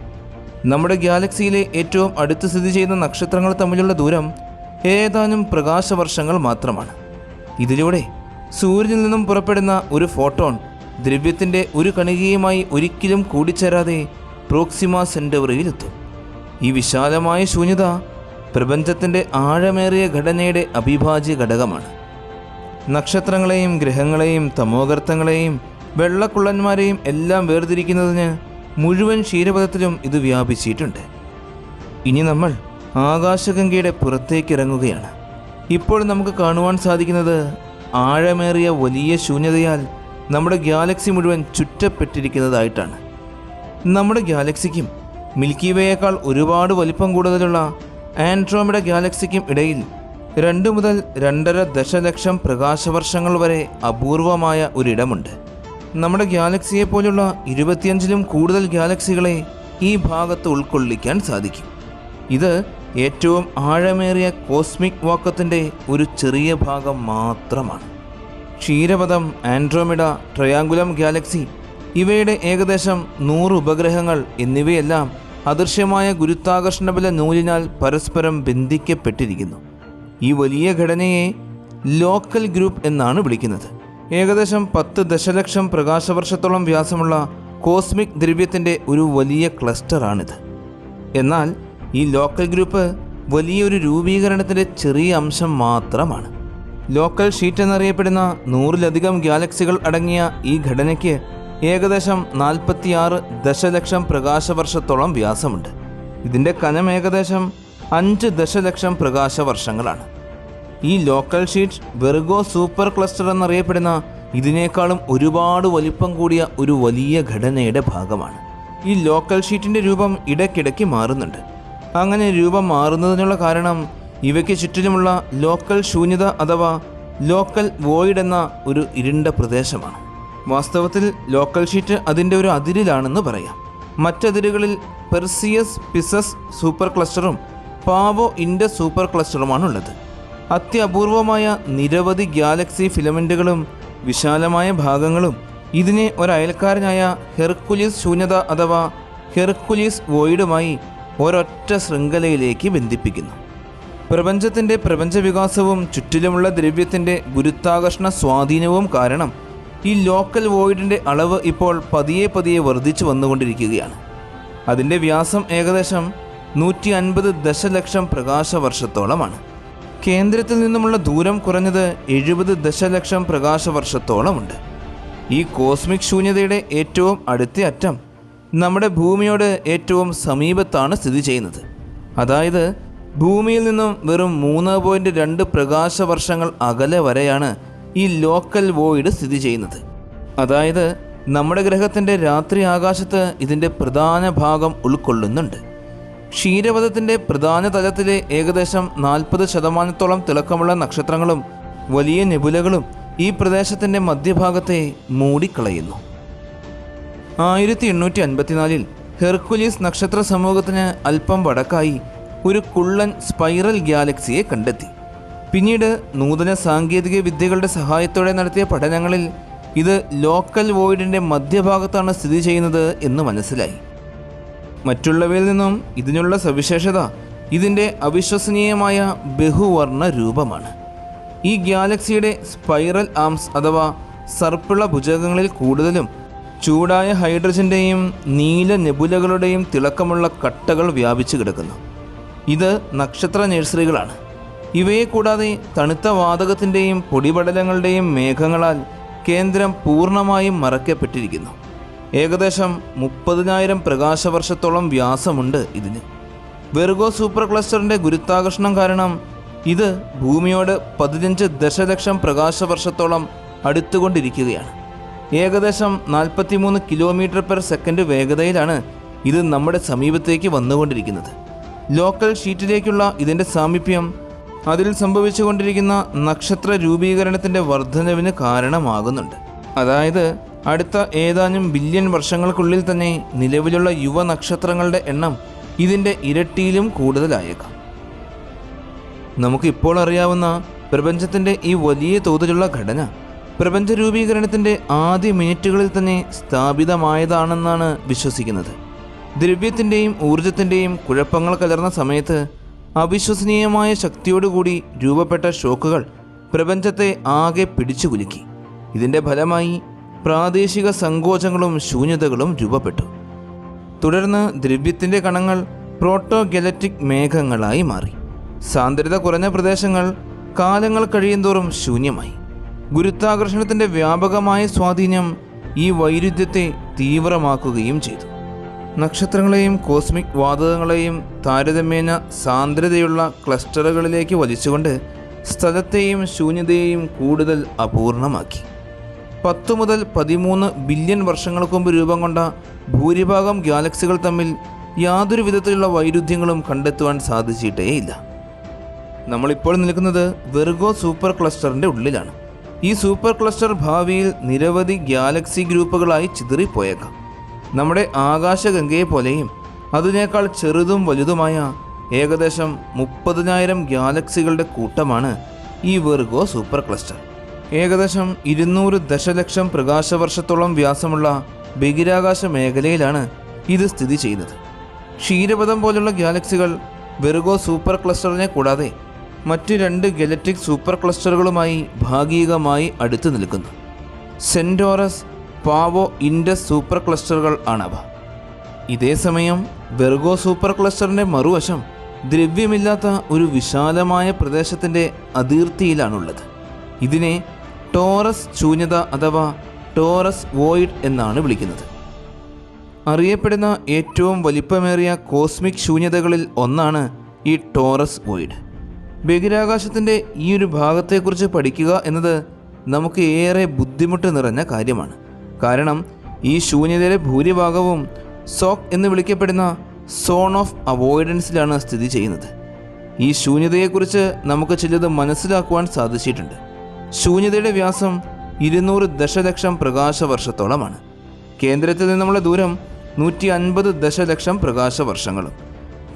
നമ്മുടെ ഗാലക്സിയിലെ ഏറ്റവും അടുത്ത് സ്ഥിതി ചെയ്യുന്ന നക്ഷത്രങ്ങൾ തമ്മിലുള്ള ദൂരം ഏതാനും പ്രകാശവർഷങ്ങൾ മാത്രമാണ്. ഇതിലൂടെ സൂര്യനിൽ നിന്നും പുറപ്പെടുന്ന ഒരു ഫോട്ടോൺ ദ്രവ്യത്തിൻ്റെ ഒരു കണികയുമായി ഒരിക്കലും കൂടിച്ചേരാതെ പ്രോക്സിമ സെൻറ്റവറിയിലെത്തും. ഈ വിശാലമായ ശൂന്യത പ്രപഞ്ചത്തിൻ്റെ ആഴമേറിയ ഘടനയുടെ അവിഭാജ്യ ഘടകമാണ്. നക്ഷത്രങ്ങളെയും ഗ്രഹങ്ങളെയും തമോഗർത്തങ്ങളെയും വെള്ളക്കുള്ളന്മാരെയും എല്ലാം വേർതിരിക്കുന്നതിന് മുഴുവൻ ക്ഷീരപഥത്തിലും ഇത് വ്യാപിച്ചിട്ടുണ്ട്. ഇനി നമ്മൾ ആകാശഗംഗയുടെ പുറത്തേക്കിറങ്ങുകയാണ്. ഇപ്പോൾ നമുക്ക് കാണുവാൻ സാധിക്കുന്നത് ആഴമേറിയ വലിയ ശൂന്യതയാൽ നമ്മുടെ ഗാലക്സി മുഴുവൻ ചുറ്റപ്പെട്ടിരിക്കുന്നതായിട്ടാണ്. നമ്മുടെ ഗാലക്സിക്കും മിൽക്കി വേയേക്കാൾ ഒരുപാട് വലിപ്പം കൂടുതലുള്ള ആൻഡ്രോമിഡ ഗാലക്സിക്കും ഇടയിൽ 2 മുതൽ 2.5 ദശലക്ഷം പ്രകാശവർഷങ്ങൾ വരെ അപൂർവമായ ഒരിടമുണ്ട്. നമ്മുടെ ഗാലക്സിയെ പോലുള്ള 25ലും കൂടുതൽ ഗാലക്സികളെ ഈ ഭാഗത്ത് ഉൾക്കൊള്ളിക്കാൻ സാധിക്കും. ഇത് ഏറ്റവും ആഴമേറിയ കോസ്മിക് വാക്കത്തിൻ്റെ ഒരു ചെറിയ ഭാഗം മാത്രമാണ്. ക്ഷീരപഥം, ആൻഡ്രോമിഡ, ട്രയാങ്കുലം ഗാലക്സി ഇവയുടെ ഏകദേശം 100 ഉപഗ്രഹങ്ങൾ എന്നിവയെല്ലാം അദൃശ്യമായ ഗുരുത്വാകർഷണബല നൂലിനാൽ പരസ്പരം ബന്ധിക്കപ്പെട്ടിരിക്കുന്നു. ഈ വലിയ ഘടനയെ ലോക്കൽ ഗ്രൂപ്പ് എന്നാണ് വിളിക്കുന്നത്. ഏകദേശം 10 ദശലക്ഷം പ്രകാശവർഷത്തോളം വ്യാസമുള്ള കോസ്മിക് ദ്രവ്യത്തിൻ്റെ ഒരു വലിയ ക്ലസ്റ്ററാണിത്. എന്നാൽ ഈ ലോക്കൽ ഗ്രൂപ്പ് വലിയൊരു രൂപീകരണത്തിൻ്റെ ചെറിയ അംശം മാത്രമാണ്. ലോക്കൽ ഷീറ്റ് എന്നറിയപ്പെടുന്ന 100-ലധികം ഗാലക്സികൾ അടങ്ങിയ ഈ ഘടനയ്ക്ക് ഏകദേശം 46 ദശലക്ഷം പ്രകാശവർഷത്തോളം വ്യാസമുണ്ട്. ഇതിൻ്റെ കനം ഏകദേശം 5 ദശലക്ഷം പ്രകാശവർഷങ്ങളാണ്. ഈ local sheet Virgo super cluster എന്നറിയപ്പെടുന്ന ഇതിനേക്കാളും ഒരുപാട് വലിപ്പം കൂടിയ ഒരു വലിയ ഘടനയുടെ ഭാഗമാണ്. ഈ ലോക്കൽ ഷീറ്റിൻ്റെ രൂപം ഇടയ്ക്കിടയ്ക്ക് മാറുന്നുണ്ട്. അങ്ങനെ രൂപം മാറുന്നതിനുള്ള കാരണം ഇവയ്ക്ക് ചുറ്റിലുമുള്ള ലോക്കൽ ശൂന്യത അഥവാ ലോക്കൽ വോയിഡ് എന്ന ഒരു ഇരുണ്ട പ്രദേശമാണ്. വാസ്തവത്തിൽ ലോക്കൽ ഷീറ്റ് അതിൻ്റെ ഒരു അതിരിലാണെന്ന് പറയാം. മറ്റതിരുകളിൽ പെർസിയസ് പിസസ് സൂപ്പർ ക്ലസ്റ്ററും പാവോ ഇൻഡസ് സൂപ്പർ ക്ലസ്റ്ററുമാണുള്ളത്. അത്യപൂർവമായ നിരവധി ഗാലക്സി ഫിലമെൻറ്റുകളും വിശാലമായ ഭാഗങ്ങളും ഇതിനെ ഒരയൽക്കാരനായ ഹെർക്കുലിസ് ശൂന്യത അഥവാ ഹെർക്കുലിസ് വോയിഡുമായി ഒരൊറ്റ ശൃംഖലയിലേക്ക് ബന്ധിപ്പിക്കുന്നു. പ്രപഞ്ചത്തിൻ്റെ പ്രപഞ്ചവികാസവും ചുറ്റിലുമുള്ള ദ്രവ്യത്തിൻ്റെ ഗുരുത്വാകർഷണ സ്വാധീനവും കാരണം ഈ ലോക്കൽ വോയിഡിൻ്റെ അളവ് ഇപ്പോൾ പതിയെ വർദ്ധിച്ചു വന്നുകൊണ്ടിരിക്കുകയാണ്. അതിൻ്റെ വ്യാസം ഏകദേശം 150 ദശലക്ഷം പ്രകാശവർഷത്തോളമാണ്. കേന്ദ്രത്തിൽ നിന്നുമുള്ള ദൂരം കുറഞ്ഞത് 70 ദശലക്ഷം പ്രകാശവർഷത്തോളമുണ്ട്. ഈ കോസ്മിക് ശൂന്യതയുടെ ഏറ്റവും അടുത്ത അറ്റം നമ്മുടെ ഭൂമിയോട് ഏറ്റവും സമീപത്താണ് സ്ഥിതി ചെയ്യുന്നത്. അതായത് ഭൂമിയിൽ നിന്നും വെറും 3.2 പ്രകാശവർഷങ്ങൾ അകലെ വരെയാണ് ഈ ലോക്കൽ വോയിഡ് സ്ഥിതി ചെയ്യുന്നത്. അതായത് നമ്മുടെ ഗ്രഹത്തിൻ്റെ രാത്രി ആകാശത്ത് ഇതിൻ്റെ പ്രധാന ഭാഗം ഉൾക്കൊള്ളുന്നുണ്ട്. ക്ഷീരപഥത്തിൻ്റെ പ്രധാന തലത്തിലെ ഏകദേശം 40% തിളക്കമുള്ള നക്ഷത്രങ്ങളും വലിയ നെബുലകളും ഈ പ്രദേശത്തിൻ്റെ മധ്യഭാഗത്തെ മൂടിക്കളയുന്നു. 1854 ഹെർക്കുലിസ് നക്ഷത്ര സമൂഹത്തിന് അല്പം വടക്കായി ഒരു കുള്ളൻ സ്പൈറൽ ഗാലക്സിയെ കണ്ടെത്തി. പിന്നീട് നൂതന സാങ്കേതിക വിദ്യകളുടെ സഹായത്തോടെ നടത്തിയ പഠനങ്ങളിൽ ഇത് ലോക്കൽ വോയിഡിൻ്റെ മധ്യഭാഗത്താണ് സ്ഥിതി ചെയ്യുന്നത് എന്ന് മനസ്സിലായി. മറ്റുള്ളവയിൽ നിന്നും ഇതിനുള്ള സവിശേഷത ഇതിൻ്റെ അവിശ്വസനീയമായ ബഹുവർണ്ണ രൂപമാണ്. ഈ ഗാലക്സിയുടെ സ്പൈറൽ ആംസ് അഥവാ സർപ്പിള ഭുജകങ്ങളിൽ കൂടുതലും ചൂടായ ഹൈഡ്രജൻ്റെയും നീല നെബുലകളുടെയും തിളക്കമുള്ള കട്ടകൾ വ്യാപിച്ചു കിടക്കുന്നു. ഇത് നക്ഷത്ര നഴ്സറികളാണ്. ഇവയെ കൂടാതെ തണുത്ത വാതകത്തിൻ്റെയും പൊടിപടലങ്ങളുടെയും മേഘങ്ങളാൽ കേന്ദ്രം പൂർണ്ണമായും മറയ്ക്കപ്പെട്ടിരിക്കുന്നു. ഏകദേശം 30,000 പ്രകാശവർഷത്തോളം വ്യാസമുണ്ട് ഇതിന്. വെർഗോ സൂപ്പർ ക്ലസ്റ്ററിൻ്റെ ഗുരുത്വാകർഷണം കാരണം ഇത് ഭൂമിയോട് 15 ദശലക്ഷം പ്രകാശവർഷത്തോളം അടുത്തുകൊണ്ടിരിക്കുകയാണ്. ഏകദേശം 43 km/s വേഗതയിലാണ് ഇത് നമ്മുടെ സമീപത്തേക്ക് വന്നുകൊണ്ടിരിക്കുന്നത്. ലോക്കൽ ഷീറ്റിലേക്കുള്ള ഇതിൻ്റെ സാമീപ്യം അതിൽ സംഭവിച്ചുകൊണ്ടിരിക്കുന്ന നക്ഷത്ര രൂപീകരണത്തിൻ്റെ വർധനവിന് കാരണമാകുന്നുണ്ട്. അതായത് അടുത്ത ഏതാനും ബില്യൺ വർഷങ്ങൾക്കുള്ളിൽ തന്നെ നിലവിലുള്ള യുവ നക്ഷത്രങ്ങളുടെ എണ്ണം ഇതിൻ്റെ ഇരട്ടിയിലും കൂടുതലായേക്കാം. നമുക്കിപ്പോൾ അറിയാവുന്ന പ്രപഞ്ചത്തിൻ്റെ ഈ വലിയ തോതിലുള്ള ഘടന പ്രപഞ്ച രൂപീകരണത്തിൻ്റെ ആദ്യ മിനിറ്റുകളിൽ തന്നെ സ്ഥാപിതമായതാണെന്നാണ് വിശ്വസിക്കുന്നത്. ദ്രവ്യത്തിൻ്റെയും ഊർജത്തിൻ്റെയും കുഴപ്പങ്ങൾ കലർന്ന സമയത്ത് അവിശ്വസനീയമായ ശക്തിയോടുകൂടി രൂപപ്പെട്ട ഷോക്കുകൾ പ്രപഞ്ചത്തെ ആകെ പിടിച്ചുകുലുക്കി. ഇതിൻ്റെ ഫലമായി പ്രാദേശിക സങ്കോചങ്ങളും ശൂന്യതകളും രൂപപ്പെട്ടു. തുടർന്ന് ദ്രവ്യത്തിൻ്റെ കണങ്ങൾ പ്രോട്ടോഗലക്റ്റിക് മേഘങ്ങളായി മാറി. സാന്ദ്രത കുറഞ്ഞ പ്രദേശങ്ങൾ കാലങ്ങൾ കഴിയുന്തോറും ശൂന്യമായി. ഗുരുത്വാകർഷണത്തിൻ്റെ വ്യാപകമായ സ്വാധീനം ഈ വൈരുദ്ധ്യത്തെ തീവ്രമാക്കുകയും ചെയ്തു. നക്ഷത്രങ്ങളെയും കോസ്മിക് വാതകങ്ങളെയും താരതമ്യേന സാന്ദ്രതയുള്ള ക്ലസ്റ്ററുകളിലേക്ക് വലിച്ചുകൊണ്ട് സ്ഥലത്തെയും ശൂന്യതയെയും കൂടുതൽ അപൂർണമാക്കി. 10 മുതൽ 13 ബില്യൺ വർഷങ്ങൾക്ക് മുമ്പ് രൂപം കൊണ്ട ഭൂരിഭാഗം ഗാലക്സികൾ തമ്മിൽ യാതൊരു വിധത്തിലുള്ള വൈരുദ്ധ്യങ്ങളും കണ്ടെത്തുവാൻ സാധിച്ചിട്ടേയില്ല. നമ്മളിപ്പോൾ നിൽക്കുന്നത് വെർഗോ സൂപ്പർ ക്ലസ്റ്ററിൻ്റെ ഉള്ളിലാണ്. ഈ സൂപ്പർ ക്ലസ്റ്റർ ഭാവിയിൽ നിരവധി ഗാലക്സി ഗ്രൂപ്പുകളായി ചിതറിപ്പോയേക്കാം. നമ്മുടെ ആകാശഗംഗയെ പോലെയും അതിനേക്കാൾ ചെറുതും വലുതുമായ ഏകദേശം 30,000 ഗാലക്സികളുടെ കൂട്ടമാണ് ഈ വെർഗോ സൂപ്പർ ക്ലസ്റ്റർ. ഏകദേശം 200 ദശലക്ഷം പ്രകാശവർഷത്തോളം വ്യാസമുള്ള ബഹിരാകാശ മേഖലയിലാണ് ഇത് സ്ഥിതി ചെയ്യുന്നത്. ക്ഷീരപഥം പോലുള്ള ഗാലക്സികൾ വെർഗോ സൂപ്പർ ക്ലസ്റ്ററിനെ കൂടാതെ മറ്റ് 2 ഗലക്റ്റിക് സൂപ്പർ ക്ലസ്റ്ററുകളുമായി ഭാഗികമായി അടുത്ത് നിൽക്കുന്നു. സെൻറ്റോറസ്, പാവോ, ഇൻഡസ് സൂപ്പർ ക്ലസ്റ്ററുകൾ ആണവ. ഇതേസമയം വെർഗോ സൂപ്പർ ക്ലസ്റ്ററിൻ്റെ മറുവശം ദ്രവ്യമില്ലാത്ത ഒരു വിശാലമായ പ്രദേശത്തിൻ്റെ അതിർത്തിയിലാണുള്ളത്. ഇതിനെ ടോറസ് ശൂന്യത അഥവാ ടോറസ് വോയിഡ് എന്നാണ് വിളിക്കുന്നത്. അറിയപ്പെടുന്ന ഏറ്റവും വലിപ്പമേറിയ കോസ്മിക് ശൂന്യതകളിൽ ഒന്നാണ് ഈ ടോറസ് വോയിഡ്. ബഹിരാകാശത്തിൻ്റെ ഈ ഒരു ഭാഗത്തെക്കുറിച്ച് പഠിക്കുക എന്നത് നമുക്ക് ഏറെ ബുദ്ധിമുട്ട് നിറഞ്ഞ കാര്യമാണ്. കാരണം ഈ ശൂന്യതയിലെ ഭൂരിഭാഗവും സോക്ക് എന്ന് വിളിക്കപ്പെടുന്ന സോൺ ഓഫ് അവോയ്ഡൻസിലാണ് സ്ഥിതി ചെയ്യുന്നത്. ഈ ശൂന്യതയെക്കുറിച്ച് നമുക്ക് ചിലത് മനസ്സിലാക്കുവാൻ സാധിച്ചിട്ടുണ്ട്. ശൂന്യതയുടെ വ്യാസം 200 ദശലക്ഷം പ്രകാശവർഷത്തോളമാണ്. കേന്ദ്രത്തിൽ നിന്നുള്ള ദൂരം 150 ദശലക്ഷം പ്രകാശവർഷങ്ങളും.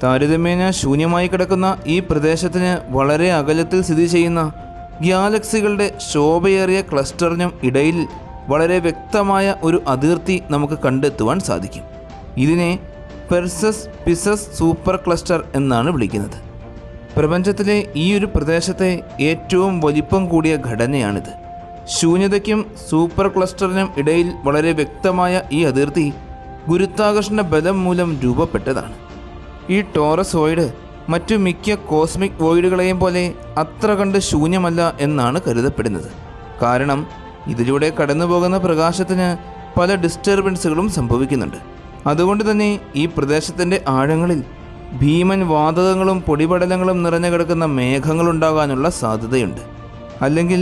താരതമ്യേന ശൂന്യമായി കിടക്കുന്ന ഈ പ്രദേശത്തിന് വളരെ അകലത്തിൽ സ്ഥിതി ചെയ്യുന്ന ഗ്യാലക്സികളുടെ ശോഭയേറിയ ക്ലസ്റ്ററിനും ഇടയിൽ വളരെ വ്യക്തമായ ഒരു അതിർത്തി നമുക്ക് കണ്ടെത്തുവാൻ സാധിക്കും. ഇതിനെ പെർസസ് പിസസ് സൂപ്പർ ക്ലസ്റ്റർ എന്നാണ് വിളിക്കുന്നത്. പ്രപഞ്ചത്തിലെ ഈ ഒരു പ്രദേശത്തെ ഏറ്റവും വലിപ്പം കൂടിയ ഘടനയാണിത്. ശൂന്യതയ്ക്കും സൂപ്പർ ക്ലസ്റ്ററിനും ഇടയിൽ വളരെ വ്യക്തമായ ഈ അതിർത്തി ഗുരുത്വാകർഷണ ബലം മൂലം രൂപപ്പെട്ടതാണ്. ഈ ടോറസ് വോയിഡ് മറ്റു മിക്ക കോസ്മിക് വോയിഡുകളെയും പോലെ അത്ര കണ്ട് ശൂന്യമല്ല എന്നാണ് കരുതപ്പെടുന്നത്. കാരണം ഇതിലൂടെ കടന്നുപോകുന്ന പ്രകാശത്തിന് പല ഡിസ്റ്റർബൻസുകളും സംഭവിക്കുന്നുണ്ട്. അതുകൊണ്ട് തന്നെ ഈ പ്രദേശത്തിൻ്റെ ആഴങ്ങളിൽ ഭീമൻ വാതകങ്ങളും പൊടിപടലങ്ങളും നിറഞ്ഞു കിടക്കുന്ന മേഘങ്ങളുണ്ടാകാനുള്ള സാധ്യതയുണ്ട്. അല്ലെങ്കിൽ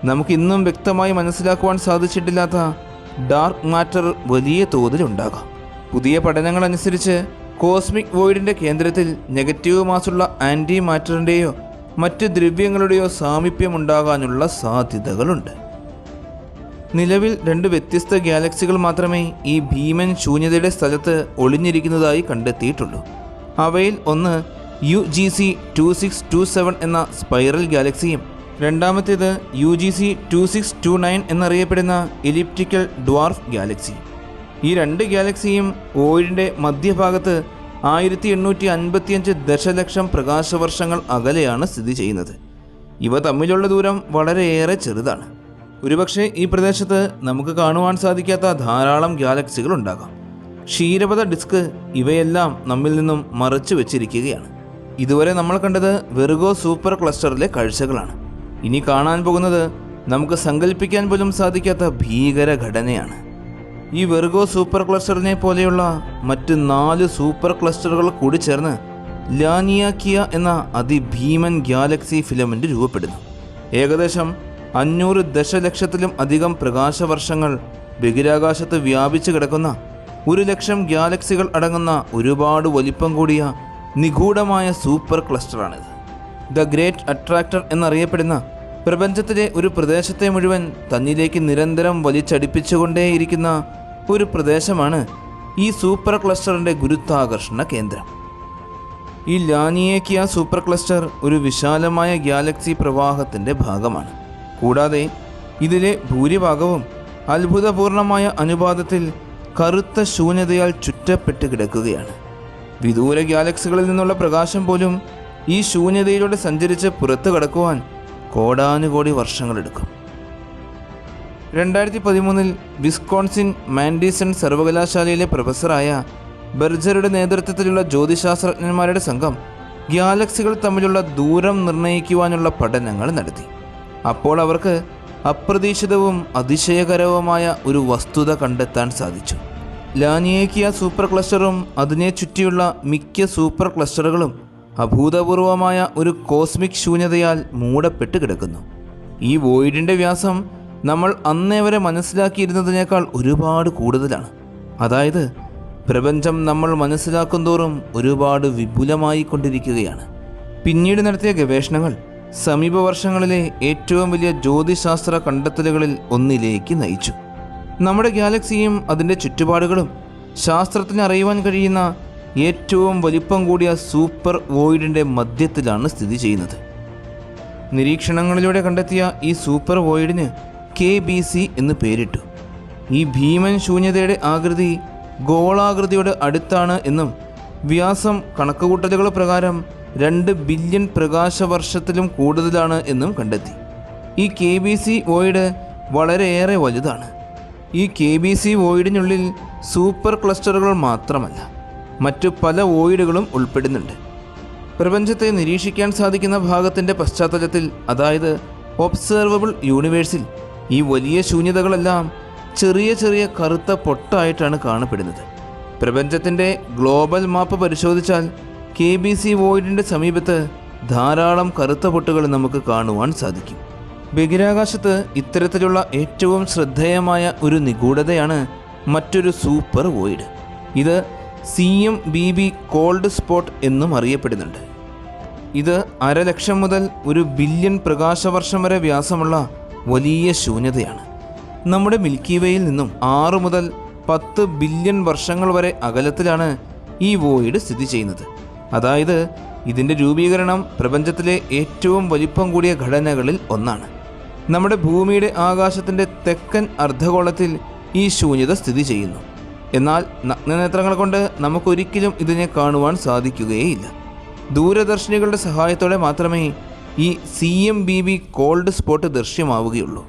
നമുക്കിന്നും വ്യക്തമായി മനസ്സിലാക്കുവാൻ സാധിച്ചിട്ടില്ലാത്ത ഡാർക്ക് മാറ്റർ വലിയ തോതിലുണ്ടാകാം. പുതിയ പഠനങ്ങളനുസരിച്ച് കോസ്മിക് വോയിഡിൻ്റെ കേന്ദ്രത്തിൽ നെഗറ്റീവ് മാസുള്ള ആൻറ്റി മാറ്ററിൻ്റെയോ മറ്റ് ദ്രവ്യങ്ങളുടെയോ സാമീപ്യമുണ്ടാകാനുള്ള സാധ്യതകളുണ്ട്. നിലവിൽ 2 വ്യത്യസ്ത ഗാലക്സികൾ മാത്രമേ ഈ ഭീമൻ ശൂന്യതയുടെ സ്ഥലത്ത് ഒളിഞ്ഞിരിക്കുന്നതായി കണ്ടെത്തിയിട്ടുള്ളൂ. അവയിൽ ഒന്ന് UGC 2627 എന്ന സ്പൈറൽ ഗാലക്സിയും രണ്ടാമത്തേത് UGC 2629 എന്നറിയപ്പെടുന്ന എലിപ്റ്റിക്കൽ ഡ്വാർഫ് ഗാലക്സിയും. ഈ 2 ഗാലക്സിയും വോയിഡിൻ്റെ മധ്യഭാഗത്ത് 1855 ദശലക്ഷം പ്രകാശവർഷങ്ങൾ അകലെയാണ് സ്ഥിതി ചെയ്യുന്നത്. ഇവ തമ്മിലുള്ള ദൂരം വളരെയേറെ ചെറുതാണ്. ഒരുപക്ഷെ ഈ പ്രദേശത്ത് നമുക്ക് കാണുവാൻ സാധിക്കാത്ത ധാരാളം ഗാലക്സികൾ ഉണ്ടാകാം. ക്ഷീരപഥ ഡിസ്ക് ഇവയെല്ലാം നമ്മിൽ നിന്നും മറച്ചു വെച്ചിരിക്കുകയാണ്. ഇതുവരെ നമ്മൾ കണ്ടത് വെർഗോ സൂപ്പർ ക്ലസ്റ്ററിലെ കാഴ്ചകളാണ്. ഇനി കാണാൻ പോകുന്നത് നമുക്ക് സങ്കല്പിക്കാൻ പോലും സാധിക്കാത്ത ഭീകര ഘടനയാണ്. ഈ വെർഗോ സൂപ്പർ ക്ലസ്റ്ററിനെ പോലെയുള്ള മറ്റ് 4 സൂപ്പർ ക്ലസ്റ്ററുകൾ കൂടി ചേർന്ന് ലാനിയാക്കിയ എന്ന അതിഭീമൻ ഗാലക്സി ഫിലമെൻ്റ് രൂപപ്പെടുന്നു. ഏകദേശം 500 ദശലക്ഷത്തിലും അധികം പ്രകാശവർഷങ്ങൾ ബഹിരാകാശത്ത് വ്യാപിച്ചു കിടക്കുന്ന 1,00,000 ഗാലക്സികൾ അടങ്ങുന്ന ഒരുപാട് വലിപ്പം കൂടിയ നിഗൂഢമായ സൂപ്പർ ക്ലസ്റ്ററാണിത്. ദ ഗ്രേറ്റ് അട്രാക്ടർ എന്നറിയപ്പെടുന്ന പ്രപഞ്ചത്തിലെ ഒരു പ്രദേശത്തെ മുഴുവൻ തന്നിലേക്ക് നിരന്തരം വലിച്ചടിപ്പിച്ചുകൊണ്ടേയിരിക്കുന്ന ഒരു പ്രദേശമാണ് ഈ സൂപ്പർ ക്ലസ്റ്ററിൻ്റെ ഗുരുത്വാകർഷണ കേന്ദ്രം. ഈ ലാനിയേക്കിയ സൂപ്പർ ക്ലസ്റ്റർ ഒരു വിശാലമായ ഗാലക്സി പ്രവാഹത്തിൻ്റെ ഭാഗമാണ്. കൂടാതെ ഇതിലെ ഭൂരിഭാഗവും അത്ഭുതപൂർണമായ അനുപാതത്തിൽ കറുത്ത ശൂന്യതയാൽ ചുറ്റപ്പെട്ട് കിടക്കുകയാണ്. വിദൂര ഗാലക്സികളിൽ നിന്നുള്ള പ്രകാശം പോലും ഈ ശൂന്യതയിലൂടെ സഞ്ചരിച്ച് പുറത്തു കടക്കുവാൻ കോടാനുകോടി വർഷങ്ങളെടുക്കും. 2013 വിസ്കോൺസിൻ മാൻഡിസൺ സർവകലാശാലയിലെ പ്രൊഫസറായ ബെർജറുടെ നേതൃത്വത്തിലുള്ള ജ്യോതിശാസ്ത്രജ്ഞന്മാരുടെ സംഘം ഗാലക്സികൾ തമ്മിലുള്ള ദൂരം നിർണ്ണയിക്കുവാനുള്ള പഠനങ്ങൾ നടത്തി. അപ്പോൾ അവർക്ക് അപ്രതീക്ഷിതവും അതിശയകരവുമായ ഒരു വസ്തുത കണ്ടെത്താൻ സാധിച്ചു. ലാനിയേക്കിയ സൂപ്പർ ക്ലസ്റ്ററും അതിനെ ചുറ്റിയുള്ള മിക്ക സൂപ്പർ ക്ലസ്റ്ററുകളും അഭൂതപൂർവമായ ഒരു കോസ്മിക് ശൂന്യതയാൽ മൂടപ്പെട്ട് കിടക്കുന്നു. ഈ വോയിഡിൻ്റെ വ്യാസം നമ്മൾ അന്നേ വരെ മനസ്സിലാക്കിയിരുന്നതിനേക്കാൾ ഒരുപാട് കൂടുതലാണ്. അതായത് പ്രപഞ്ചം നമ്മൾ മനസ്സിലാക്കുന്തോറും ഒരുപാട് വിപുലമായി കൊണ്ടിരിക്കുകയാണ്. പിന്നീട് നടത്തിയ ഗവേഷണങ്ങൾ സമീപ വർഷങ്ങളിലെ ഏറ്റവും വലിയ ജ്യോതിശാസ്ത്ര കണ്ടെത്തലുകളിൽ ഒന്നിലേക്ക് നയിച്ചു. നമ്മുടെ ഗാലക്സിയും അതിൻ്റെ ചുറ്റുപാടുകളും ശാസ്ത്രത്തിന് അറിയുവാൻ കഴിയുന്ന ഏറ്റവും വലിപ്പം കൂടിയ സൂപ്പർ വോയിഡിൻ്റെ മധ്യത്തിലാണ് സ്ഥിതി ചെയ്യുന്നത്. നിരീക്ഷണങ്ങളിലൂടെ കണ്ടെത്തിയ ഈ സൂപ്പർ വോയിഡിന് KBC എന്ന് പേരിട്ടു. ഈ ഭീമൻ ശൂന്യതയുടെ ആകൃതി ഗോളാകൃതിയോട് അടുത്താണ് എന്നും വ്യാസം കണക്കുകൂട്ടലുകൾ പ്രകാരം 2 ബില്യൺ പ്രകാശവർഷത്തിലും കൂടുതലാണ് എന്നും കണ്ടെത്തി. ഈ KBC വോയിഡ് വളരെയേറെ വലുതാണ്. ഈ KBC വോയിഡിനുള്ളിൽ സൂപ്പർ ക്ലസ്റ്ററുകൾ മാത്രമല്ല, മറ്റു പല വോയിഡുകളും ഉൾപ്പെടുന്നുണ്ട്. പ്രപഞ്ചത്തെ നിരീക്ഷിക്കാൻ സാധിക്കുന്ന ഭാഗത്തിൻ്റെ പശ്ചാത്തലത്തിൽ, അതായത് ഒബ്സർവബിൾ യൂണിവേഴ്സിൽ, ഈ വലിയ ശൂന്യതകളെല്ലാം ചെറിയ ചെറിയ കറുത്ത പൊട്ടായിട്ടാണ് കാണപ്പെടുന്നത്. പ്രപഞ്ചത്തിൻ്റെ ഗ്ലോബൽ മാപ്പ് പരിശോധിച്ചാൽ KBC വോയിഡിൻ്റെ സമീപത്ത് ധാരാളം കറുത്ത പൊട്ടുകൾ നമുക്ക് കാണുവാൻ സാധിക്കും. ബഹിരാകാശത്ത് ഇത്തരത്തിലുള്ള ഏറ്റവും ശ്രദ്ധേയമായ ഒരു നിഗൂഢതയാണ് മറ്റൊരു സൂപ്പർ വോയിഡ്. ഇത് CMBB കോൾഡ് സ്പോട്ട് എന്നും അറിയപ്പെടുന്നുണ്ട്. ഇത് 1,00,000 മുതൽ 1 ബില്യൺ പ്രകാശവർഷം വരെ വ്യാസമുള്ള വലിയ ശൂന്യതയാണ്. നമ്മുടെ മിൽക്കി വേയിൽ നിന്നും 6 മുതൽ 10 ബില്യൺ വർഷങ്ങൾ വരെ അകലത്തിലാണ് ഈ വോയിഡ് സ്ഥിതി ചെയ്യുന്നത്. അതായത് ഇതിൻ്റെ രൂപീകരണം പ്രപഞ്ചത്തിലെ ഏറ്റവും വലിപ്പം കൂടിയ ഘടനകളിൽ ഒന്നാണ്. നമ്മുടെ ഭൂമിയുടെ ആകാശത്തിൻ്റെ തെക്കൻ അർദ്ധഗോളത്തിൽ ഈ ശൂന്യത സ്ഥിതി ചെയ്യുന്നു. എന്നാൽ നഗ്നനേത്രങ്ങൾ കൊണ്ട് നമുക്കൊരിക്കലും ഇതിനെ കാണുവാൻ സാധിക്കുകയേയില്ല. ദൂരദർശിനികളുടെ സഹായത്തോടെ മാത്രമേ ഈ CMBB കോൾഡ് സ്പോട്ട് ദൃശ്യമാവുകയുള്ളൂ.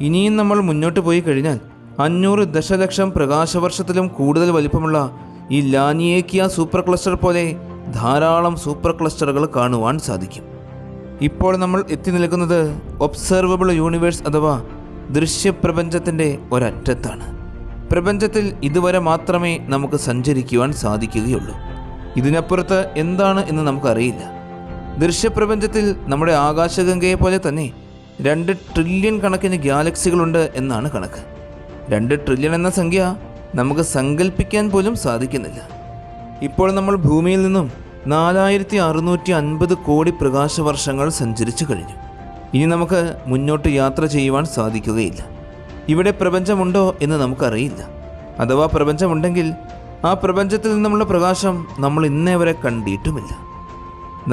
ഇനിയും നമ്മൾ മുന്നോട്ട് പോയി കഴിഞ്ഞാൽ 500 ദശലക്ഷം പ്രകാശവർഷത്തിലും കൂടുതൽ വലിപ്പമുള്ള ഈ ലാനിയേക്കിയ സൂപ്പർ ക്ലസ്റ്റർ പോലെ ധാരാളം സൂപ്പർ ക്ലസ്റ്ററുകൾ കാണുവാൻ സാധിക്കും. ഇപ്പോൾ നമ്മൾ എത്തി നിൽക്കുന്നത് ഒബ്സർവബിൾ യൂണിവേഴ്സ് അഥവാ ദൃശ്യപ്രപഞ്ചത്തിൻ്റെ ഒരറ്റത്താണ്. പ്രപഞ്ചത്തിൽ ഇതുവരെ മാത്രമേ നമുക്ക് സഞ്ചരിക്കുവാൻ സാധിക്കുകയുള്ളൂ. ഇതിനപ്പുറത്ത് എന്താണ് എന്ന് നമുക്കറിയില്ല. ദൃശ്യപ്രപഞ്ചത്തിൽ നമ്മുടെ ആകാശഗംഗയെ പോലെ തന്നെ 2 ട്രില്യൺ കണക്കിന് ഗാലക്സികളുണ്ട് എന്നാണ് കണക്ക്. 2 ട്രില്യൺ എന്ന സംഖ്യ നമുക്ക് സങ്കല്പിക്കാൻ പോലും സാധിക്കുന്നില്ല. ഇപ്പോൾ നമ്മൾ ഭൂമിയിൽ നിന്നും 4650 കോടി പ്രകാശവർഷങ്ങൾ സഞ്ചരിച്ചു കഴിഞ്ഞു. ഇനി നമുക്ക് മുന്നോട്ട് യാത്ര ചെയ്യുവാൻ സാധിക്കുകയില്ല. ഇവിടെ പ്രപഞ്ചമുണ്ടോ എന്ന് നമുക്കറിയില്ല. അഥവാ പ്രപഞ്ചമുണ്ടെങ്കിൽ ആ പ്രപഞ്ചത്തിൽ നിന്നുമുള്ള പ്രകാശം നമ്മൾ ഇന്നേ വരെ കണ്ടിട്ടുമില്ല.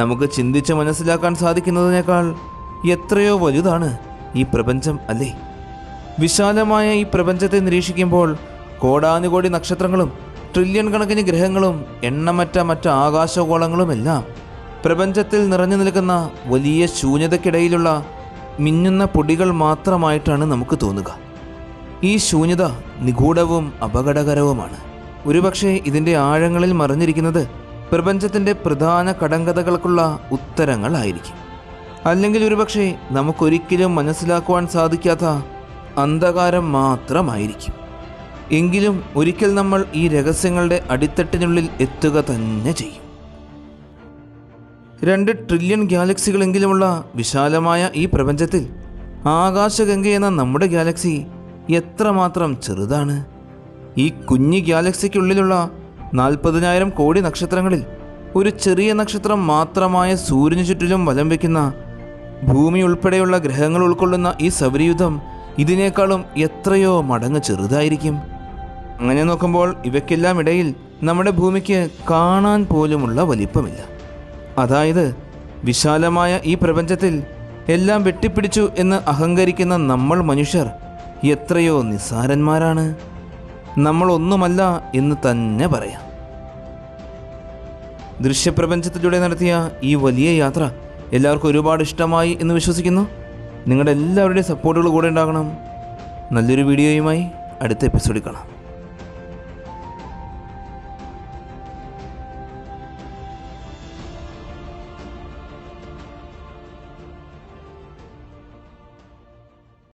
നമുക്ക് ചിന്തിച്ച് മനസ്സിലാക്കാൻ സാധിക്കുന്നതിനേക്കാൾ എത്രയോ വലുതാണ് ഈ പ്രപഞ്ചം, അല്ലേ? വിശാലമായ ഈ പ്രപഞ്ചത്തെ നിരീക്ഷിക്കുമ്പോൾ കോടാനുകോടി നക്ഷത്രങ്ങളും ട്രില്യൺ കണക്കിന് ഗ്രഹങ്ങളും എണ്ണമറ്റ മറ്റ് ആകാശഗോളങ്ങളുമെല്ലാം പ്രപഞ്ചത്തിൽ നിറഞ്ഞു നിൽക്കുന്ന വലിയ ശൂന്യതയ്ക്കിടയിലുള്ള മിന്നുന്ന പൊടികൾ മാത്രമായിട്ടാണ് നമുക്ക് തോന്നുക. ഈ ശൂന്യത നിഗൂഢവും അപകടകരവുമാണ്. ഒരുപക്ഷെ ഇതിൻ്റെ ആഴങ്ങളിൽ മറഞ്ഞിരിക്കുന്നത് പ്രപഞ്ചത്തിൻ്റെ പ്രധാന കടങ്കഥകൾക്കുള്ള ഉത്തരങ്ങളായിരിക്കും. അല്ലെങ്കിൽ ഒരുപക്ഷെ നമുക്കൊരിക്കലും മനസ്സിലാക്കുവാൻ സാധിക്കാത്ത അന്ധകാരം മാത്രമായിരിക്കും. എങ്കിലും ഒരിക്കൽ നമ്മൾ ഈ രഹസ്യങ്ങളുടെ അടിത്തട്ടിനുള്ളിൽ എത്തുക തന്നെ ചെയ്യും. 2 ട്രില്യൺ ഗാലക്സികളെങ്കിലുമുള്ള വിശാലമായ ഈ പ്രപഞ്ചത്തിൽ ആകാശഗംഗ എന്ന നമ്മുടെ ഗാലക്സി എത്രമാത്രം ചെറുതാണ്. ഈ കുഞ്ഞി ഗാലക്സിക്കുള്ളിലുള്ള 40,000 കോടി നക്ഷത്രങ്ങളിൽ ഒരു ചെറിയ നക്ഷത്രം മാത്രമായ സൂര്യന് ചുറ്റിലും വലം വയ്ക്കുന്ന ഭൂമി ഉൾപ്പെടെയുള്ള ഗ്രഹങ്ങൾ ഉൾക്കൊള്ളുന്ന ഈ സൗരയൂഥം ഇതിനേക്കാളും എത്രയോ മടങ്ങ് ചെറുതായിരിക്കും. അങ്ങനെ നോക്കുമ്പോൾ ഇവയ്ക്കെല്ലാം ഇടയിൽ നമ്മുടെ ഭൂമിക്ക് കാണാൻ പോലുമുള്ള വലിപ്പമില്ല. അതായത് വിശാലമായ ഈ പ്രപഞ്ചത്തിൽ എല്ലാം വെട്ടിപ്പിടിച്ചു എന്ന് അഹങ്കരിക്കുന്ന നമ്മൾ മനുഷ്യർ എത്രയോ നിസ്സാരന്മാരാണ്. നമ്മൾ ഒന്നുമല്ല എന്ന് തന്നെ പറയാം. ദൃശ്യപ്രപഞ്ചത്തിലൂടെ നടത്തിയ ഈ വലിയ യാത്ര എല്ലാവർക്കും ഒരുപാട് ഇഷ്ടമായി എന്ന് വിശ്വസിക്കുന്നു. നിങ്ങളുടെ എല്ലാവരുടെയും സപ്പോർട്ടുകൾ കൂടെ ഉണ്ടാകണം. നല്ലൊരു വീഡിയോയുമായി അടുത്ത എപ്പിസോഡിൽ കാണാം.